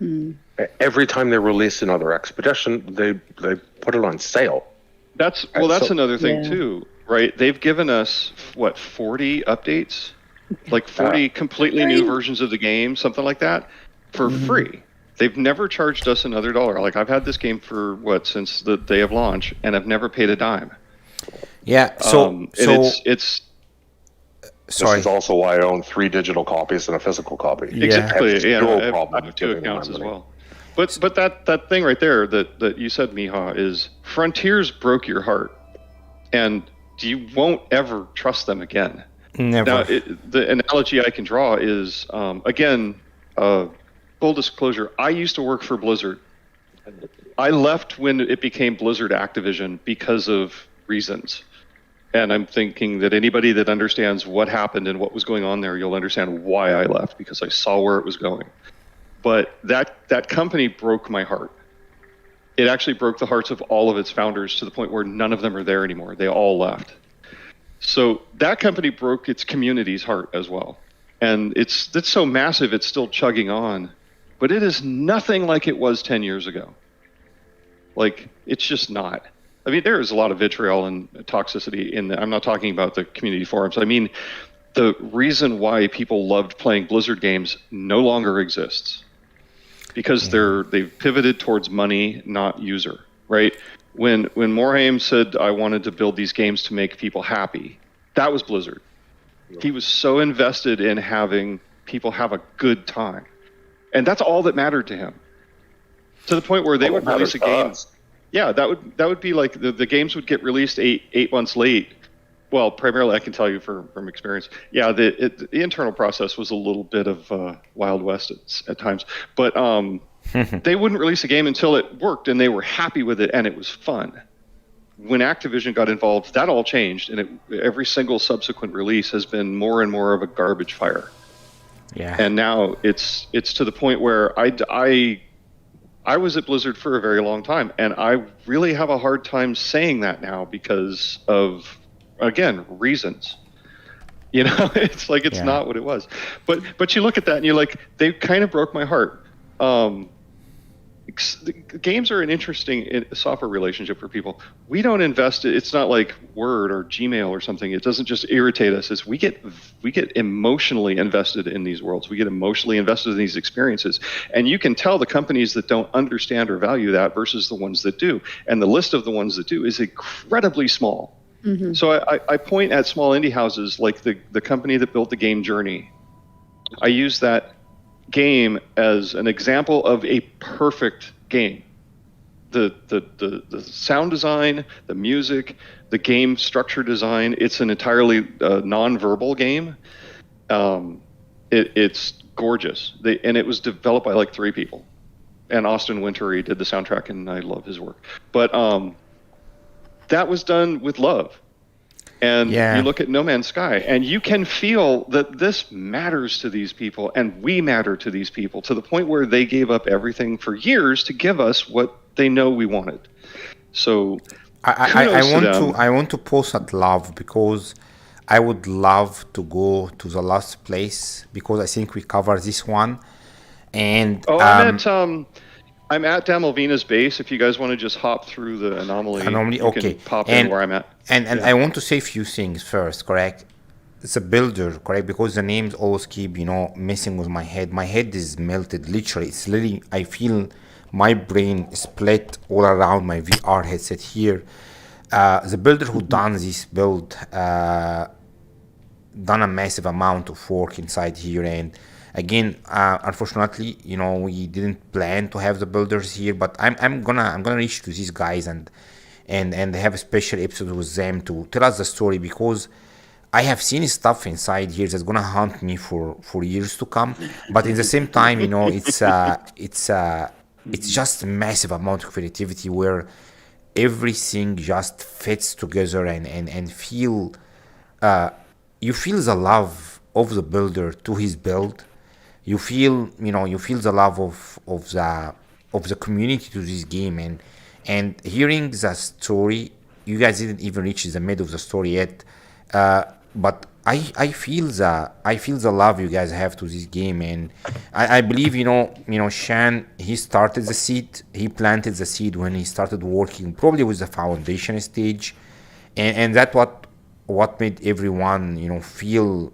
Mm. Every time they release another Expedition, they put it on sale. That's another thing too. Right, they've given us 40 updates, like 40 completely new versions of the game, something like that, for free. They've never charged us another dollar. Like, I've had this game for since the day of launch, and I've never paid a dime. Yeah. It's. Sorry. This is also why I own 3 digital copies and a physical copy. Exactly. I have 2 accounts as well. But that thing right there that you said, Miha, is Frontiers broke your heart, and you won't ever trust them again. Never. Now, the analogy I can draw is, full disclosure, I used to work for Blizzard. I left when it became Blizzard Activision because of reasons. And I'm thinking that anybody that understands what happened and what was going on there, you'll understand why I left, because I saw where it was going. But that company broke my heart. It actually broke the hearts of all of its founders to the point where none of them are there anymore. They all left. So that company broke its community's heart as well. And it's so massive, it's still chugging on. But it is nothing like it was 10 years ago. Like, it's just not. I mean, there is a lot of vitriol and toxicity I'm not talking about the community forums. I mean, the reason why people loved playing Blizzard games no longer exists. Because they've pivoted towards money, not user, right? When Morhaime said, I wanted to build these games to make people happy, that was Blizzard. He was so invested in having people have a good time. And that's all that mattered to him. To the point where they would release a game. Yeah, that would be like the games would get released eight months late. Well, primarily I can tell you from experience. Yeah, the internal process was a little bit of Wild West at times, but they wouldn't release a game until it worked and they were happy with it and it was fun. When Activision got involved, that all changed, and every single subsequent release has been more and more of a garbage fire. Yeah. And now it's to the point where I was at Blizzard for a very long time, and I really have a hard time saying that now because of, again, reasons. It's like it's not what it was. But you look at that and you're like, they kind of broke my heart. Games are an interesting software relationship for people. We don't invest. It's not like Word or Gmail or something. It doesn't just irritate us. It's we get emotionally invested in these worlds. We get emotionally invested in these experiences. And you can tell the companies that don't understand or value that versus the ones that do. And the list of the ones that do is incredibly small. Mm-hmm. So I point at small indie houses like the company that built the game Journey. I use that game as an example of a perfect game. The sound design, the music, the game structure design, it's an entirely non-verbal game. It's gorgeous. And it was developed by like 3 people. And Austin Wintory did the soundtrack, and I love his work. But that was done with love. And you look at No Man's Sky, and you can feel that this matters to these people, and we matter to these people, to the point where they gave up everything for years to give us what they know we wanted. So I want to pause at love, because I would love to go to the last place, because I think we covered this one. And I'm at Damalvina's base. If you guys want to just hop through the anomaly, you okay. can pop in where I'm at. And I want to say a few things first, correct? It's a builder, correct? Because the names always keep, messing with my head. My head is melted, literally. It's literally, I feel my brain split all around my VR headset here. The builder who done this build done a massive amount of work inside here, and again, unfortunately, we didn't plan to have the builders here, but I'm gonna reach to these guys and have a special episode with them to tell us the story, because I have seen stuff inside here that's gonna haunt me for years to come. But in the same time, it's just a massive amount of creativity where everything just fits together and feel you feel the love of the builder to his build. You feel the love of the community to this game, and hearing the story. You guys didn't even reach the middle of the story yet, but I feel the love you guys have to this game, and I believe Shan, he started the seed, he planted the seed when he started working probably with the foundation stage, and that's what made everyone feel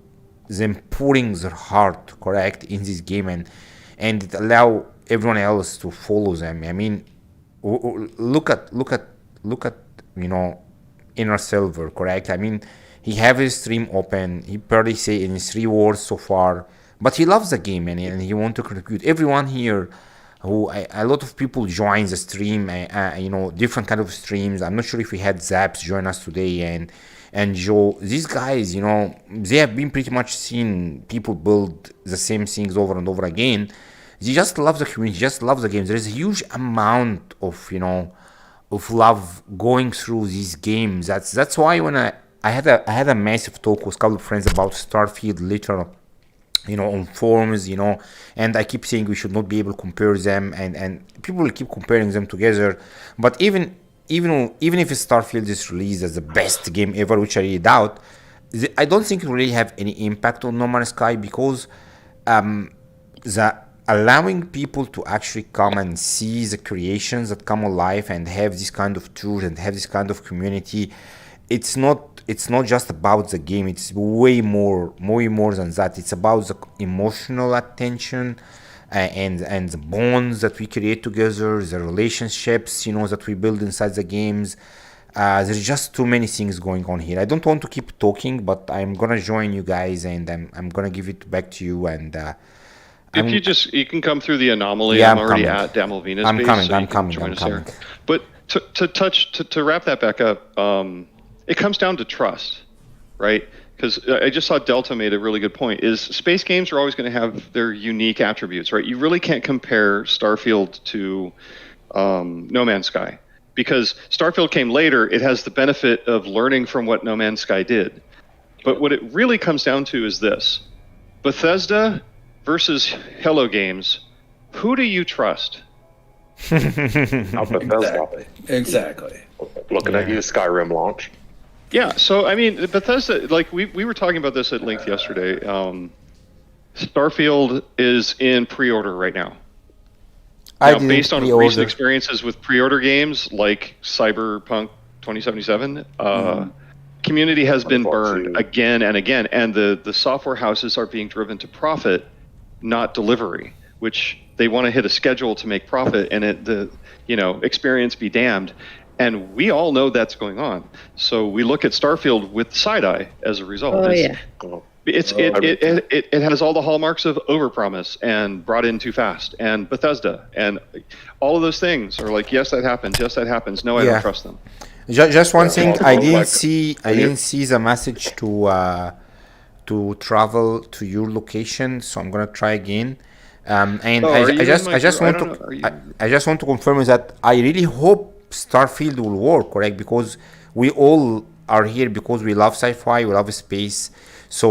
them pouring their heart, correct, in this game, and it allow everyone else to follow them. I mean, look at Enrasilver, correct? I mean, he have his stream open. He barely say in his 3 words so far, but he loves the game, and he want to contribute. Everyone here, a lot of people join the stream, different kind of streams. I'm not sure if we had Zaps join us today, and Joe. These guys, they have been pretty much seen people build the same things over and over again. They just love the community, just love the games. There's a huge amount of love going through these games. That's why when I had a massive talk with a couple of friends about Starfield later, on forums, and I keep saying we should not be able to compare them, and people will keep comparing them together. But even if Starfield is released as the best game ever, which I really doubt, I don't think it will really have any impact on No Man's Sky, because the allowing people to actually come and see the creations that come alive and have this kind of tours and have this kind of community, it's not just about the game. It's way more than that. It's about the emotional attention and the bonds that we create together, the relationships that we build inside the games. There's just too many things going on here. I don't want to keep talking, but I'm gonna join you guys, and I'm gonna give it back to you. And if you can come through the anomaly. Yeah, I'm already at Damalvina's base. I'm coming. But to wrap that back up, it comes down to trust, right? Because I just saw Delta made a really good point, is space games are always going to have their unique attributes, right? You really can't compare Starfield to No Man's Sky, because Starfield came later. It has the benefit of learning from what No Man's Sky did. But what it really comes down to is this: Bethesda versus Hello Games. Who do you trust? Exactly. Looking at you, Skyrim launch. Yeah, so I mean, Bethesda, like we were talking about this at length yesterday. Starfield is in pre-order right now. Based on recent experiences with pre-order games like Cyberpunk 2077, community has been burned again and again, and the software houses are being driven to profit, not delivery, which they want to hit a schedule to make profit, and experience be damned. And we all know that's going on. So we look at Starfield with side eye as a result. Oh, yeah. It has all the hallmarks of overpromise and brought in too fast, and Bethesda, and all of those things are like, yes, that happens. Yes, that happens. No, I don't trust them. Just one thing, I didn't see the message to travel to your location, so I'm gonna try again. And I just want to confirm is that I really hope Starfield will work, correct? Because we all are here because we love sci-fi, we love space, so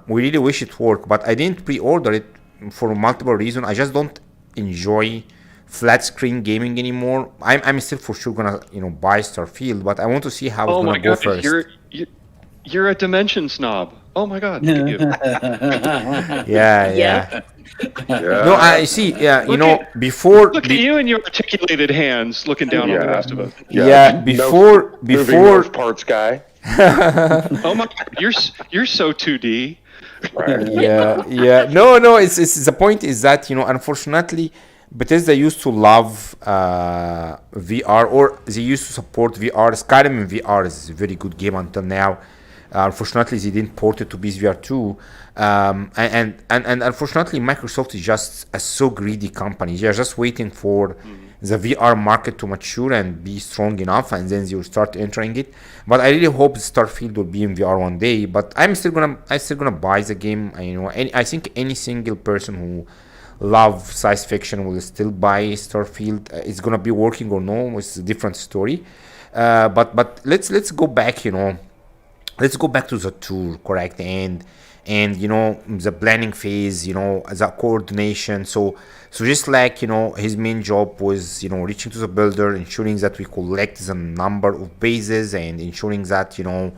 we really wish it worked. But I didn't pre-order it for multiple reasons. I just don't enjoy flat screen gaming anymore. I'm still for sure gonna buy Starfield, but I want to see how it's gonna go first. You're a dimension snob. Oh my god! Look at you. Yeah. No, I see. Yeah, before. Look at you and your articulated hands looking down on the rest of us. Before moving parts guy. Oh my god, you're so 2D. Yeah. No. It's the point is that unfortunately, Bethesda used to love VR, or they used to support VR. Skyrim in VR is a very good game until now. Unfortunately, they didn't port it to PSVR 2, and unfortunately, Microsoft is just a so greedy company. They are just waiting for the VR market to mature and be strong enough, and then they will start entering it. But I really hope Starfield will be in VR one day. But I'm still gonna buy the game. I think any single person who loves science fiction will still buy Starfield. It's gonna be working or no, it's a different story. But let's go back. Let's go back to the tour, correct? And the planning phase, the coordination. So just like his main job was reaching to the builder, ensuring that we collect the number of bases, and ensuring that the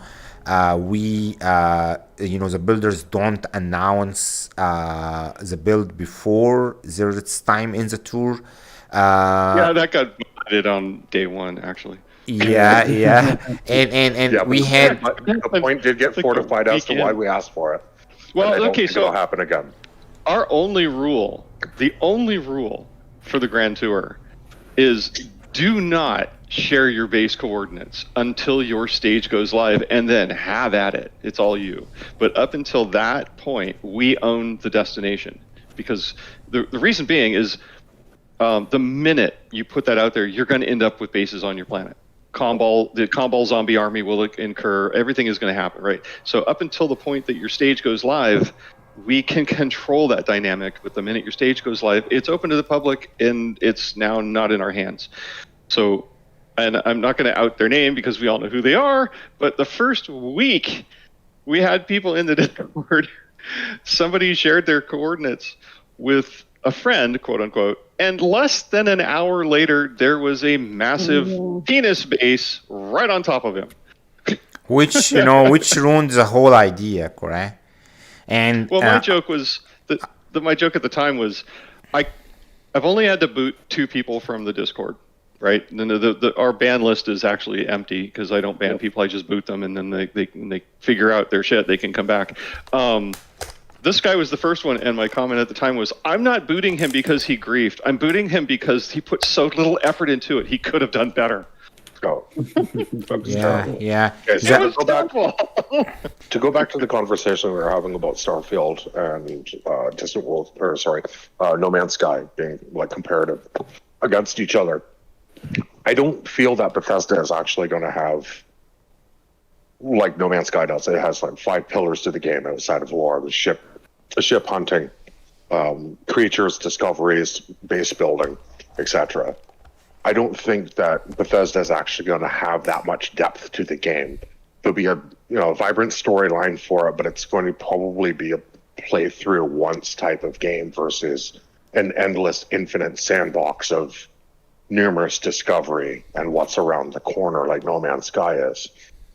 builders don't announce the build before there's time in the tour. That got modded on day one, actually. Yeah. And we had the point did get fortified as to why we asked for it. Well, okay, so it'll happen again. The only rule for the Grand Tour is do not share your base coordinates until your stage goes live, and then have at it. It's all you. But up until that point, we own the destination, because the reason being is the minute you put that out there, you're going to end up with bases on your planet. The Comball zombie army will incur. Everything is going to happen, right? So up until the point that your stage goes live, we can control that dynamic. But the minute your stage goes live, it's open to the public, and it's now not in our hands. So, and I'm not going to out their name because we all know who they are, but the first week we had people in the Discord, somebody shared their coordinates with a friend, quote unquote, and less than an hour later, there was a massive penis base right on top of him. Which ruined the whole idea, correct? And my joke was my joke at the time was, I've only had to boot 2 people from the Discord, right? And our ban list is actually empty because I don't ban people. I just boot them, and then they figure out their shit. They can come back. This guy was the first one, and my comment at the time was, I'm not booting him because he griefed. I'm booting him because he put so little effort into it. He could have done better. Oh. Yeah. Okay, to go back to the conversation we were having about Starfield and Distant World, No Man's Sky being like comparative against each other, I don't feel that Bethesda is actually going to have, like No Man's Sky does. It has like 5 pillars to the game outside of lore: the ship hunting, creatures, discoveries, base building, etc. I don't think that Bethesda is actually going to have that much depth to the game. There'll be a vibrant storyline for it, but it's going to probably be a play through once type of game versus an endless, infinite sandbox of numerous discovery and what's around the corner like No Man's Sky is.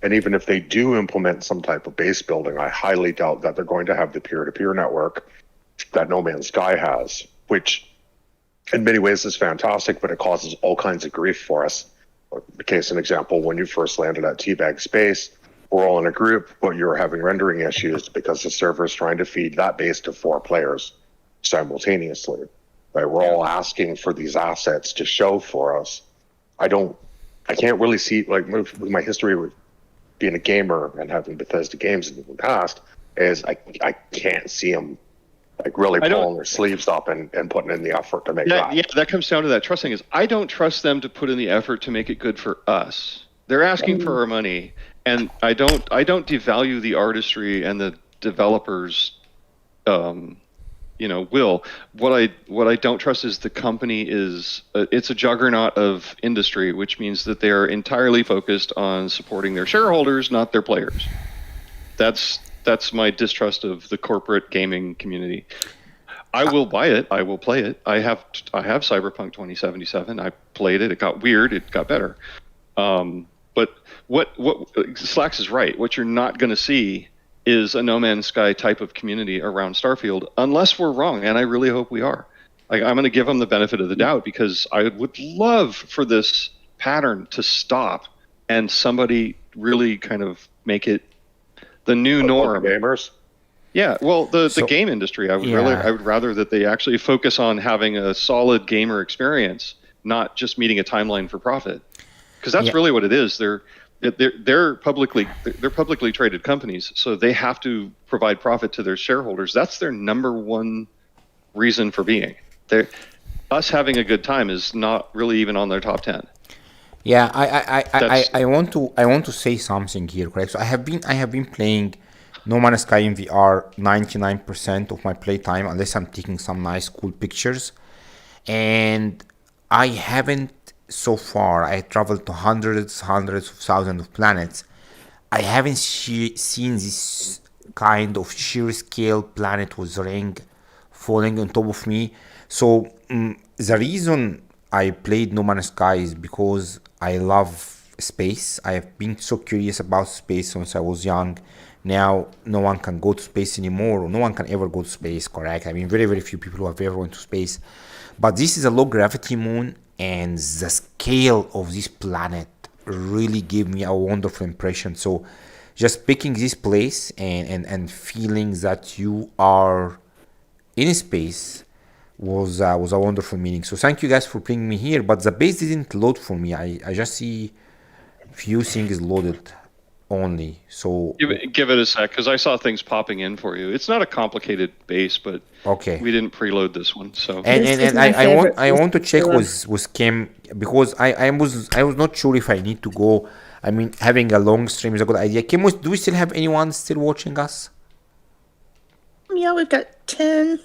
And even if they do implement some type of base building, I highly doubt that they're going to have the peer-to-peer network that No Man's Sky has, which in many ways is fantastic, but it causes all kinds of grief for us. The case in example, when you first landed at TBAGS base, we're all in a group, but you're having rendering issues because the server is trying to feed that base to 4 players simultaneously. Right? We're all asking for these assets to show for us. I don't I can't really see, like, with my history with being a gamer and having Bethesda games in the past, is I can't see them like really pulling their sleeves up and putting in the effort to make that. Yeah, that comes down to that trust thing. Is I don't trust them to put in the effort to make it good for us. They're asking for our money, and I don't devalue the artistry and the developers, will. What I don't trust is the company is it's a juggernaut of industry, which means that they are entirely focused on supporting their shareholders, not their players. That's my distrust of the corporate gaming community. I will buy it. I will play it. I have Cyberpunk 2077. I played it. It got weird. It got better. But what Slacks is right. What you're not going to see is a No Man's Sky type of community around Starfield, unless we're wrong, and I really hope we are. I'm going to give them the benefit of the doubt, because I would love for this pattern to stop and somebody really kind of make it the new norm. Gamers? Yeah, well, the game industry, I would rather that they actually focus on having a solid gamer experience, not just meeting a timeline for profit, because that's really what it is. They're publicly traded companies, so they have to provide profit to their shareholders. That's their number one reason for being. Us having a good time is not really even on their top 10. Yeah, I want to say something here, correct? So I have been playing No Man's Sky in VR 99% of my playtime, unless I'm taking some nice cool pictures, and I haven't so far. I traveled to hundreds of thousands of planets. I haven't seen this kind of sheer scale planet with ring falling on top of me. So the reason I played No Man's Sky is because I love space. I have been so curious about space since I was young. Now no one can go to space anymore, or no one can ever go to space, correct? I mean, very, very few people who have ever went to space. But this is a low gravity moon, and the scale of this planet really gave me a wonderful impression. So just picking this place and feeling that you are in space was a wonderful meaning. So thank you guys for bringing me here, but the base didn't load for me. I just see few things loaded only. So give it a sec, because I saw things popping in for you. It's not a complicated base, but okay, we didn't preload this one. So and I want to check with Kim, because I was not sure if I need to go. I mean, having a long stream is a good idea. Kim, do we still have anyone still watching us? Yeah, we've got 10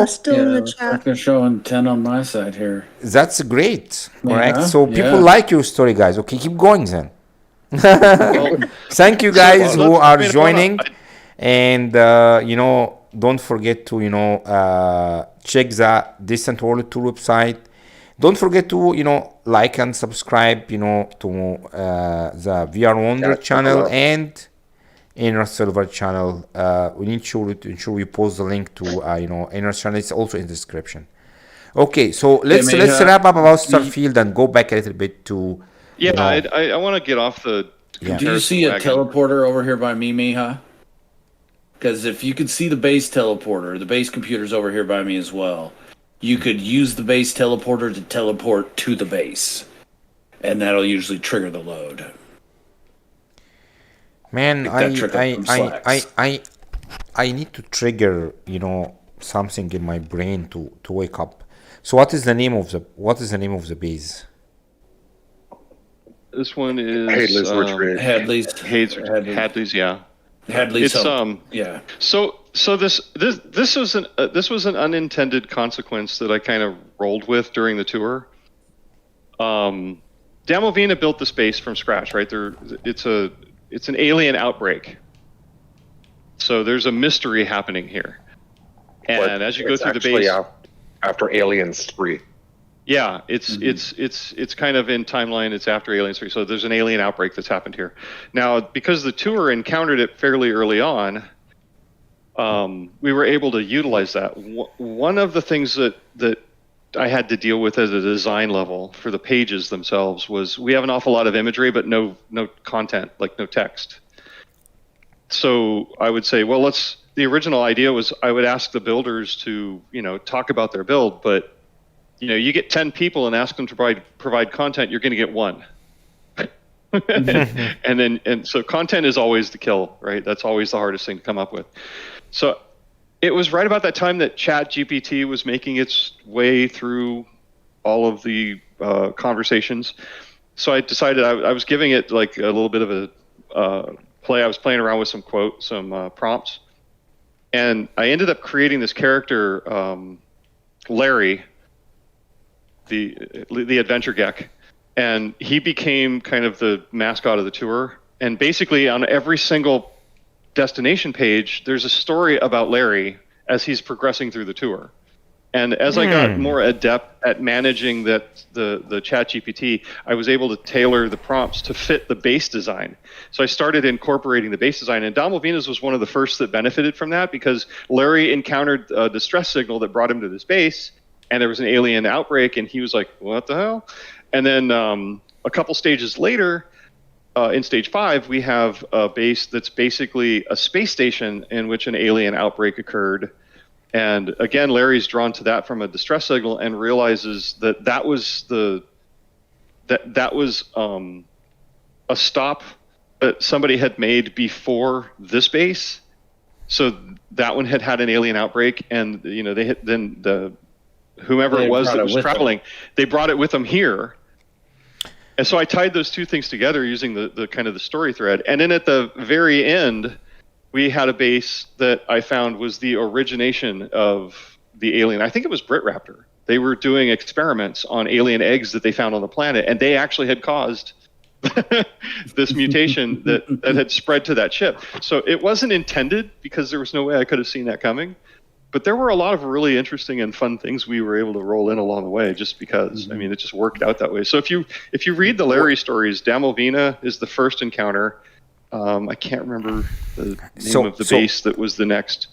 still in the chat. They're showing 10 on my side here. That's great, correct? Yeah, So people like your story, guys. Okay, keep going then. Thank you guys who are joining, and don't forget to check the Distant World Tour website. Don't forget to like and subscribe to the VR Wonder channel and Enrasilver channel. We need to ensure we post the link to Enrasilver channel. It's also in the description. Okay, so let's wrap up about Starfield and go back a little bit to I want to get off the. Do you see a teleporter over here by me, Miha? Because if you could see the base teleporter, the base computer's over here by me as well. You could use the base teleporter to teleport to the base, and that'll usually trigger the load. Man, I need to trigger something in my brain to wake up. So what is the name of the base? This one is Hadley's, yeah. Hadley's. It's yeah. So this was an unintended consequence that I kind of rolled with during the tour. Damalvina built the space from scratch, right? It's an alien outbreak. So there's a mystery happening here, and as you go through the base, after Aliens 3. Yeah, it's kind of in timeline. It's after Aliens 3, so there's an alien outbreak that's happened here. Now, because the tour encountered it fairly early on, we were able to utilize that. One of the things that I had to deal with at a design level for the pages themselves was we have an awful lot of imagery, but no content, like no text. So I would say, well, the original idea was I would ask the builders to talk about their build, but you get 10 people and ask them to provide content, you're going to get one. and so content is always the kill, right? That's always the hardest thing to come up with. So it was right about that time that ChatGPT was making its way through all of the conversations. So I decided I was giving it like a little bit of a play. I was playing around with some prompts, and I ended up creating this character, Larry, the adventure geck, and he became kind of the mascot of the tour. And basically, on every single destination page, there's a story about Larry as he's progressing through the tour. And as I got more adept at managing the ChatGPT, I was able to tailor the prompts to fit the base design. So I started incorporating the base design, and Damalvina's was one of the first that benefited from that, because Larry encountered a distress signal that brought him to this base, and there was an alien outbreak, and he was like, what the hell? And then a couple stages later, in stage 5, we have a base that's basically a space station in which an alien outbreak occurred. And again, Larry's drawn to that from a distress signal and realizes that was a stop that somebody had made before this base. So that one had an alien outbreak, and they had whomever it was that was traveling, they brought it with them here. And so I tied those two things together using the kind of the story thread. And then at the very end, we had a base that I found was the origination of the alien. I think it was Brit Raptor. They were doing experiments on alien eggs that they found on the planet, and they actually had caused this mutation that had spread to that ship. So it wasn't intended, because there was no way I could have seen that coming. But there were a lot of really interesting and fun things we were able to roll in along the way, just because. I mean, it just worked out that way. So if you read the Larry stories, Damalvina is the first encounter. I can't remember the name of the base that was the next.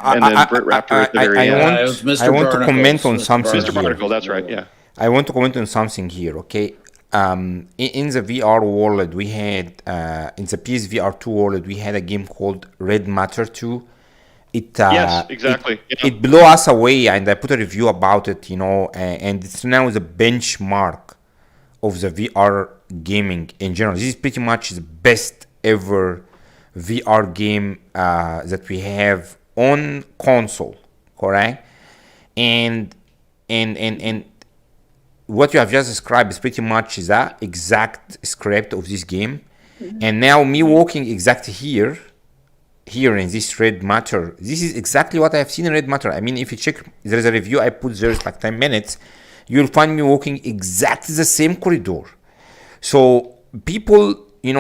And then Brit Raptor at the very end. I want to comment on something. Mr. Barnacle, that's right, yeah. I want to comment on something here, okay? In the VR world, we had, in the PSVR 2 world, we had a game called Red Matter 2. Yes, exactly. It blew us away, and I put a review about it, and it's now the benchmark of the VR gaming in general. This is pretty much the best ever VR game that we have on console, correct? And what you have just described is pretty much the exact script of this game. And now me walking exactly here in this Red Matter, this is exactly what I have seen in Red Matter. I mean, if you check, there is a review I put there, it's like 10 minutes, you'll find me walking exactly the same corridor. So people, in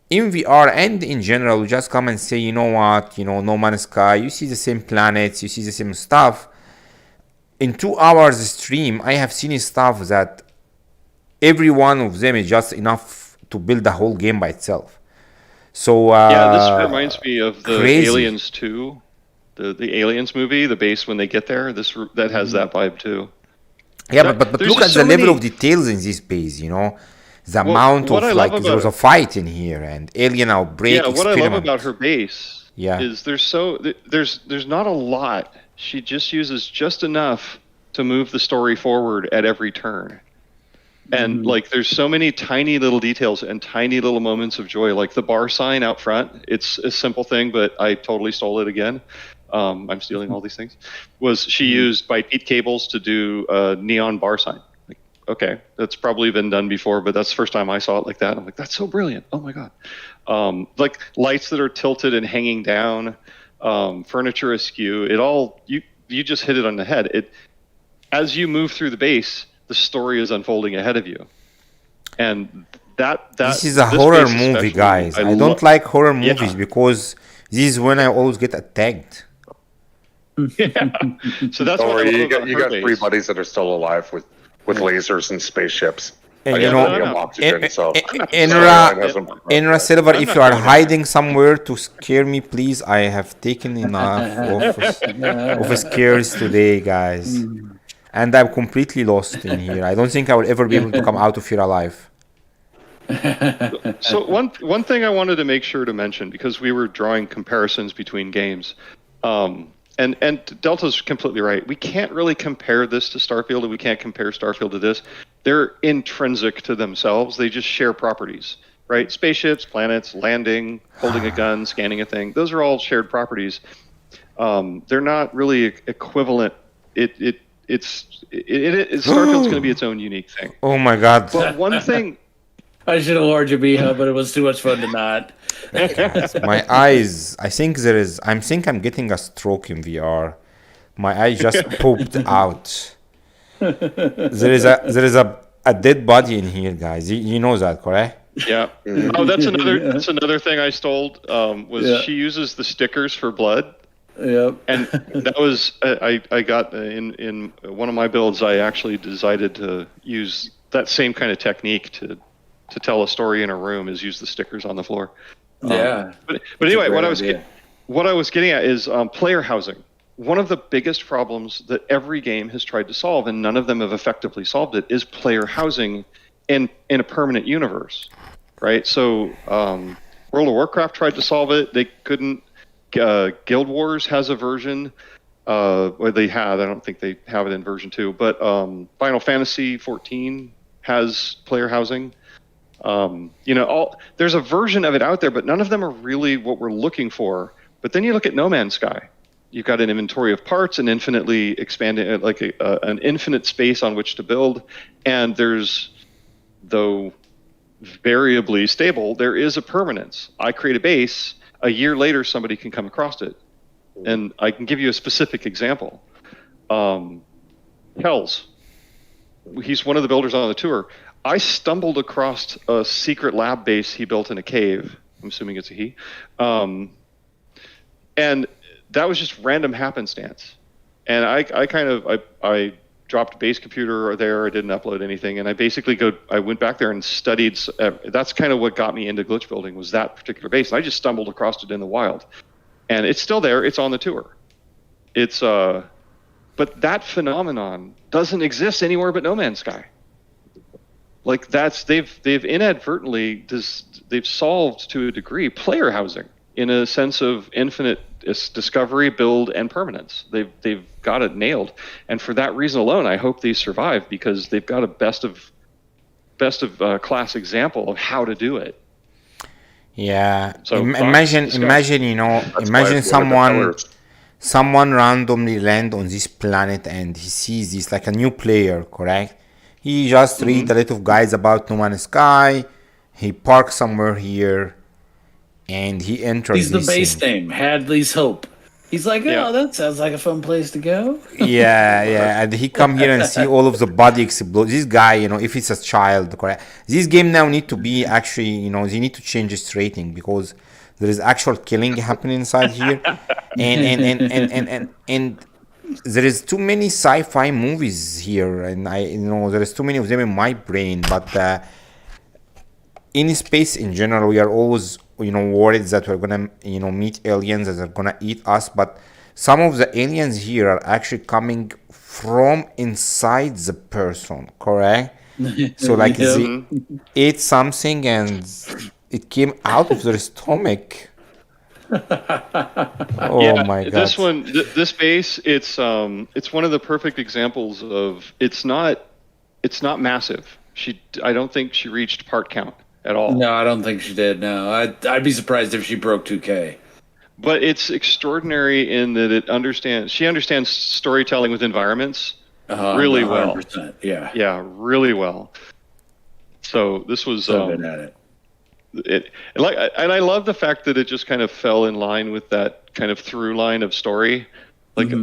VR and in general, just come and say, you know what, No Man's Sky, you see the same planets, you see the same stuff. In 2 hours stream, I have seen stuff that every one of them is just enough to build the whole game by itself. So this reminds me of the crazy. Aliens 2, the Aliens movie, the base when they get there. That has that vibe too. Yeah, but look at the level of details in this base. The amount of there was a fight in here and alien outbreak. Yeah, what I love about her base is there's not a lot. She just uses just enough to move the story forward at every turn. And there's so many tiny little details and tiny little moments of joy, like the bar sign out front. It's a simple thing, but I totally stole it again. I'm stealing all these things. She used bipede cables to do a neon bar sign. Okay, that's probably been done before, but that's the first time I saw it like that. I'm like, that's so brilliant. Oh my God. Like lights that are tilted and hanging down, furniture askew. It all, you just hit it on the head. As you move through the base, the story is unfolding ahead of you. And this is a horror movie, guys. I don't like horror movies because this is when I always get attacked. Yeah. So that's what you got 3 buddies that are still alive with lasers and spaceships. And oxygen, Enrasilver, if you are hiding somewhere to scare me, please, I have taken enough of scares today, guys. And I'm completely lost in here. I don't think I will ever be able to come out of here alive. So one thing I wanted to make sure to mention, because we were drawing comparisons between games, and And Delta's completely right. We can't really compare this to Starfield, and we can't compare Starfield to this. They're intrinsic to themselves. They just share properties, right? Spaceships, planets, landing, holding a gun, scanning a thing. Those are all shared properties. They're not really equivalent. Starfield's going to be its own unique thing. Oh my God! But one thing. I should have warned you, Miha, but it was too much fun to not. My eyes. I think I'm getting a stroke in VR. My eyes just popped out. There is a dead body in here, guys. You know that, correct? Yeah. Oh, that's another thing I stole. She uses the stickers for blood. Yep. And that was I got in one of my builds. I actually decided to use that same kind of technique to tell a story in a room, is use the stickers on the floor. Yeah. But anyway, what I was getting at is player housing. One of the biggest problems that every game has tried to solve, and none of them have effectively solved it, is player housing in a permanent universe, right? So World of Warcraft tried to solve it. They couldn't. Guild Wars has a version. Or they had. I don't think they have it in version 2. But Final Fantasy 14 has player housing. There's a version of it out there, but none of them are really what we're looking for. But then you look at No Man's Sky. You've got an inventory of parts, an infinitely expanding, an infinite space on which to build, and there's, though variably stable, there is a permanence. I create a base. A year later, somebody can come across it, and I can give you a specific example. Hells, he's one of the builders on the tour. I stumbled across a secret lab base he built in a cave. I'm assuming it's a he. And that was just random happenstance. And I dropped a base computer there. I didn't upload anything. And I went back there and studied. That's kind of what got me into glitch building, was that particular base. And I just stumbled across it in the wild. And it's still there. It's on the tour. But that phenomenon doesn't exist anywhere but No Man's Sky. Like they've inadvertently they've solved to a degree player housing in a sense of infinite discovery, build, and permanence. They've got it nailed, and for that reason alone, I hope they survive, because they've got a best of class example of how to do it. Yeah. So imagine someone randomly land on this planet and he sees this, like a new player, correct? He just read a little guides about No Man's Sky. He parks somewhere here, and he enters. He's the base name, Hadley's Hope. He's like, that sounds like a fun place to go. Yeah. And he come here and see all of the body explode. This guy, if it's a child, correct? This game now need to be actually, they need to change its rating, because there is actual killing happening inside here, and there is too many sci-fi movies here, and there is too many of them in my brain. But in space in general, we are always worried that we're gonna meet aliens that are gonna eat us. But some of the aliens here are actually coming from inside the person, correct? So like they ate something and it came out of their stomach. My God! This base, it's one of the perfect examples of it's not massive. I don't think she reached part count at all. No, I don't think she did. No, I'd be surprised if she broke 2K. But it's extraordinary in that she understands storytelling with environments really well. Yeah, really well. So this was good at it. And I love the fact that it just kind of fell in line with that kind of through line of story. Like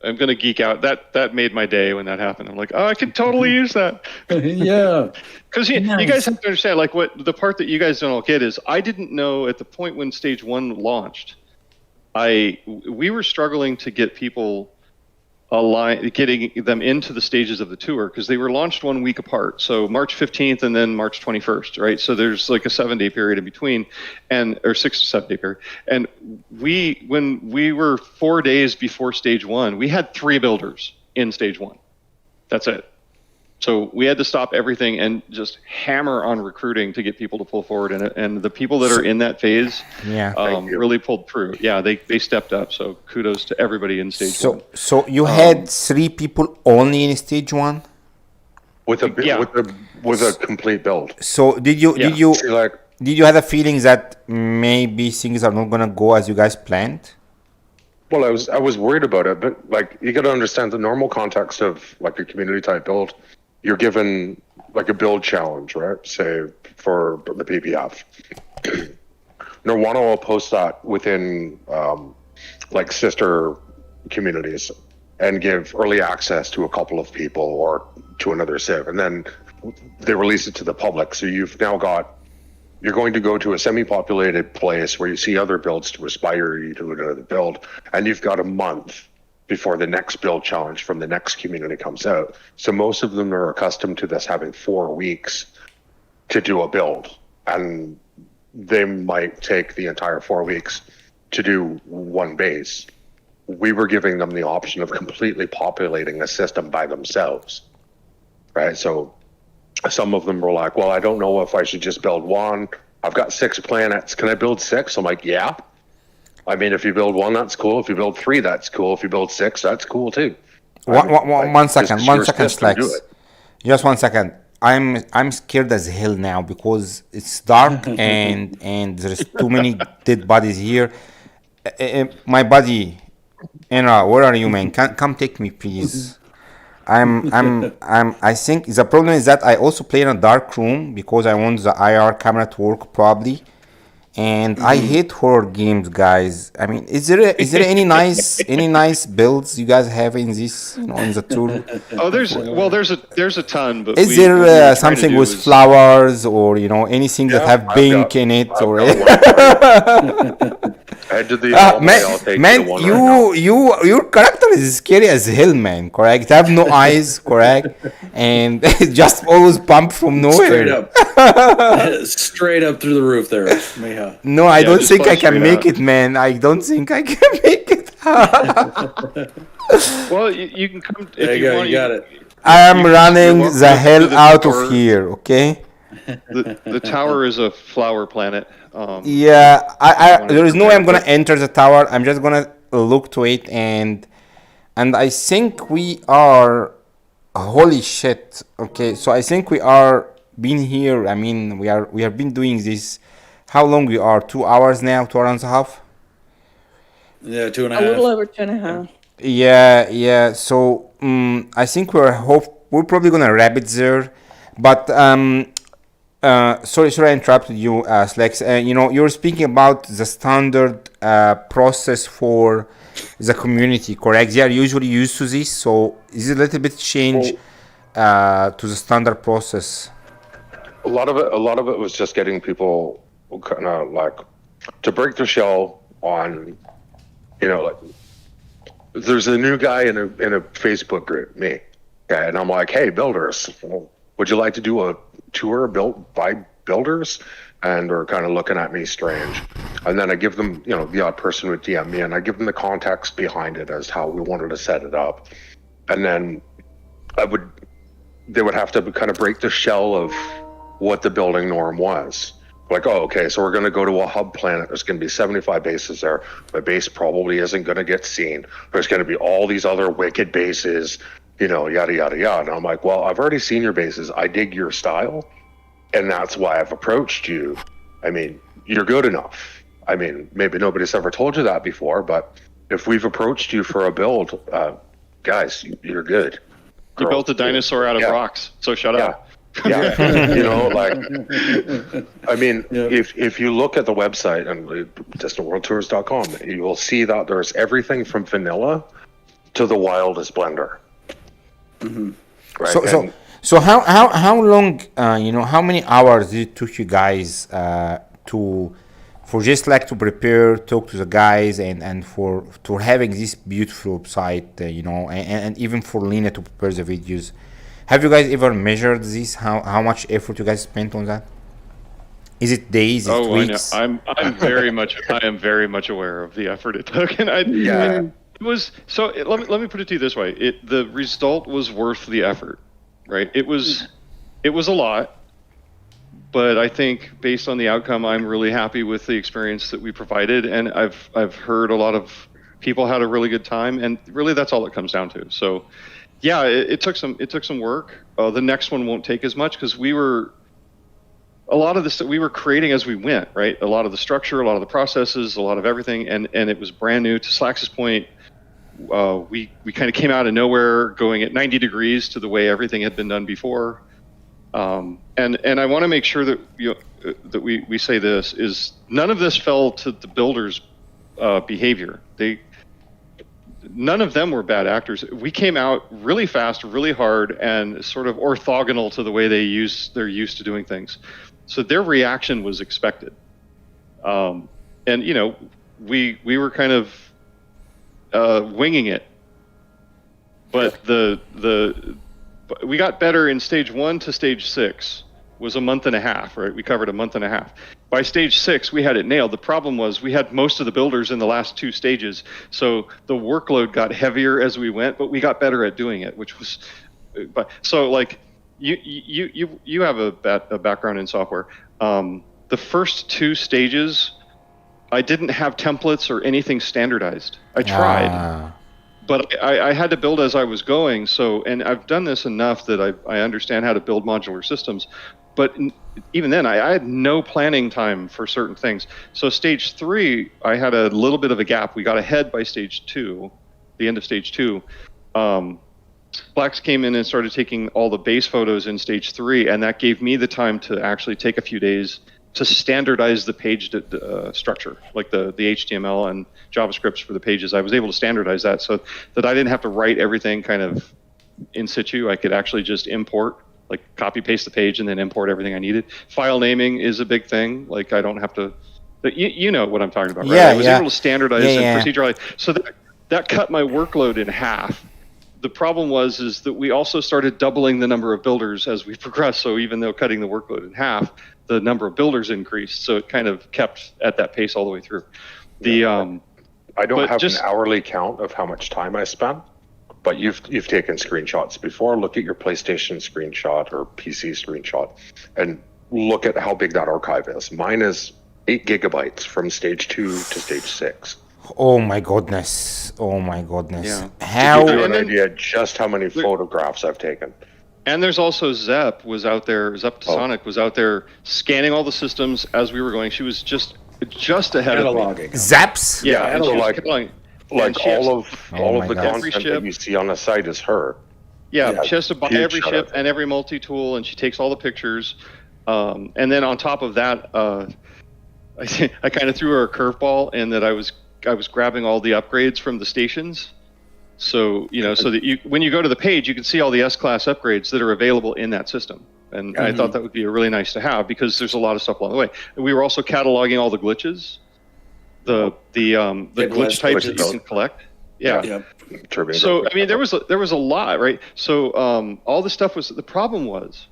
I'm gonna geek out. That made my day when that happened. I'm like, I could totally use that. Yeah, because you guys have to understand, like, what the part that you guys don't all get is, I didn't know at the point when Stage 1 launched, we were struggling to get people getting them into the stages of the tour, because they were launched 1 week apart. So March 15th and then March 21st, right? So there's like a 7-day period in between, or 6 to 7 day period. And when we were 4 days before Stage 1, we had 3 builders in Stage 1. That's it. So we had to stop everything and just hammer on recruiting to get people to pull forward. And the people that are in that phase really pulled through. Yeah, they stepped up. So kudos to everybody in stage one. So you had 3 people only in stage 1? With a complete build. So did you have a feeling that maybe things are not gonna go as you guys planned? Well, I was worried about it, but like you got to understand the normal context of like a community type build. You're given like a build challenge, right? Say for the PPF. Nirvana will post that within like sister communities and give early access to a couple of people or to another civ, and then they release it to the public. So you're going to go to a semi-populated place where you see other builds to aspire you to another build, and you've got a month before the next build challenge from the next community comes out. So most of them are accustomed to this having 4 weeks to do a build, and they might take the entire 4 weeks to do one base. We were giving them the option of completely populating a system by themselves, right? So some of them were like, well, I don't know if I should just build 1. I've got 6 planets. Can I build 6? I'm like, yeah. I mean, if you build 1, that's cool. If you build 3, that's cool. If you build 6, that's cool too. One second, Flex. Just 1 second. I'm scared as hell now because it's dark and there's too many dead bodies here. My buddy, Enra, where are you, man? Come take me, please. I think the problem is that I also play in a dark room because I want the IR camera to work probably, and I hate horror games, guys. I mean, is there any nice builds you guys have in this on the tour? Oh, there's a ton, but is there something with flowers or anything that have pink in it or? Man, your character is scary as hell, man. Correct? Have no eyes, correct? And just always bump from nowhere. Straight up through the roof there. No, I don't think I can make it, man. I don't think I can make it. Well, you can come if you want. You got it. I am running the hell out of here, okay? The tower is a flower planet. There is no way I'm gonna enter the tower. I'm just gonna look to it, and I think we are. Holy shit! Okay, so I think we are been here. I mean, we have been doing this. How long we are? 2 hours now? 2 hours and a half? Yeah, 2.5. A little over 2.5. Yeah. So I think we're probably gonna wrap it there, but sorry I interrupted you, Slex. You were speaking about the standard process for the community, correct? They are usually used to this, so is it a little bit change to the standard process? A lot of it was just getting people kind of like to break the shell on, like there's a new guy in a Facebook group, me, okay, and I'm like, hey, builders, would you like to do a tour built by builders? And are kind of looking at me strange. And then I give them, the odd person would DM me, and I give them the context behind it as how we wanted to set it up. And then they would have to kind of break the shell of what the building norm was. Like, oh, okay, so we're going to go to a hub planet. There's going to be 75 bases there. My base probably isn't going to get seen. There's going to be all these other wicked bases, yada, yada, yada. And I'm like, well, I've already seen your bases. I dig your style. And that's why I've approached you. I mean, you're good enough. I mean, maybe nobody's ever told you that before, but if we've approached you for a build, guys, you're good. You built a dinosaur out of rocks, so shut up. Yeah, I mean, if you look at the website and distantworldtours.com, you will see that there's everything from vanilla to the wildest blender. Mm-hmm. Right? So how long, how many hours did it took you guys to prepare, talk to the guys, and for having this beautiful site, and even for Lena to prepare the videos? Have you guys ever measured this? How much effort you guys spent on that? Is it days? Is it weeks? I know. I am very much aware of the effort it took, and it was so. Let me put it to you this way: the result was worth the effort. right? It was a lot, but I think based on the outcome, I'm really happy with the experience that we provided, and I've heard a lot of people had a really good time, and really that's all it comes down to. So, yeah, it took some work. The next one won't take as much because a lot of this that we were creating as we went, right? A lot of the structure, a lot of the processes, a lot of everything, and it was brand new. To Slax's point, we kind of came out of nowhere, going at 90 degrees to the way everything had been done before. And I want to make sure that that we say this is none of this fell to the builders' behavior. None of them were bad actors. We came out really fast, really hard, and sort of orthogonal to the way they're used to doing things. So their reaction was expected. And we were kind of winging it. But we got better in stage 1 to stage 6 was a month and a half, right? We covered a month and a half. By stage 6, we had it nailed. The problem was we had most of the builders in the last 2 stages, so the workload got heavier as we went, but we got better at doing it, which was, so like you have a background in software. The first 2 stages, I didn't have templates or anything standardized. I tried. But I had to build as I was going. So, and I've done this enough that I understand how to build modular systems. But even then, I had no planning time for certain things. So stage 3, I had a little bit of a gap. We got ahead by stage 2, the end of stage 2. Flax came in and started taking all the base photos in stage 3, and that gave me the time to actually take a few days to standardize the page structure, like the HTML and JavaScripts for the pages. I was able to standardize that so that I didn't have to write everything kind of in situ. I could actually just import, like copy paste the page and then import everything I needed. File naming is a big thing. Like I don't have to, you know what I'm talking about, right? I was able to standardize and proceduralize. So that cut my workload in half. The problem is that we also started doubling the number of builders as we progressed. So even though cutting the workload in half, the number of builders increased. So it kind of kept at that pace all the way through. I don't have an hourly count of how much time I spent, but you've taken screenshots before. Look at your PlayStation screenshot or PC screenshot and look at how big that archive is. Mine is 8 gigabytes from stage 2 to stage 6. Oh my goodness. Yeah. How? To give you an idea just how many photographs I've taken. And there's also Zep was out there. Zep Sonic was out there scanning all the systems as we were going. She was just ahead of me. Zaps? Yeah, so like all of the content that you see on the site is her. Yeah, she has to buy every ship and every multi-tool, and she takes all the pictures. And then on top of that, I kind of threw her a curveball in that I was grabbing all the upgrades from the stations. So, so that when you go to the page, you can see all the S-Class upgrades that are available in that system. And I thought that would be really nice to have because there's a lot of stuff along the way. And we were also cataloging all the glitches, the glitch types that you can collect. Yeah. So, I mean, there was a lot, right? So all the stuff the problem was,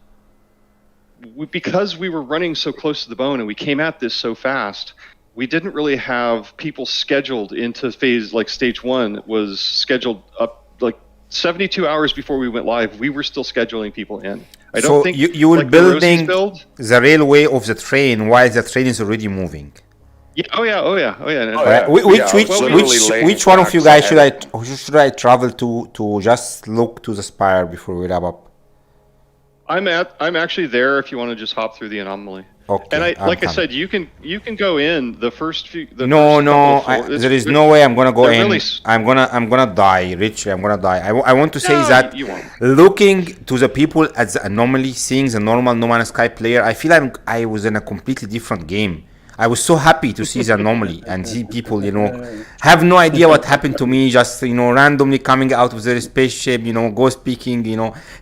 because we were running so close to the bone and we came at this so fast, we didn't really have people scheduled into phase, like stage 1 was scheduled up like 72 hours before we went live. We were still scheduling people in. I don't think you were building the railway of the train while the train is already moving. Yeah. Oh yeah. Which one of you guys should I travel to just look to the Spire before we wrap up? I'm actually there if you want to just hop through the anomaly. Okay, and I said, you can go in the first few. There is no way I'm gonna go in. Really, I'm gonna die, Rich. I'm gonna die. I want to say that looking to the people at the anomaly, seeing the normal No Man's Sky player, I feel I was in a completely different game. I was so happy to see the anomaly and see people, have no idea what happened to me, just, randomly coming out of their spaceship, go speaking,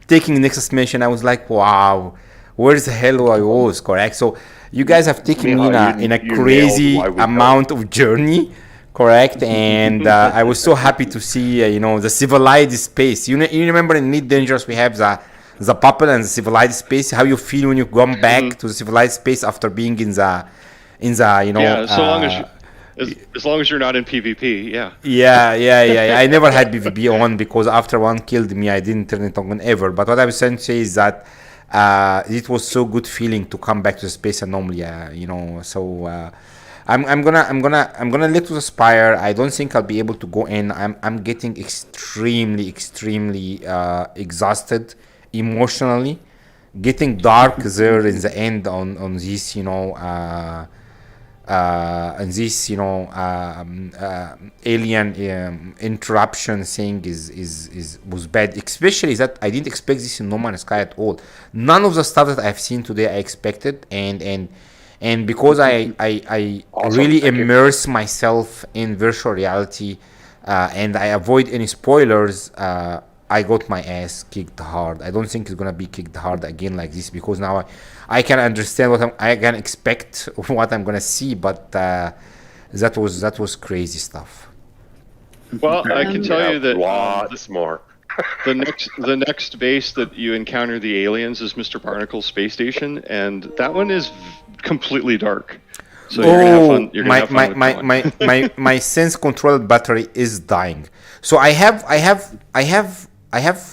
taking Nexus mission. I was like, wow, where the hell I was, correct? So you guys have taken me in a crazy amount of journey, correct? And I was so happy to see, the civilized space. You remember in Need Dangerous we have the poplar and the civilized space. How you feel when you come back to the civilized space after being in the so long as As long as you're not in PvP, yeah. Yeah. I never had PvP on because after one killed me, I didn't turn it on ever. But what I was trying to say is that it was so good feeling to come back to the space anomaly. So I'm gonna let to the Spire. I don't think I'll be able to go in. I'm getting extremely exhausted emotionally. Getting dark there in the end on this, and this alien interruption thing was bad, especially that I didn't expect this in No Man's Sky at all. None of the stuff that I've seen today I expected, and because I awesome. Really immerse myself in virtual reality and I avoid any spoilers, I got my ass kicked hard. I don't think it's gonna be kicked hard again like this, because now I can understand I can expect what I'm gonna see, but that was crazy stuff. Well, I can tell you that lots more. the next base that you encounter the aliens is Mr. Barnacle's space station, and that one is completely dark. So you're gonna have fun. You're gonna have fun my sense control battery is dying. So I have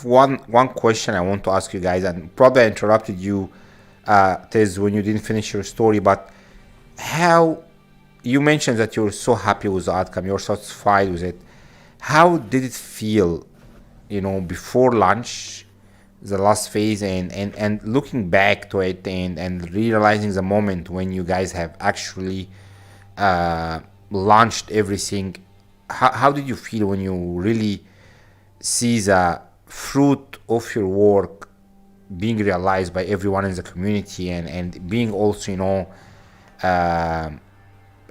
one question I want to ask you guys, and probably I interrupted you, Tez, when you didn't finish your story. But how you mentioned that you're so happy with the outcome, you're satisfied with it. How did it feel, before launch, the last phase, and looking back to it and realizing the moment when you guys have actually launched everything? How did you feel when you really see the fruit of your work being realized by everyone in the community, and being also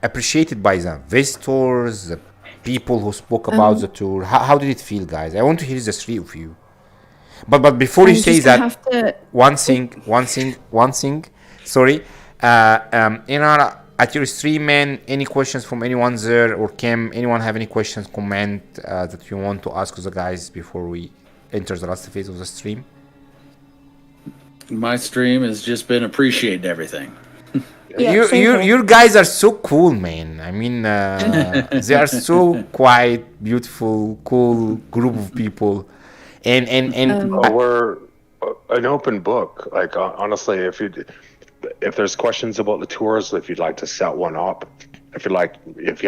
appreciated by the visitors, the people who spoke about the tour? How did it feel, guys? I want to hear the three of you. But before you say that, one thing. Sorry, Inara, at your stream, man, any questions from anyone there, or Kim? Anyone have any questions, comment that you want to ask the guys before we enter the last phase of the stream? My stream has just been appreciating everything. You guys are so cool, man. I mean, they are so quiet, beautiful, cool group of people, and we're an open book. Like honestly, if there's questions about the tours, if you'd like to set one up, if you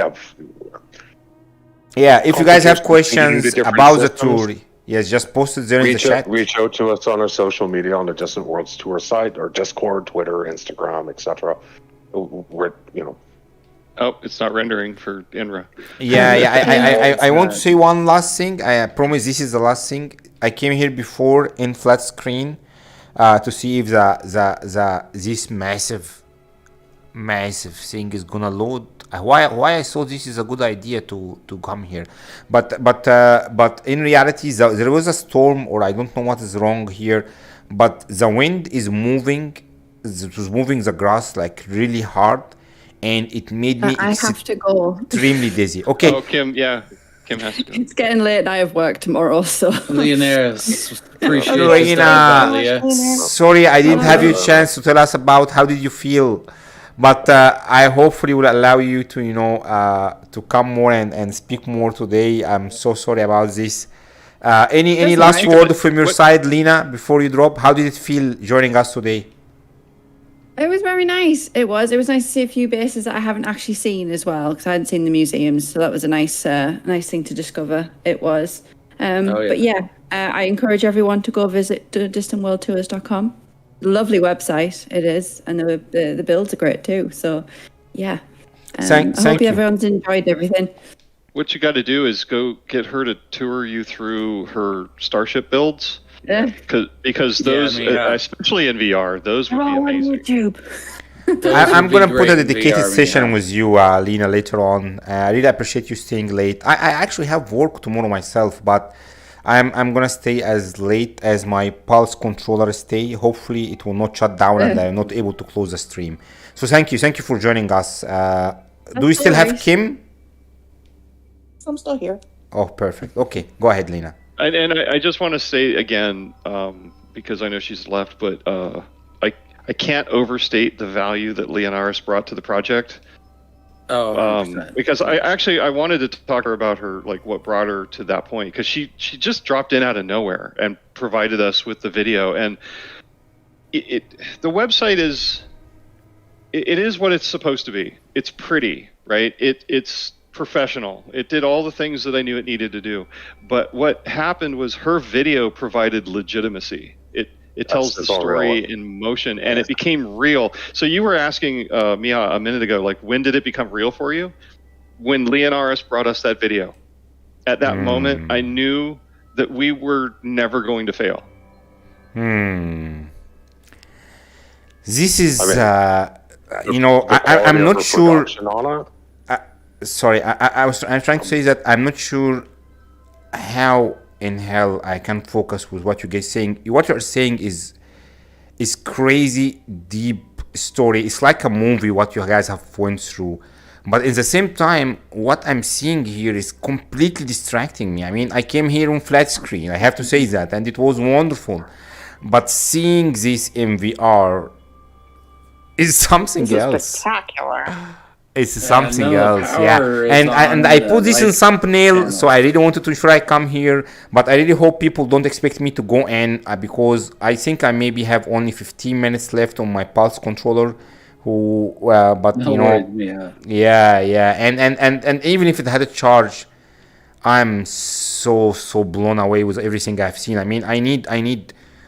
have, if you guys have questions about the tour, yes, just post it there in the chat. Reach out to us on our social media, on the Distant Worlds Tour site, or Discord, Twitter, Instagram, etc. We're Oh, it's not rendering for Enra. I want to say one last thing. I promise this is the last thing. I came here before in flat screen to see if this massive thing is gonna load. Why I thought this is a good idea to come here, but in reality there was a storm, or I don't know what is wrong here, but the wind is moving. It was moving the grass like really hard, and it made me I have to go. Extremely dizzy. Okay. Oh, Kim has to go. It's getting late and I have work tomorrow, so. Lianeras, appreciate you. Sorry, I didn't have you a chance to tell us about how did you feel, but I hopefully will allow you to to come more and speak more today. I'm so sorry about this. Any last word from your side, Lena, before you drop? How did it feel joining us today? It was very nice. It was nice to see a few bases that I haven't actually seen as well, because I hadn't seen the museums, so that was a nice thing to discover. It was. But I encourage everyone to go visit distantworldtours.com. Lovely website it is, and the builds are great too. So I hope everyone's enjoyed everything. What you got to do is go get her to tour you through her starship builds. Yeah. Because those, especially in VR, those would be amazing. YouTube. I'm going to put a dedicated session with you, Lena, later on. I really appreciate you staying late. I actually have work tomorrow myself, but I'm going to stay as late as my Pulse controller stay. Hopefully it will not shut down and I'm not able to close the stream. So thank you for joining us. Do we still have Kim? I'm still here. Oh, perfect. Okay, go ahead, Lena. And I just want to say again, because I know she's left, but I can't overstate the value that Lianeras brought to the project. Because I wanted to talk to her about her, like what brought her to that point, because she just dropped in out of nowhere and provided us with the video, and the website is what it's supposed to be. It's pretty, right? It's professional. It did all the things that I knew it needed to do. But what happened was her video provided legitimacy. It tells the story in motion, and it became real. So you were asking me a minute ago, like, when did it become real for you? When Lianeras brought us that video. At that moment, I knew that we were never going to fail. This is, I'm not sure. Sorry, I'm trying to say that I'm not sure how in hell I can focus with what you guys saying. What you're saying is crazy deep story. It's like a movie what you guys have went through, but at the same time what I'm seeing here is completely distracting me. I mean, I came here on flat screen, I have to say that, and it was wonderful, but seeing this in VR is something else. Spectacular. It's something else, yeah. And I put this in thumbnail, so I really wanted to ensure I come here, but I really hope people don't expect me to go in because I think I maybe have only 15 minutes left on my Pulse controller. But no, you know, yeah, and even if it had a charge, I'm so blown away with everything I've seen. I mean, I need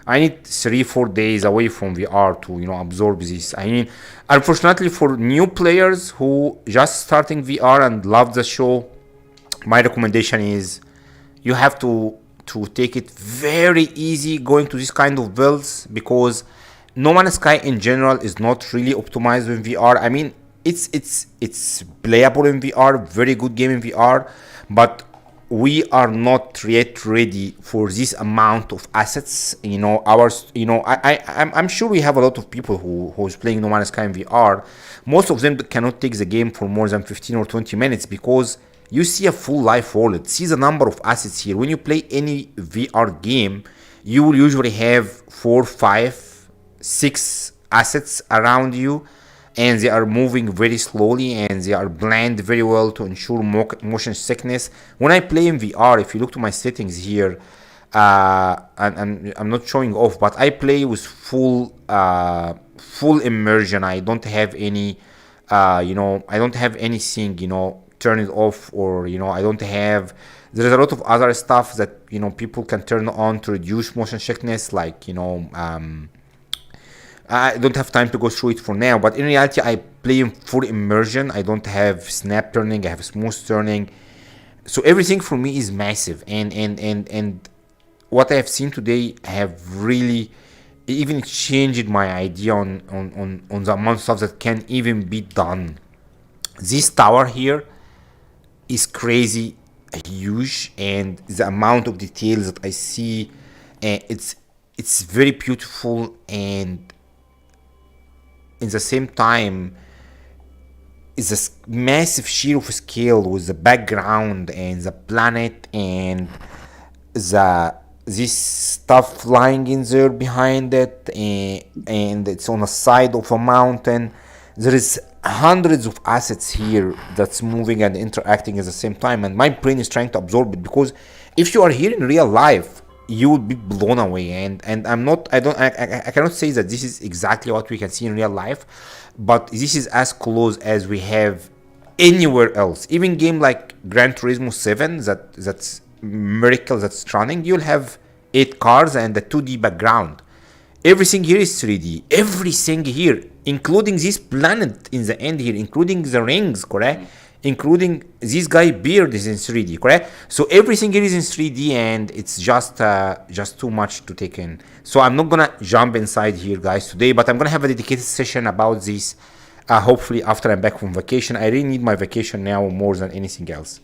3-4 days away from VR to absorb this. I mean, unfortunately for new players who just starting VR and love the show, my recommendation is you have to take it very easy going to this kind of builds, because No Man's Sky in general is not really optimized in VR. I mean, it's playable in VR, very good game in VR, but we are not yet ready for this amount of assets. I'm sure we have a lot of people who's playing No Man's Sky in VR. Most of them cannot take the game for more than 15 or 20 minutes because you see a full life world. See the number of assets here. When you play any VR game, you will usually have 4, 5, 6 assets around you, and they are moving very slowly and they are blend very well to ensure motion sickness. When I play in VR, if you look to my settings here, and I'm not showing off, but I play with full immersion. I don't have any I don't have anything turn it off, or I don't have. There's a lot of other stuff that people can turn on to reduce motion sickness, like I don't have time to go through it for now, but in reality I play in full immersion. I don't have snap turning, I have smooth turning, so everything for me is massive, and what I have seen today have really even changed my idea on the amount of stuff that can even be done. This tower here is crazy huge, and the amount of details that I see, it's very beautiful, and in the same time is a massive sheer of scale with the background and the planet and this stuff flying in there behind it, and it's on the side of a mountain. There is hundreds of assets here that's moving and interacting at the same time, and my brain is trying to absorb it, because if you are here in real life you would be blown away, and I cannot say that this is exactly what we can see in real life, but this is as close as we have anywhere else. Even game like Gran Turismo 7 that's miracle that's running, you'll have 8 cars and a 2D background. Everything here is 3D, everything here, including this planet in the end here, including the rings, correct? Including this guy beard is in 3D, correct? So everything here is in 3D, and it's just too much to take in. So I'm not gonna jump inside here, guys, today, but I'm gonna have a dedicated session about this, hopefully after I'm back from vacation. I really need my vacation now more than anything else.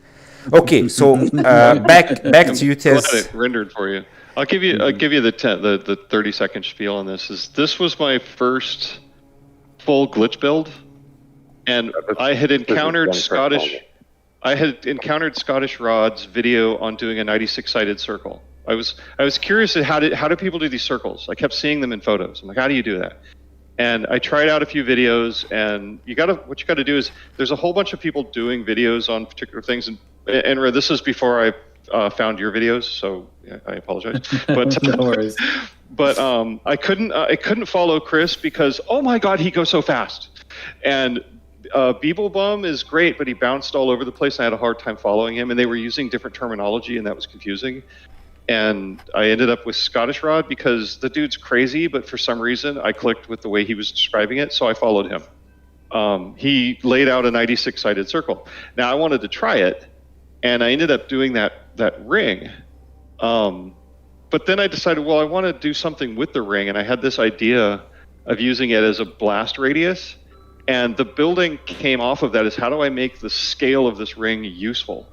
Okay, so back to you, Tess. I'll have it rendered for you. I'll give you the 30-second spiel on this. This was my first full glitch build. And I had encountered Scottish Rod's video on doing a 96-sided circle. I was curious at how do people do these circles? I kept seeing them in photos. I'm like, how do you do that? And I tried out a few videos, and what you gotta do is there's a whole bunch of people doing videos on particular things, and this is before I found your videos, so yeah, I apologize. But no worries. But I couldn't follow Chris because, oh my God, he goes so fast. And Beeblebum is great, but he bounced all over the place. And I had a hard time following him, and they were using different terminology, and that was confusing. And I ended up with Scottish Rod because the dude's crazy, but for some reason I clicked with the way he was describing it, so I followed him. He laid out a 96-sided circle. Now I wanted to try it, and I ended up doing that ring. But then I decided, well, I want to do something with the ring, and I had this idea of using it as a blast radius. And the building came off of that is, how do I make the scale of this ring useful?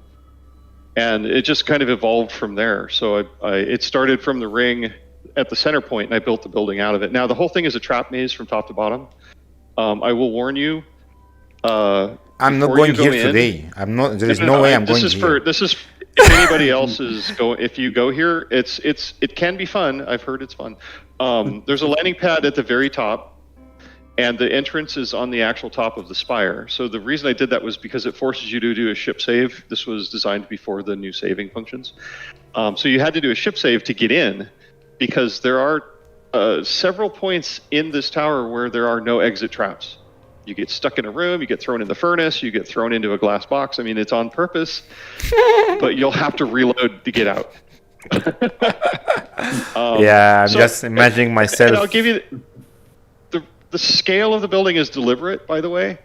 And it just kind of evolved from there. So it started from the ring at the center point, and I built the building out of it. Now, the whole thing is a trap maze from top to bottom. I will warn you. I'm not going here today. I'm not. There is no way I'm going here. This is if anybody else is going. If you go here, it can be fun. I've heard it's fun. There's a landing pad at the very top. And the entrance is on the actual top of the spire. So the reason I did that was because it forces you to do a ship save. This was designed before the new saving functions. So you had to do a ship save to get in, because there are several points in this tower where there are no exit traps. You get stuck in a room, you get thrown in the furnace, you get thrown into a glass box. I mean, it's on purpose, but you'll have to reload to get out. I'm just imagining myself. And I'll give you... The scale of the building is deliberate, by the way.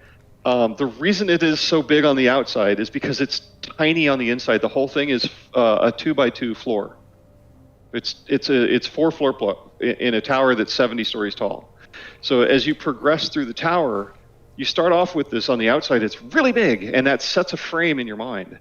The reason it is so big on the outside is because it's tiny on the inside. The whole thing is a 2x2 floor. It's 4 floor in a tower that's 70 stories tall. So as you progress through the tower, you start off with this on the outside. It's really big, and that sets a frame in your mind.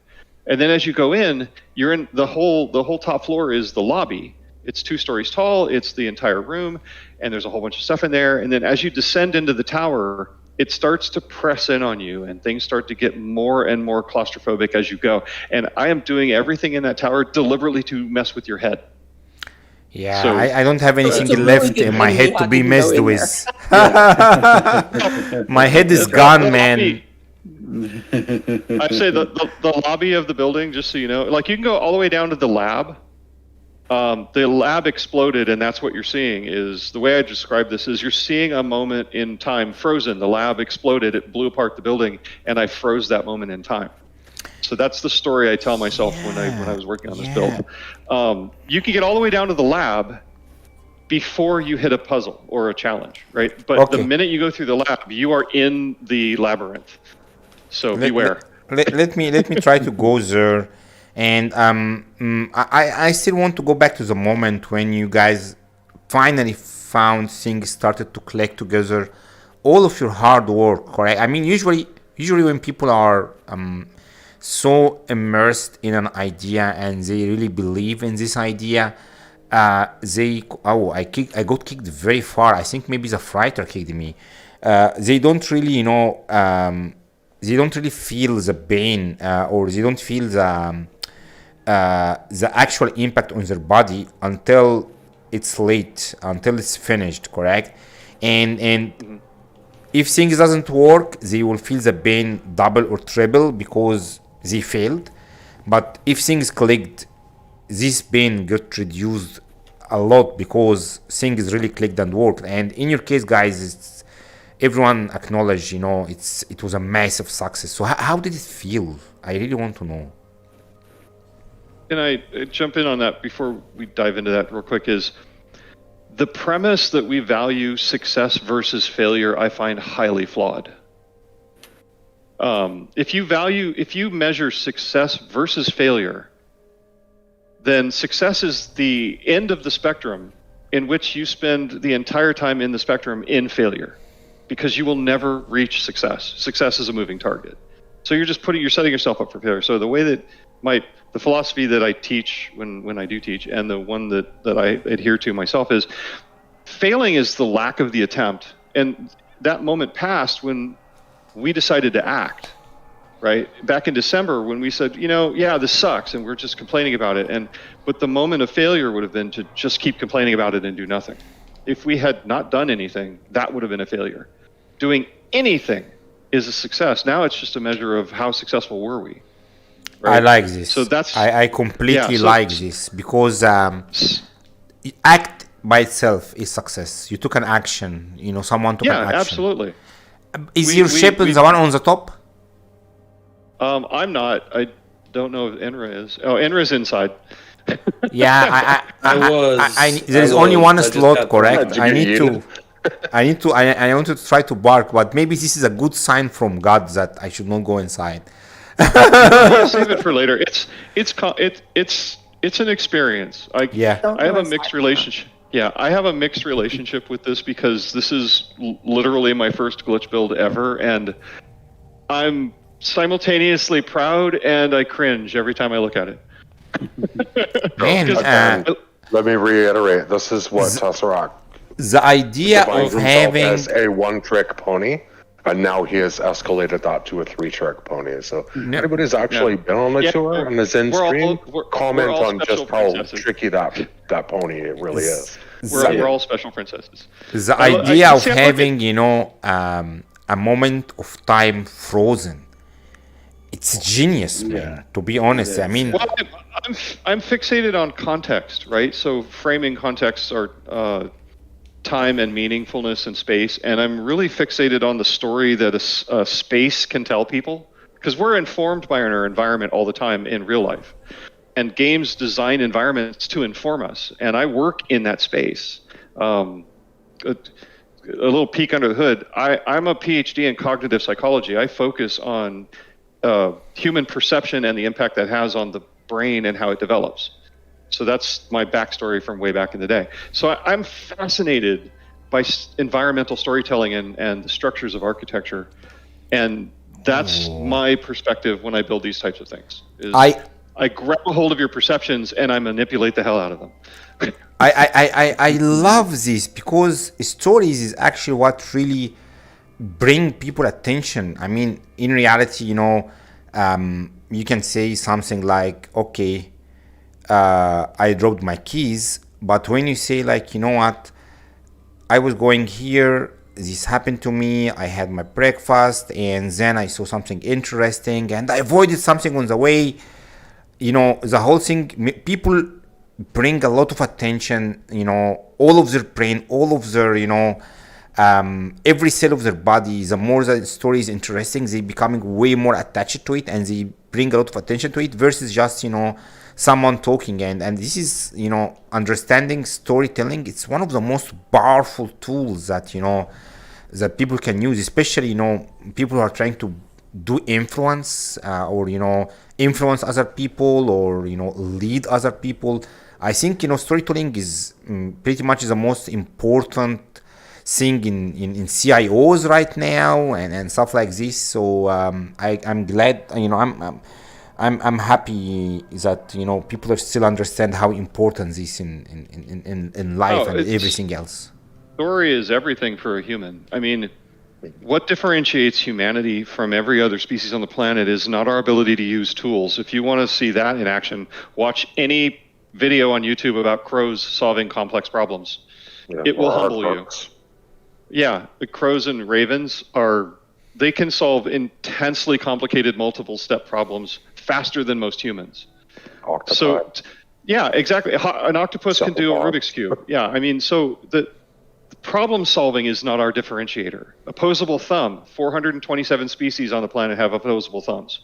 And then as you go in, you're in the whole top floor is the lobby. It's 2 stories tall. It's the entire room, and there's a whole bunch of stuff in there. And then as you descend into the tower, it starts to press in on you, and things start to get more and more claustrophobic as you go. And I am doing everything in that tower deliberately to mess with your head. Yeah, so, I don't have anything left in my head to be messed with. My head is gone, man. I'd say the lobby of the building, just so you know, like you can go all the way down to the lab. The lab exploded, and that's what you're seeing. Is the way I describe this is you're seeing a moment in time frozen. The lab exploded, it blew apart the building, and I froze that moment in time. So that's the story I tell myself when I was working on this build. You can get all the way down to the lab before you hit a puzzle or a challenge, right? But the minute you go through the lab, you are in the labyrinth. So beware. Let me try to go there. And I still want to go back to the moment when you guys finally found things started to click together. All of your hard work, correct? I mean, usually when people are so immersed in an idea and they really believe in this idea, I got kicked very far. I think maybe the fighter kicked me. They don't really, they don't really feel the pain or they don't feel the actual impact on their body until it's late, until it's finished, correct? And if things doesn't work, they will feel the pain double or triple because they failed. But if things clicked, this pain got reduced a lot because things really clicked and worked. And in your case, guys, everyone acknowledged, it was a massive success. So how did it feel? I really want to know. Can I jump in on that before we dive into that real quick? Is the premise that we value success versus failure, I find highly flawed. If you measure success versus failure, then success is the end of the spectrum in which you spend the entire time in the spectrum in failure, because you will never reach success. Success is a moving target. So you're setting yourself up for failure. So the way that the philosophy that I teach when I do teach, and the one that I adhere to myself, is failing is the lack of the attempt. And that moment passed when we decided to act, right? Back in December when we said, this sucks, and we're just complaining about it. But the moment of failure would have been to just keep complaining about it and do nothing. if we had not done anything, that would have been a failure. Doing anything is a success. Now it's just a measure of how successful were we. Right? I like this. So that's I completely like this because act by itself is success. You took an action. Someone took an action. Yeah, absolutely. Is your ship the one on the top? I'm not. I don't know if Enra is. Oh, Enra's inside. Yeah, there is only one slot, correct? I want to try to bark, but maybe this is a good sign from God that I should not go inside. Save it for later. It's an experience. I have a mixed relationship. Yeah, I have a mixed relationship with this because this is literally my first glitch build ever, and I'm simultaneously proud and I cringe every time I look at it. Man, let me reiterate. This is what Tesseract. The idea of having as a one-trick pony, and now he has escalated that to a 3-trick pony. So anybody's actually been on the tour and is in stream, comment on just how tricky that pony really is. We're all special princesses. The idea of having, a moment of time frozen. It's genius, man. To be honest, I mean, I'm fixated on context, right? So framing contexts are time and meaningfulness and space, and I'm really fixated on the story that a space can tell people, because we're informed by our environment all the time in real life, and games design environments to inform us, and I work in that space. A little peek under the hood. I'm a PhD in cognitive psychology. I focus on human perception and the impact that has on the brain and how it develops. So that's my backstory from way back in the day. So I'm fascinated by environmental storytelling and the structures of architecture. And that's my perspective when I build these types of things. I grab a hold of your perceptions and I manipulate the hell out of them. I love this because stories is actually what really bring people attention. I mean, in reality, you can say something like, okay, I dropped my keys, but when you say like, you know what, I was going here, this happened to me, I had my breakfast, and then I saw something interesting, and I avoided something on the way, the whole thing, people bring a lot of attention, all of their brain, all of their, every cell of their body. The more the story is interesting, they becoming way more attached to it, and they bring a lot of attention to it versus just someone talking. And this is understanding storytelling. It's one of the most powerful tools that that people can use, especially people who are trying to do influence or influence other people or lead other people. I think storytelling is pretty much the most important thing in CIOs right now and stuff like this. So I'm glad, I'm happy that people are still understand how important this in life and everything else. Story is everything for a human. I mean, what differentiates humanity from every other species on the planet is not our ability to use tools. If you want to see that in action, watch any video on YouTube about crows solving complex problems. It will humble you. Yeah, the crows and ravens they can solve intensely complicated multiple step problems faster than most humans. Octopi. So, yeah, exactly. An octopus can do a Rubik's Cube. Yeah, I mean, so the problem solving is not our differentiator. Opposable thumb, 427 species on the planet have opposable thumbs.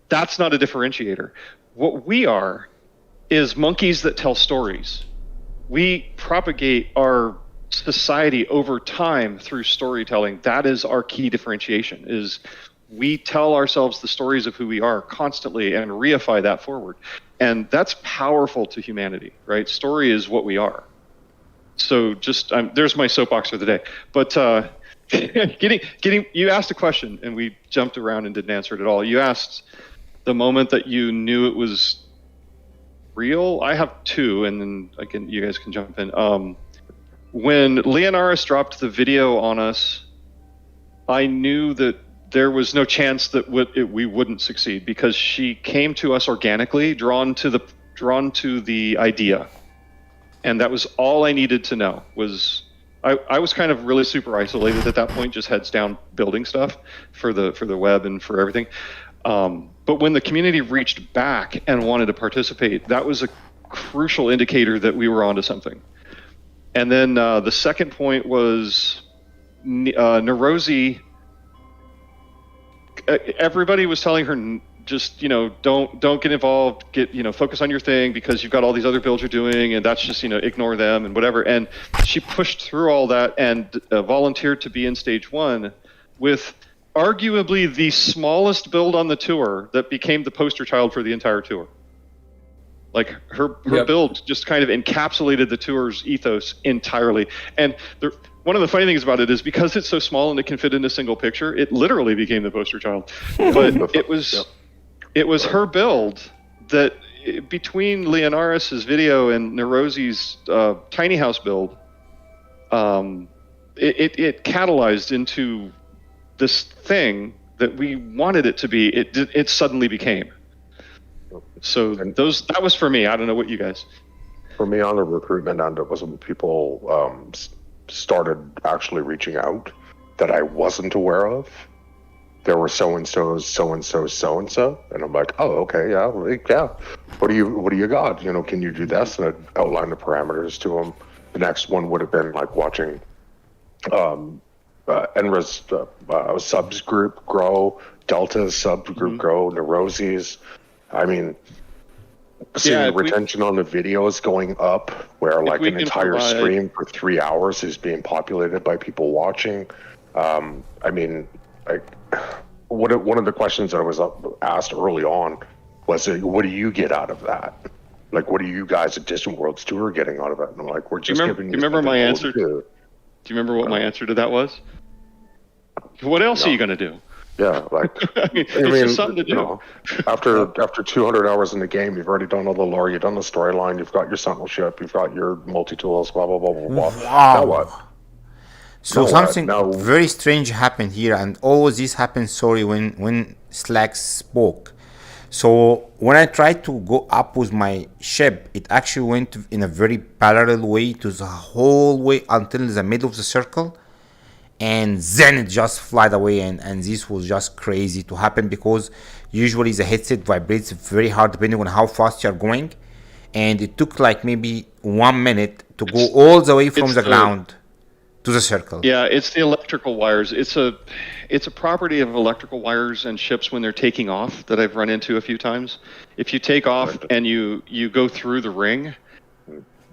That's not a differentiator. What we are is monkeys that tell stories. We propagate our society over time through storytelling. That is our key differentiation, is we tell ourselves the stories of who we are constantly and reify that forward. And that's powerful to humanity, right? Story is what we are. So just, there's my soapbox for the day. But you asked a question and we jumped around and didn't answer it at all. You asked the moment that you knew it was real. I have two, and then you guys can jump in. When Lianeras dropped the video on us, I knew that there was no chance that we wouldn't succeed, because she came to us organically, drawn to the idea, and that was all I needed to know. Was I was kind of really super isolated at that point, just heads down building stuff for the web and for everything. But when the community reached back and wanted to participate, that was a crucial indicator that we were onto something. And then the second point was Neurosi. Everybody was telling her, just, don't get involved, focus on your thing because you've got all these other builds you're doing, and that's just, ignore them and whatever. And she pushed through all that and volunteered to be in stage 1 with arguably the smallest build on the tour that became the poster child for the entire tour. Like her build just kind of encapsulated the tour's ethos entirely. And one of the funny things about it is because it's so small and it can fit in a single picture, it literally became the poster child. But it was her build that, between Lianeras' video and Neurosi's tiny house build, it catalyzed into this thing that we wanted it to be. It suddenly became. So that was for me. I don't know what you guys. For me, on the recruitment end, it was when people started actually reaching out that I wasn't aware of. There were so-and-so's, so-and-so's, so-and-so. And I'm like, oh, okay, yeah. What do you got? Can you do this? And I'd outline the parameters to them. The next one would have been like watching Enras subs group grow, Delta's subgroup grow, Neurosi's. I mean, seeing the retention on the videos going up, where like an entire stream for 3 hours is being populated by people watching. I mean, one of the questions that I was asked early on was, what do you get out of that? Like, what are you guys at Distant Worlds Tour getting out of it? And I'm like, we're just giving you. Do you remember my answer? Do you remember what my answer to that was? What else are you going to do? Yeah, like it's just something to do. After 200 hours in the game, you've already done all the lore, you've done the storyline, you've got your sentinel ship, you've got your multi-tools, blah blah blah blah blah. Wow. Now what? So something very strange happened here, and all this happened. Sorry, when Slack spoke. So when I tried to go up with my ship, it actually went in a very parallel way to the whole way until the middle of the circle. And then it just flied away, and this was just crazy to happen, because usually the headset vibrates very hard depending on how fast you're going, and it took like maybe 1 minute to go all the way from the ground to the circle. Yeah, it's the electrical wires. It's a property of electrical wires and ships when they're taking off that I've run into a few times. If you take off and you go through the ring.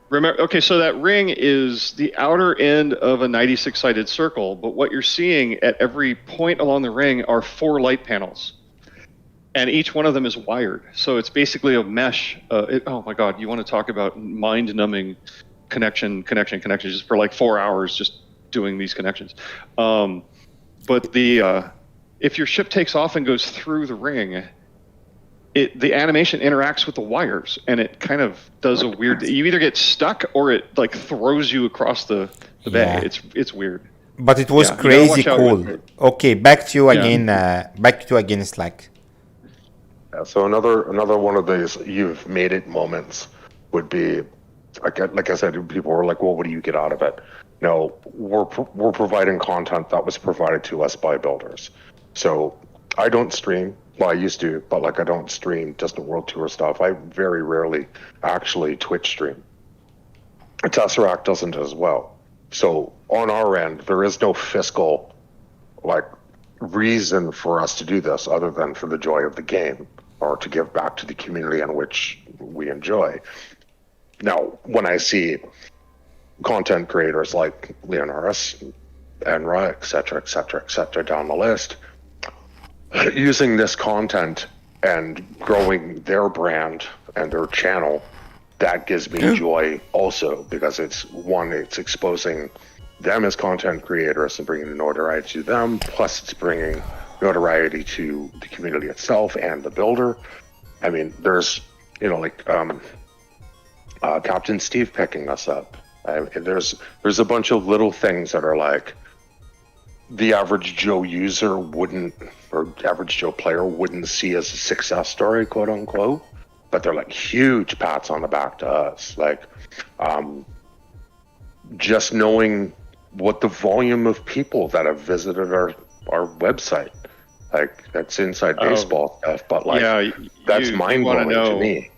Remember, okay, so that ring is the outer end of a 96-sided circle, but what you're seeing at every point along the ring are 4 light panels, and each one of them is wired. So it's basically a mesh. Oh my God, you want to talk about mind-numbing connection, just for like 4 hours just doing these connections. But if your ship takes off and goes through the ring, the animation interacts with the wires, and it kind of does a weird. You either get stuck or it like throws you across the bay. It's weird. But it was crazy cool. Okay, back to you again. Back to you again, Slack. Yeah, so another one of these you've made it moments would be, like I said, people were like, well, what do you get out of it? No, we're providing content that was provided to us by builders. So I don't stream. Well, I used to, but like I don't stream Distant World Tour stuff. I very rarely actually Twitch stream. Tesseract doesn't as well. So on our end, there is no fiscal like reason for us to do this other than for the joy of the game or to give back to the community in which we enjoy. Now, when I see content creators like Lianeras, Enra, et cetera, down the list, using this content and growing their brand and their channel, that gives me joy also, because it's exposing them as content creators and bringing the notoriety to them, plus it's bringing notoriety to the community itself and the builder. I mean, there's, Captain Steve picking us up. There's a bunch of little things that are like the average Joe user wouldn't, or average Joe player wouldn't see as a success story, quote unquote, but they're like huge pats on the back to us. Like, just knowing what the volume of people that have visited our website. Like, that's inside baseball stuff, but like, that's mind-blowing to me.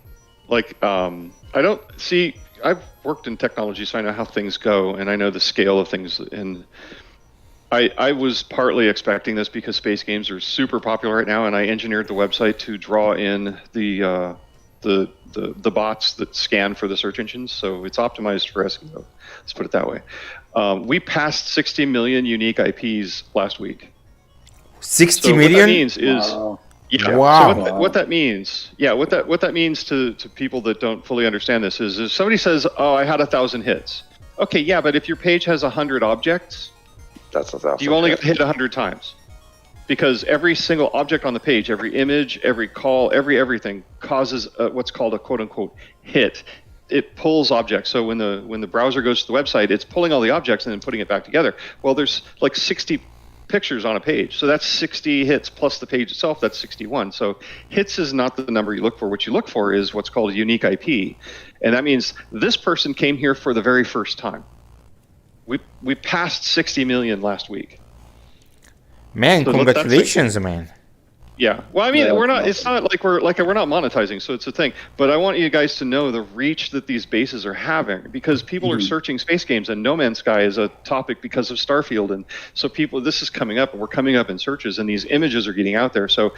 Like, I don't see. I've worked in technology, so I know how things go, and I know the scale of things. And I was partly expecting this because space games are super popular right now, and I engineered the website to draw in the bots that scan for the search engines, so it's optimized for SEO. Let's put it that way. We passed 60 million unique IPs last week. 60 so million? What that means is, wow. So what that means, what that means to people that don't fully understand this is if somebody says, "Oh, I had 1,000 hits." Okay, yeah, but if your page has 100 objects, that's 1,000. You only got hit 100 times, because every single object on the page, every image, every call, everything causes what's called a quote-unquote hit. It pulls objects. So when the browser goes to the website, it's pulling all the objects and then putting it back together. Well, there's like 60 pictures on a page, so that's 60 hits plus the page itself. That's 61. So hits is not the number you look for. What you look for is what's called a unique IP, and that means this person came here for the very first time. We passed 60 million last week. Man, so congratulations, man. Yeah. Well, I mean, we're not. It's not like we're not monetizing, so it's a thing. But I want you guys to know the reach that these bases are having, because people are searching space games, and No Man's Sky is a topic because of Starfield, and so this is coming up, and we're coming up in searches, and these images are getting out there. So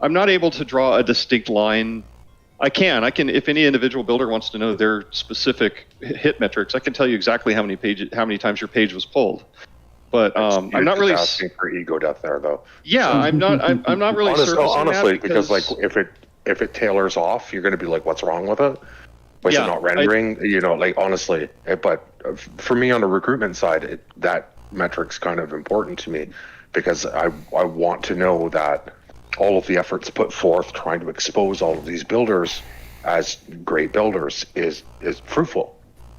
I'm not able to draw a distinct line. I can. If any individual builder wants to know their specific hit metrics, I can tell you exactly how many times your page was pulled. But I'm not really asking for ego death there, though. Yeah, I'm not really honestly, because like if it tailors off, you're going to be like, what's wrong with it? Why is it not rendering? Like honestly. But for me on the recruitment side, that metric's kind of important to me, because I want to know that all of the efforts put forth trying to expose all of these builders as great builders is fruitful.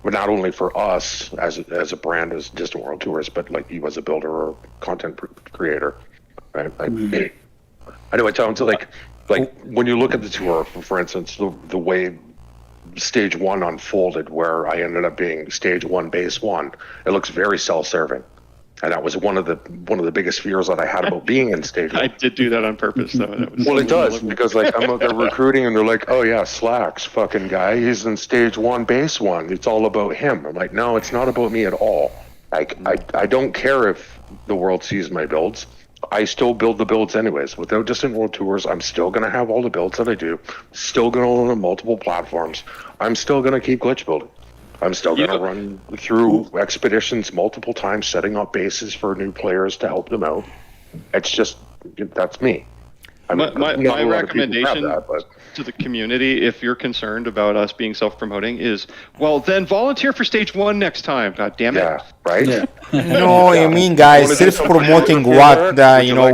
But not only for us as a brand, as Distant World Tours, but like you as a builder or content creator, right? Anyway, Tom, so like when you look at the tour, for instance, the way stage 1 unfolded, where I ended up being stage 1, base 1, it looks very self-serving. And that was one of the biggest fears that I had about being in stage 1. I did do that on purpose, though. Well, it does, because like I'm out there recruiting, and they're like, "Oh yeah, Slacks, fucking guy, he's in stage 1, base 1. It's all about him." I'm like, "No, it's not about me at all. Like, I don't care if the world sees my builds. I still build the builds anyways. Without Distant World Tours, I'm still gonna have all the builds that I do. Still gonna own on multiple platforms. I'm still gonna keep glitch building. I'm still going to run through expeditions multiple times, setting up bases for new players to help them out. It's just, that's me. My recommendation to the community, if you're concerned about us being self-promoting, is, well, then volunteer for stage 1 next time. God damn it. Yeah, right? Yeah. No, you mean, guys, self-promoting what?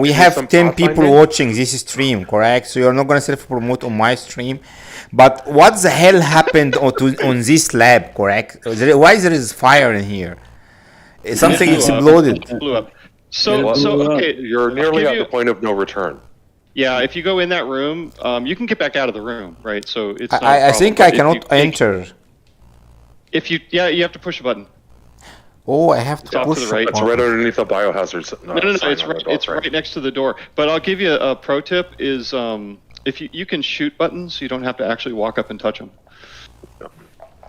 We have 10 people watching this stream, correct? So you're not going to self-promote on my stream. But what the hell happened on this lab, correct? Why there is fire in here? Something exploded. It blew up. So okay. You're nearly at the point of no return. Yeah, if you go in that room, you can get back out of the room, right? So it's not I think I cannot enter. You have to push a button. Oh, I have to push. To the right. It's right underneath the biohazards. No, it's right next to the door. But I'll give you a pro tip: is if you can shoot buttons, you don't have to actually walk up and touch them.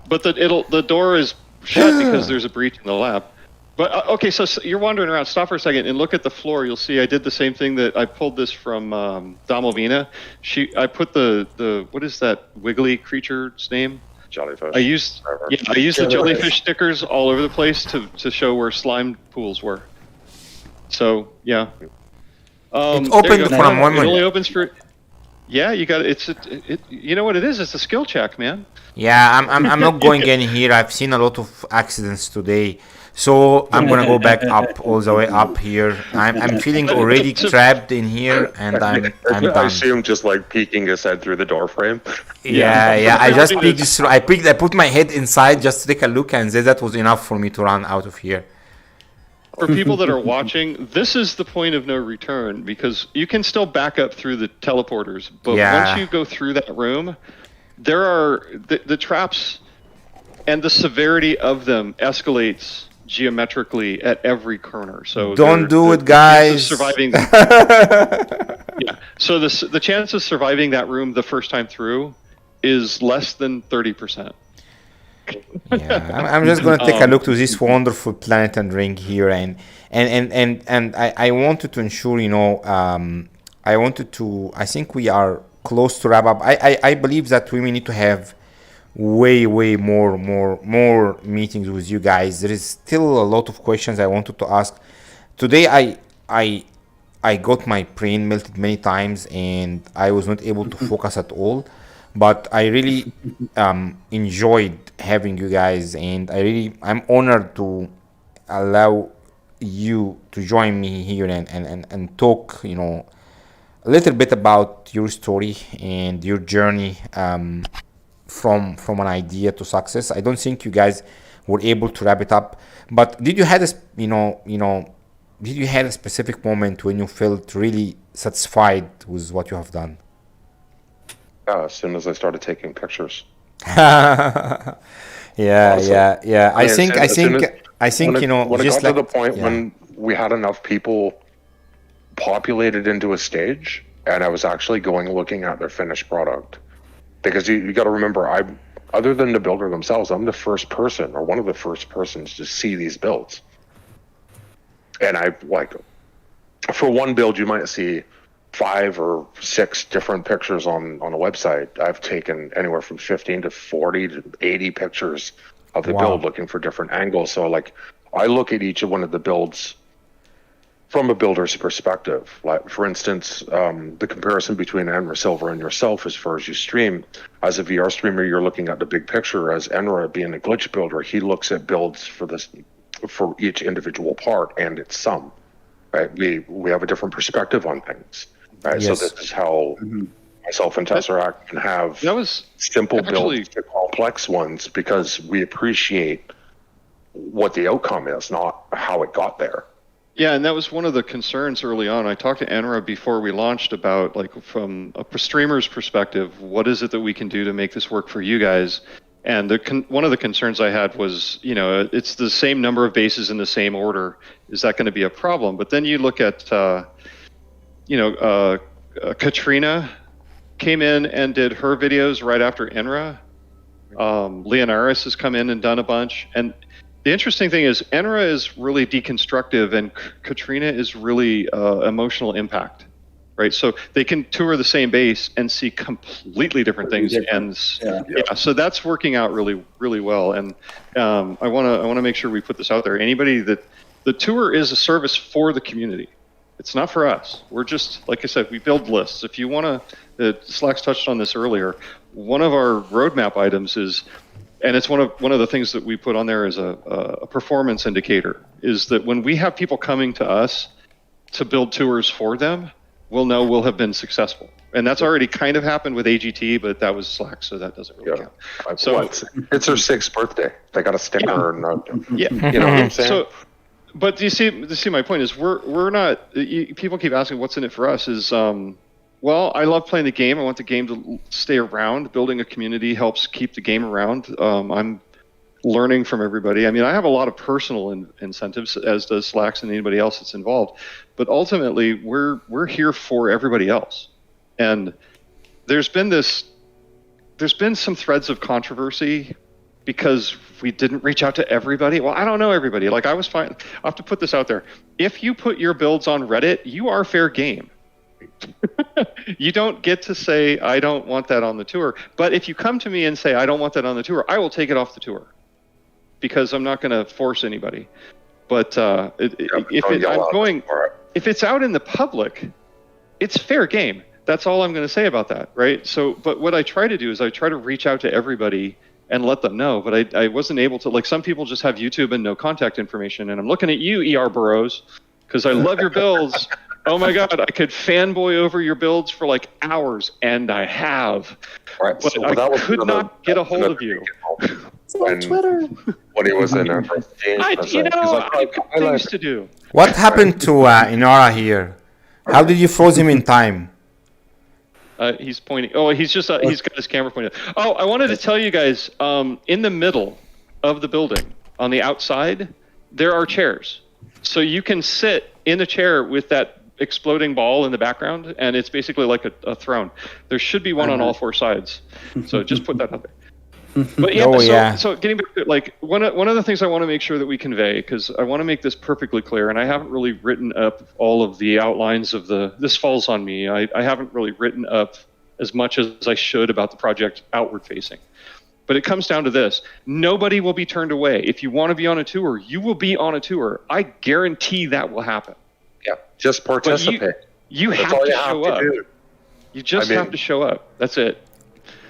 But the door is shut because there's a breach in the lab. But okay, so you're wandering around. Stop for a second and look at the floor. You'll see I did the same thing that I pulled this from Damalvina. I put the what is that wiggly creature's name? Jellyfish. I used the jellyfish stickers all over the place to show where slime pools were. So yeah. It's open from one minute. It only opens for. Yeah, you got it. You know what it is? It's a skill check, man. Yeah, I'm not going in here. I've seen a lot of accidents today, so I'm gonna go back up all the way up here. I'm feeling already trapped in here, and I'm done. I assume just like peeking his head through the door frame. Yeah. I just peeked this. I put my head inside just to take a look, and that was enough for me to run out of here. For people that are watching, this is the point of no return, because you can still back up through the teleporters, but once you go through that room, there are the traps, and the severity of them escalates geometrically at every corner. So don't do it, guys. Surviving. Yeah. So the chance of surviving that room the first time through is less than 30%. Yeah, I'm just gonna take a look to this wonderful planet and ring here, and I wanted to ensure, I think we are close to wrap up. I believe that we may need to have way more meetings with you guys. There is still a lot of questions I wanted to ask today. I got my brain melted many times and I was not able to focus at all, but I really enjoyed having you guys, and I'm honored to allow you to join me here and talk, a little bit about your story and your journey from an idea to success. I don't think you guys were able to wrap it up, but did you had a specific moment when you felt really satisfied with what you have done? As soon as I started taking pictures. yeah. I think when it just got to the point when we had enough people populated into a stage, and I was actually looking at their finished product, because you got to remember, other than the builder themselves, I'm the first person or one of the first persons to see these builds, and for one build you might see 5 or 6 different pictures on a website. I've taken anywhere from 15 to 40 to 80 pictures of the build, looking for different angles. So I look at each one of the builds from a builder's perspective. Like, for instance, the comparison between Enrasilver and yourself as far as you stream. As a VR streamer, you're looking at the big picture. As Enra, being a glitch builder, he looks at builds for each individual part and its sum. Right? We have a different perspective on things. Right? Yes. So this is how myself and Tesseract can have simple builds to complex ones, because we appreciate what the outcome is, not how it got there. Yeah, and that was one of the concerns early on. I talked to Enra before we launched about, from a streamer's perspective, what is it that we can do to make this work for you guys? And one of the concerns I had was, it's the same number of bases in the same order. Is that going to be a problem? But then you look at, Katrina came in and did her videos right after Enra. Lianeras has come in and done a bunch. And the interesting thing is Enra is really deconstructive and Katrina is really emotional impact, right? So they can tour the same base and see completely different things. And so that's working out really, really well. And I want to make sure we put this out there. Anybody the tour is a service for the community. It's not for us. We're just, like I said, we build lists. If you want to, Slacks touched on this earlier, one of our roadmap items is, and it's one of the things that we put on there as a performance indicator, is that when we have people coming to us to build tours for them, we'll know we'll have been successful. And that's already kind of happened with AGT, but that was Slack, so that doesn't really count. So it's her 6th birthday. They got a sticker and you know what I'm saying? So, but you see my point is we're not. People keep asking what's in it for us. Is well, I love playing the game. I want the game to stay around. Building a community helps keep the game around. I'm learning from everybody. I mean, I have a lot of personal incentives, as does Slacks and anybody else that's involved. But ultimately, we're here for everybody else. And there's been some threads of controversy because we didn't reach out to everybody. Well, I don't know everybody. Like, I was fine. I have to put this out there. If you put your builds on Reddit, you are fair game. You don't get to say, I don't want that on the tour. But if you come to me and say, I don't want that on the tour, I will take it off the tour, because I'm not going to force anybody. But if it's out in the public, it's fair game. That's all I'm going to say about that, right? So, but what I try to do is I try to reach out to everybody and let them know. But I wasn't able to. Like, some people just have YouTube and no contact information. And I'm looking at you, ER Burrows, because I love your builds. Oh my God, I could fanboy over your builds for like hours, and I have. Right, but so I could not get a hold of you. It's on Twitter. When he was in I have things to do. What happened to Inara here? How did you froze him in time? He's pointing. Oh, he's got his camera pointed. Oh, I wanted to tell you guys, in the middle of the building, on the outside, there are chairs. So you can sit in a chair with that exploding ball in the background, and it's basically like a throne. There should be one on all 4 sides. So just put that out there. But yeah, so getting back to like one of the things I want to make sure that we convey, because I want to make this perfectly clear, and I haven't really written up all of the outlines of this falls on me. I haven't really written up as much as I should about the project outward facing. But it comes down to this. Nobody will be turned away. If you want to be on a tour, you will be on a tour. I guarantee that will happen. Yeah, just participate. You have to show up. You just have to show up. That's it.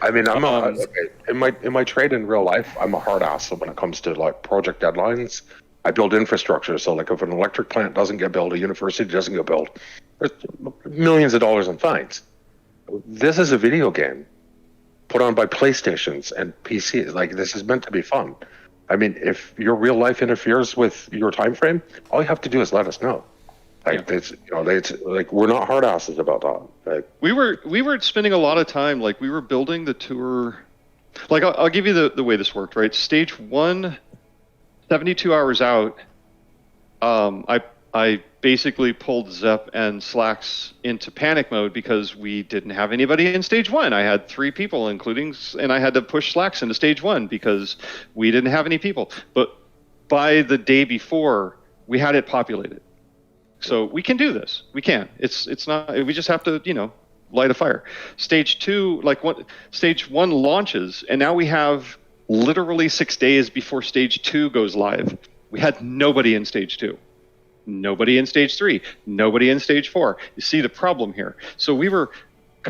I mean, in my trade in real life, I'm a hard ass when it comes to like project deadlines. I build infrastructure, so like if an electric plant doesn't get built, a university doesn't get built, there's millions of dollars in fines. This is a video game put on by PlayStations and PCs. Like, this is meant to be fun. I mean, if your real life interferes with your time frame, all you have to do is let us know. Like, it's like, we're not hard asses about that. Like, we were spending a lot of time, like, we were building the tour. Like, I'll give you the way this worked, right? Stage 1, 72 hours out, I basically pulled Zep and Slacks into panic mode because we didn't have anybody in stage 1. I had 3 people, and I had to push Slacks into stage 1 because we didn't have any people. But by the day before, we had it populated. So we can do this. We can. It's not. We just have to, light a fire. Stage 2, stage 1 launches, and now we have literally 6 days before stage 2 goes live. We had nobody in stage 2. Nobody in stage 3, nobody in stage 4. You see the problem here. So we were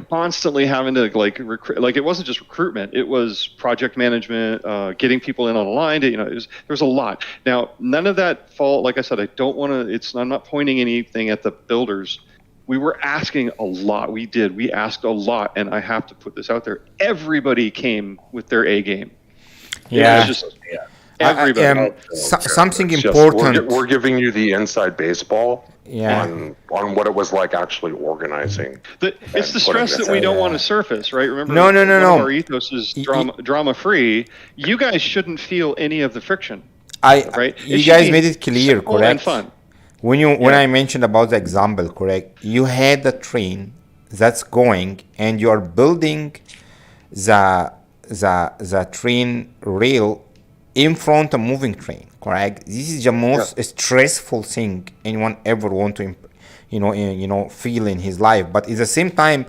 constantly having to it wasn't just recruitment, it was project management, getting people in on a line. There's a lot. Now, none of that fall. Like I said, I'm not pointing anything at the builders. We were asking a lot. We asked a lot, and I have to put this out there. Everybody came with their A game. Yeah. Everybody. Something important. We're giving you the inside baseball on what it was like actually organizing. It's the stress that we don't want to surface, right? Remember, no. Our ethos is drama free. You guys shouldn't feel any of the friction. Right? You guys made it clear, correct? And fun. When I mentioned about the example, correct? You had the train that's going, and you are building the train rail in front of a moving train, correct? This is the most stressful thing anyone ever want to, feel in his life. But at the same time,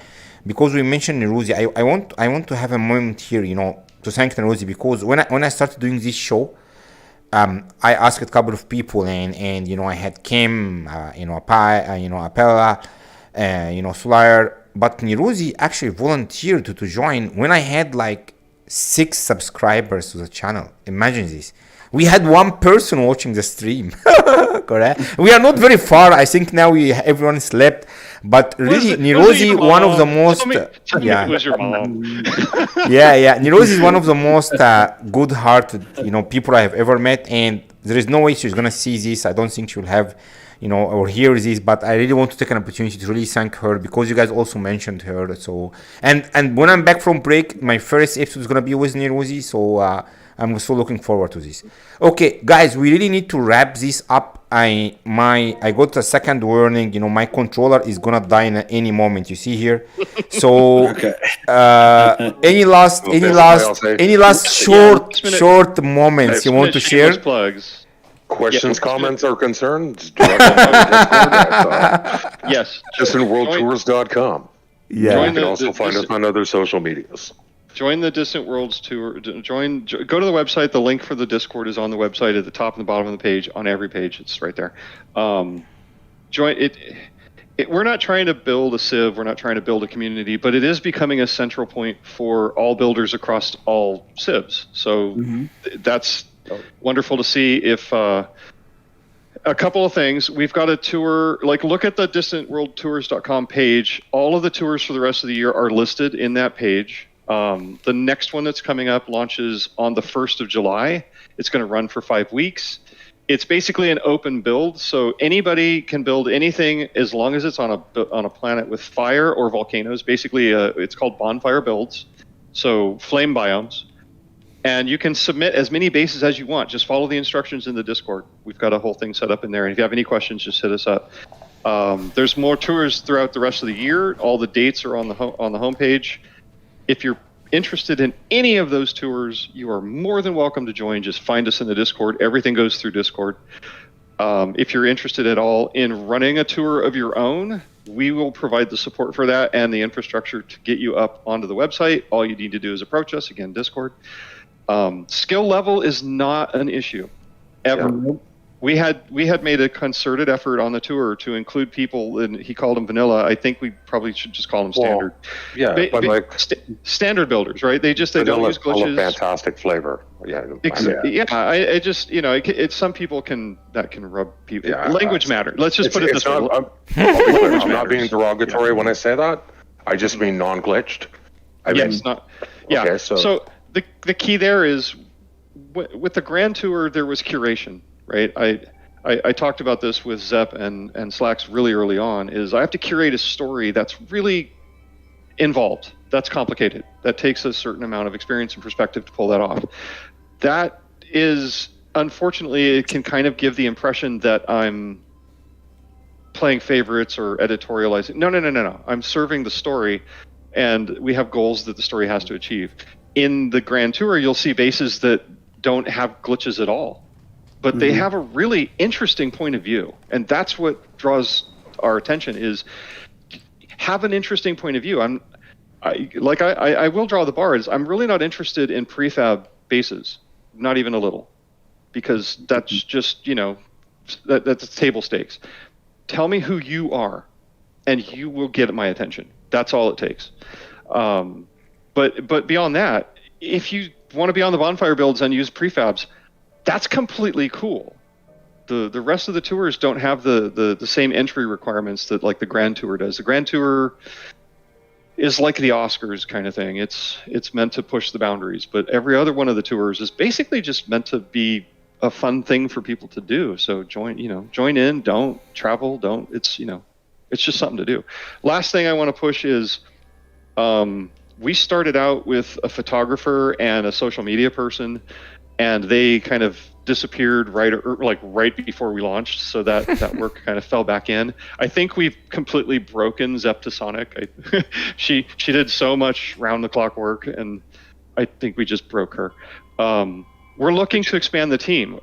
because we mentioned Neruzi, I want to have a moment here, to thank Neruzi, because when I started doing this show, I asked a couple of people, and I had Kim, Apella, Flyer, but Neruzi actually volunteered to join when I had 6 subscribers to the channel. Imagine this. We had 1 person watching the stream. Correct? We are not very far. I think now everyone slept. But really, Neruzi, one of the most... It was your mom. Neruzi is one of the most good-hearted, people I have ever met. And there is no way she's going to see this. I don't think she'll have... or hear this, but I really want to take an opportunity to really thank her, because you guys also mentioned her. So, and when I'm back from break, my first episode is gonna be with Neruzi, so I'm so looking forward to this. Okay, guys, we really need to wrap this up. I got a second warning. My controller is gonna die in any moment. You see here. So, any last short moments you want to share? Plugs. Questions, comments, or concerns? Yes. DistantWorldTours.com. Yeah. You can also find us on other social medias. Join the Distant Worlds Tour. Go to the website. The link for the Discord is on the website at the top and the bottom of the page. On every page, it's right there. Join it. We're not trying to build a civ. We're not trying to build a community, but it is becoming a central point for all builders across all civs. So that's wonderful to see. If a couple of things, we've got a tour, look at the distantworldtours.com page. All of the tours for the rest of the year are listed in that page. The next one that's coming up launches on the 1st of July. It's going to run for 5 weeks. It's basically an open build, so anybody can build anything as long as it's on a planet with fire or volcanoes. Basically, it's called bonfire builds, so flame biomes. And you can submit as many bases as you want. Just follow the instructions in the Discord. We've got a whole thing set up in there. And if you have any questions, just hit us up. There's more tours throughout the rest of the year. All the dates are on the homepage. If you're interested in any of those tours, you are more than welcome to join. Just find us in the Discord. Everything goes through Discord. If you're interested at all in running a tour of your own, we will provide the support for that and the infrastructure to get you up onto the website. All you need to do is approach us. Again, Discord. Skill level is not an issue ever. Yeah. We had made a concerted effort on the tour to include people, and he called them vanilla. I think we probably should just call them standard. Well, yeah, but like standard builders, right? They don't use glitches. Fantastic flavor. Yeah, I just it's some people that can rub people. Yeah, language matters. Let's just put it this way. I'm not being derogatory when I say that. I just mean non-glitched. Okay, so the key there is with the Grand Tour there was curation. Right, I talked about this with Zep and Slacks really early on. Is I have to curate a story that's really involved, that's complicated, that takes a certain amount of experience and perspective to pull that off. That is, unfortunately, it can kind of give the impression that I'm playing favorites or editorializing. No. I'm serving the story, and we have goals that the story has to achieve. In the Grand Tour, you'll see bases that don't have glitches at all. But they have a really interesting point of view, and that's what draws our attention. Is have an interesting point of view. I will draw the bar. Is I'm really not interested in prefab bases, not even a little, because that's just that's table stakes. Tell me who you are, and you will get my attention. That's all it takes. But beyond that, if you want to be on the bonfire builds and use prefabs, that's completely cool. The rest of the tours don't have the same entry requirements that like the Grand Tour does. The Grand Tour is like the Oscars kind of thing. It's meant to push the boundaries, but every other one of the tours is basically just meant to be a fun thing for people to do. So join in, don't travel, don't. It's just something to do. Last thing I want to push is we started out with a photographer and a social media person, and they kind of disappeared right before we launched, so that work kind of fell back in. I think we've completely broken Zep to Sonic. She did so much round the clock work, and I think we just broke her. We're looking to expand the team.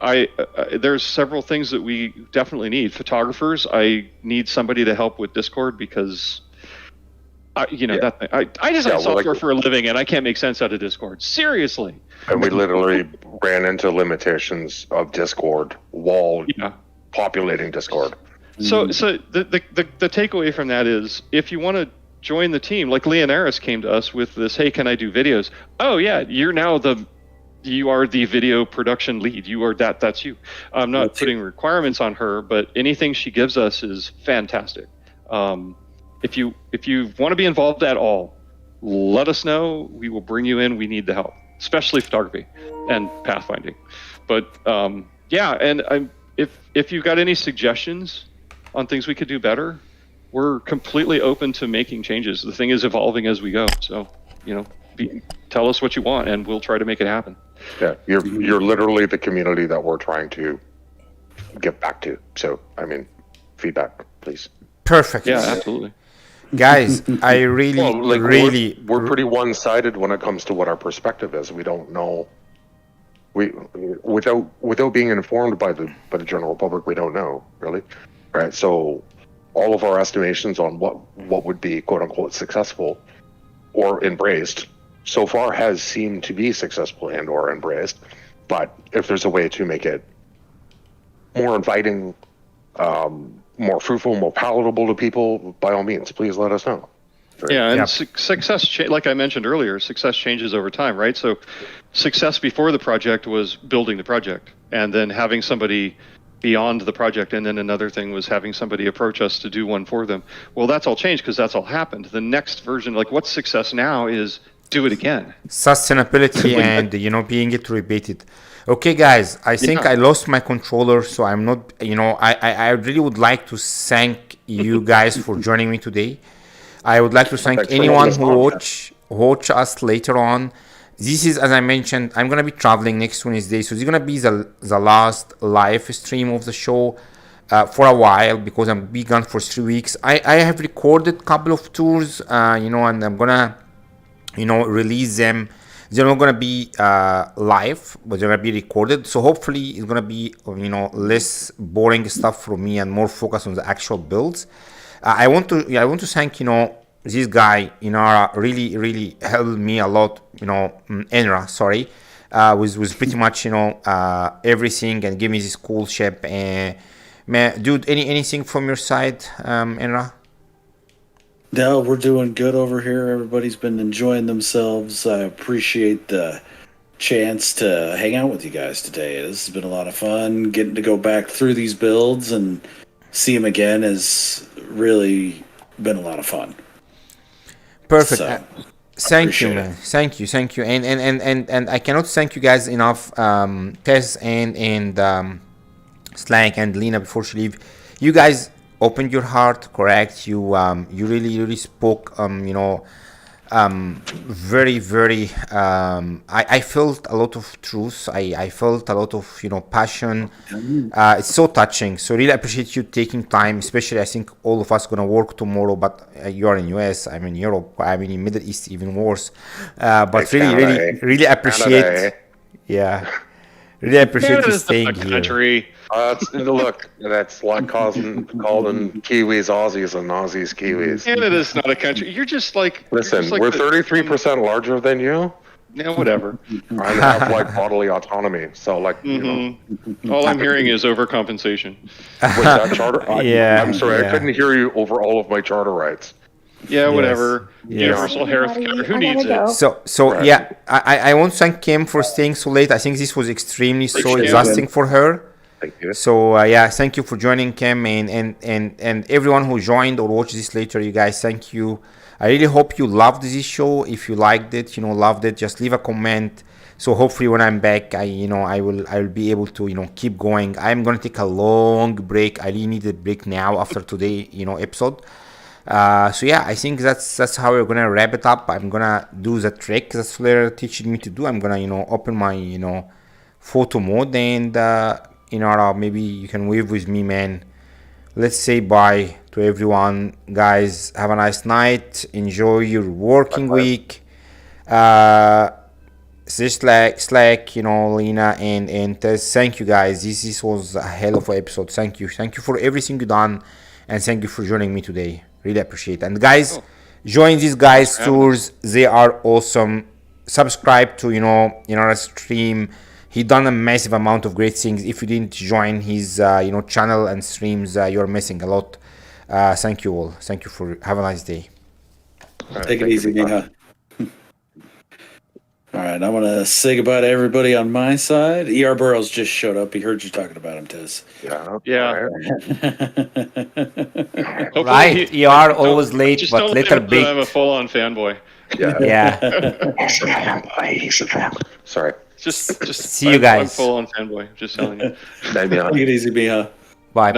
There's several things that we definitely need. Photographers. I need somebody to help with Discord because I design software for a living, and I can't make sense out of Discord. Seriously. And we literally ran into limitations of Discord while populating Discord. So the takeaway from that is, if you want to join the team, like Lianeras came to us with this, hey, can I do videos? Oh yeah, you are the video production lead. You are that's you. I'm not putting requirements on her, but anything she gives us is fantastic. If you want to be involved at all, let us know. We will bring you in. We need the help, especially photography and pathfinding. But if you've got any suggestions on things we could do better, we're completely open to making changes. The thing is evolving as we go. So, tell us what you want, and we'll try to make it happen. Yeah, you're literally the community that we're trying to get back to. So, feedback, please. Perfect. Yeah, absolutely. Guys, I really we're pretty one-sided when it comes to what our perspective is. We don't know. Without being informed by the general public, we don't know really, right? So all of our estimations on what would be quote unquote successful or embraced so far has seemed to be successful and or embraced. But if there's a way to make it more inviting, more fruitful, more palatable to people, by all means, please let us know. Yeah, and success, like I mentioned earlier, success changes over time, right? So success before the project was building the project, and then having somebody beyond the project, and then another thing was having somebody approach us to do one for them. Well, that's all changed because that's all happened. The next version, like what's success now, is do it again. Sustainability and, being iterated. Okay, guys, I think I lost my controller, so I'm not, I really would like to thank you guys for joining me today. I would like to thank anyone who watch us later on. this is, as I mentioned, I'm gonna be traveling next Wednesday, so this is gonna be the last live stream of the show for a while, because I'm be gone for 3 weeks. I have recorded a couple of tours, and I'm gonna, release them. They're not gonna be live, but they're gonna be recorded. So hopefully it's gonna be, less boring stuff for me and more focus on the actual builds. I want to thank, this guy, Inara, really helped me a lot. Enra, sorry, was pretty much, everything, and give me this cool ship. And dude, anything from your side, Enra? No, we're doing good over here. Everybody's been enjoying themselves. I appreciate the chance to hang out with you guys today. This has been a lot of fun. Getting to go back through these builds and see them again has really been a lot of fun. Perfect. So, thank you, man. Thank you. And I cannot thank you guys enough, Tess and Slank and Lena, before she leave. You guys opened your heart, correct? You really spoke, very I felt a lot of truth. I felt a lot of passion. It's so touching. So really appreciate you taking time, especially I think all of us gonna work tomorrow, but you are in US, I'm in Europe, I'm in Middle East, even worse. But really appreciate, really appreciate you staying here. Look, that's like calling Kiwis Aussies and Aussies Kiwis. Canada's not a country. You're just like... Listen, we're 33% larger than you. Yeah, whatever. I have bodily autonomy, so all I'm hearing is overcompensation. With that charter, I'm sorry, yeah. I couldn't hear you over all of my charter rights. Yeah, whatever. Yes. Universal health care. Who needs it? So Right. yeah, I want to thank Kim for staying so late. I think this was extremely so Appreciate exhausting for her. Thank you. So thank you for joining, Kim, and everyone who joined or watched this later. You guys, thank you. I really hope you loved this show. If you liked it, loved it, just leave a comment. So hopefully when I'm back, I will be able to keep going. I'm gonna take a long break. I really need a break now after today episode. So yeah, I think that's how we're gonna wrap it up. I'm gonna do the trick that Flare teaching me to do. I'm gonna open my photo mode, and maybe you can wave with me, man. Let's say bye to everyone, guys. Have a nice night. Enjoy your working week. Slack, Lena and Tess. Thank you, guys. This was a hell of an episode. Thank you for everything you done, and thank you for joining me today. Really appreciate it. And guys, join these guys' tours. They are awesome. Subscribe to our stream. He done a massive amount of great things. If you didn't join his channel and streams, you're missing a lot. Thank you all. Thank you for have a nice day. Take it easy, Miha. All right, I want to say goodbye to everybody on my side. ER Burrows just showed up. He heard you talking about him, Tess. Yeah. Right, you are always late, but little big. I'm a full-on fanboy. Yeah. He's a fanboy. Sorry. Just see you guys. I'm full-on fanboy. Just telling you. Take it easy, Miha. Bye.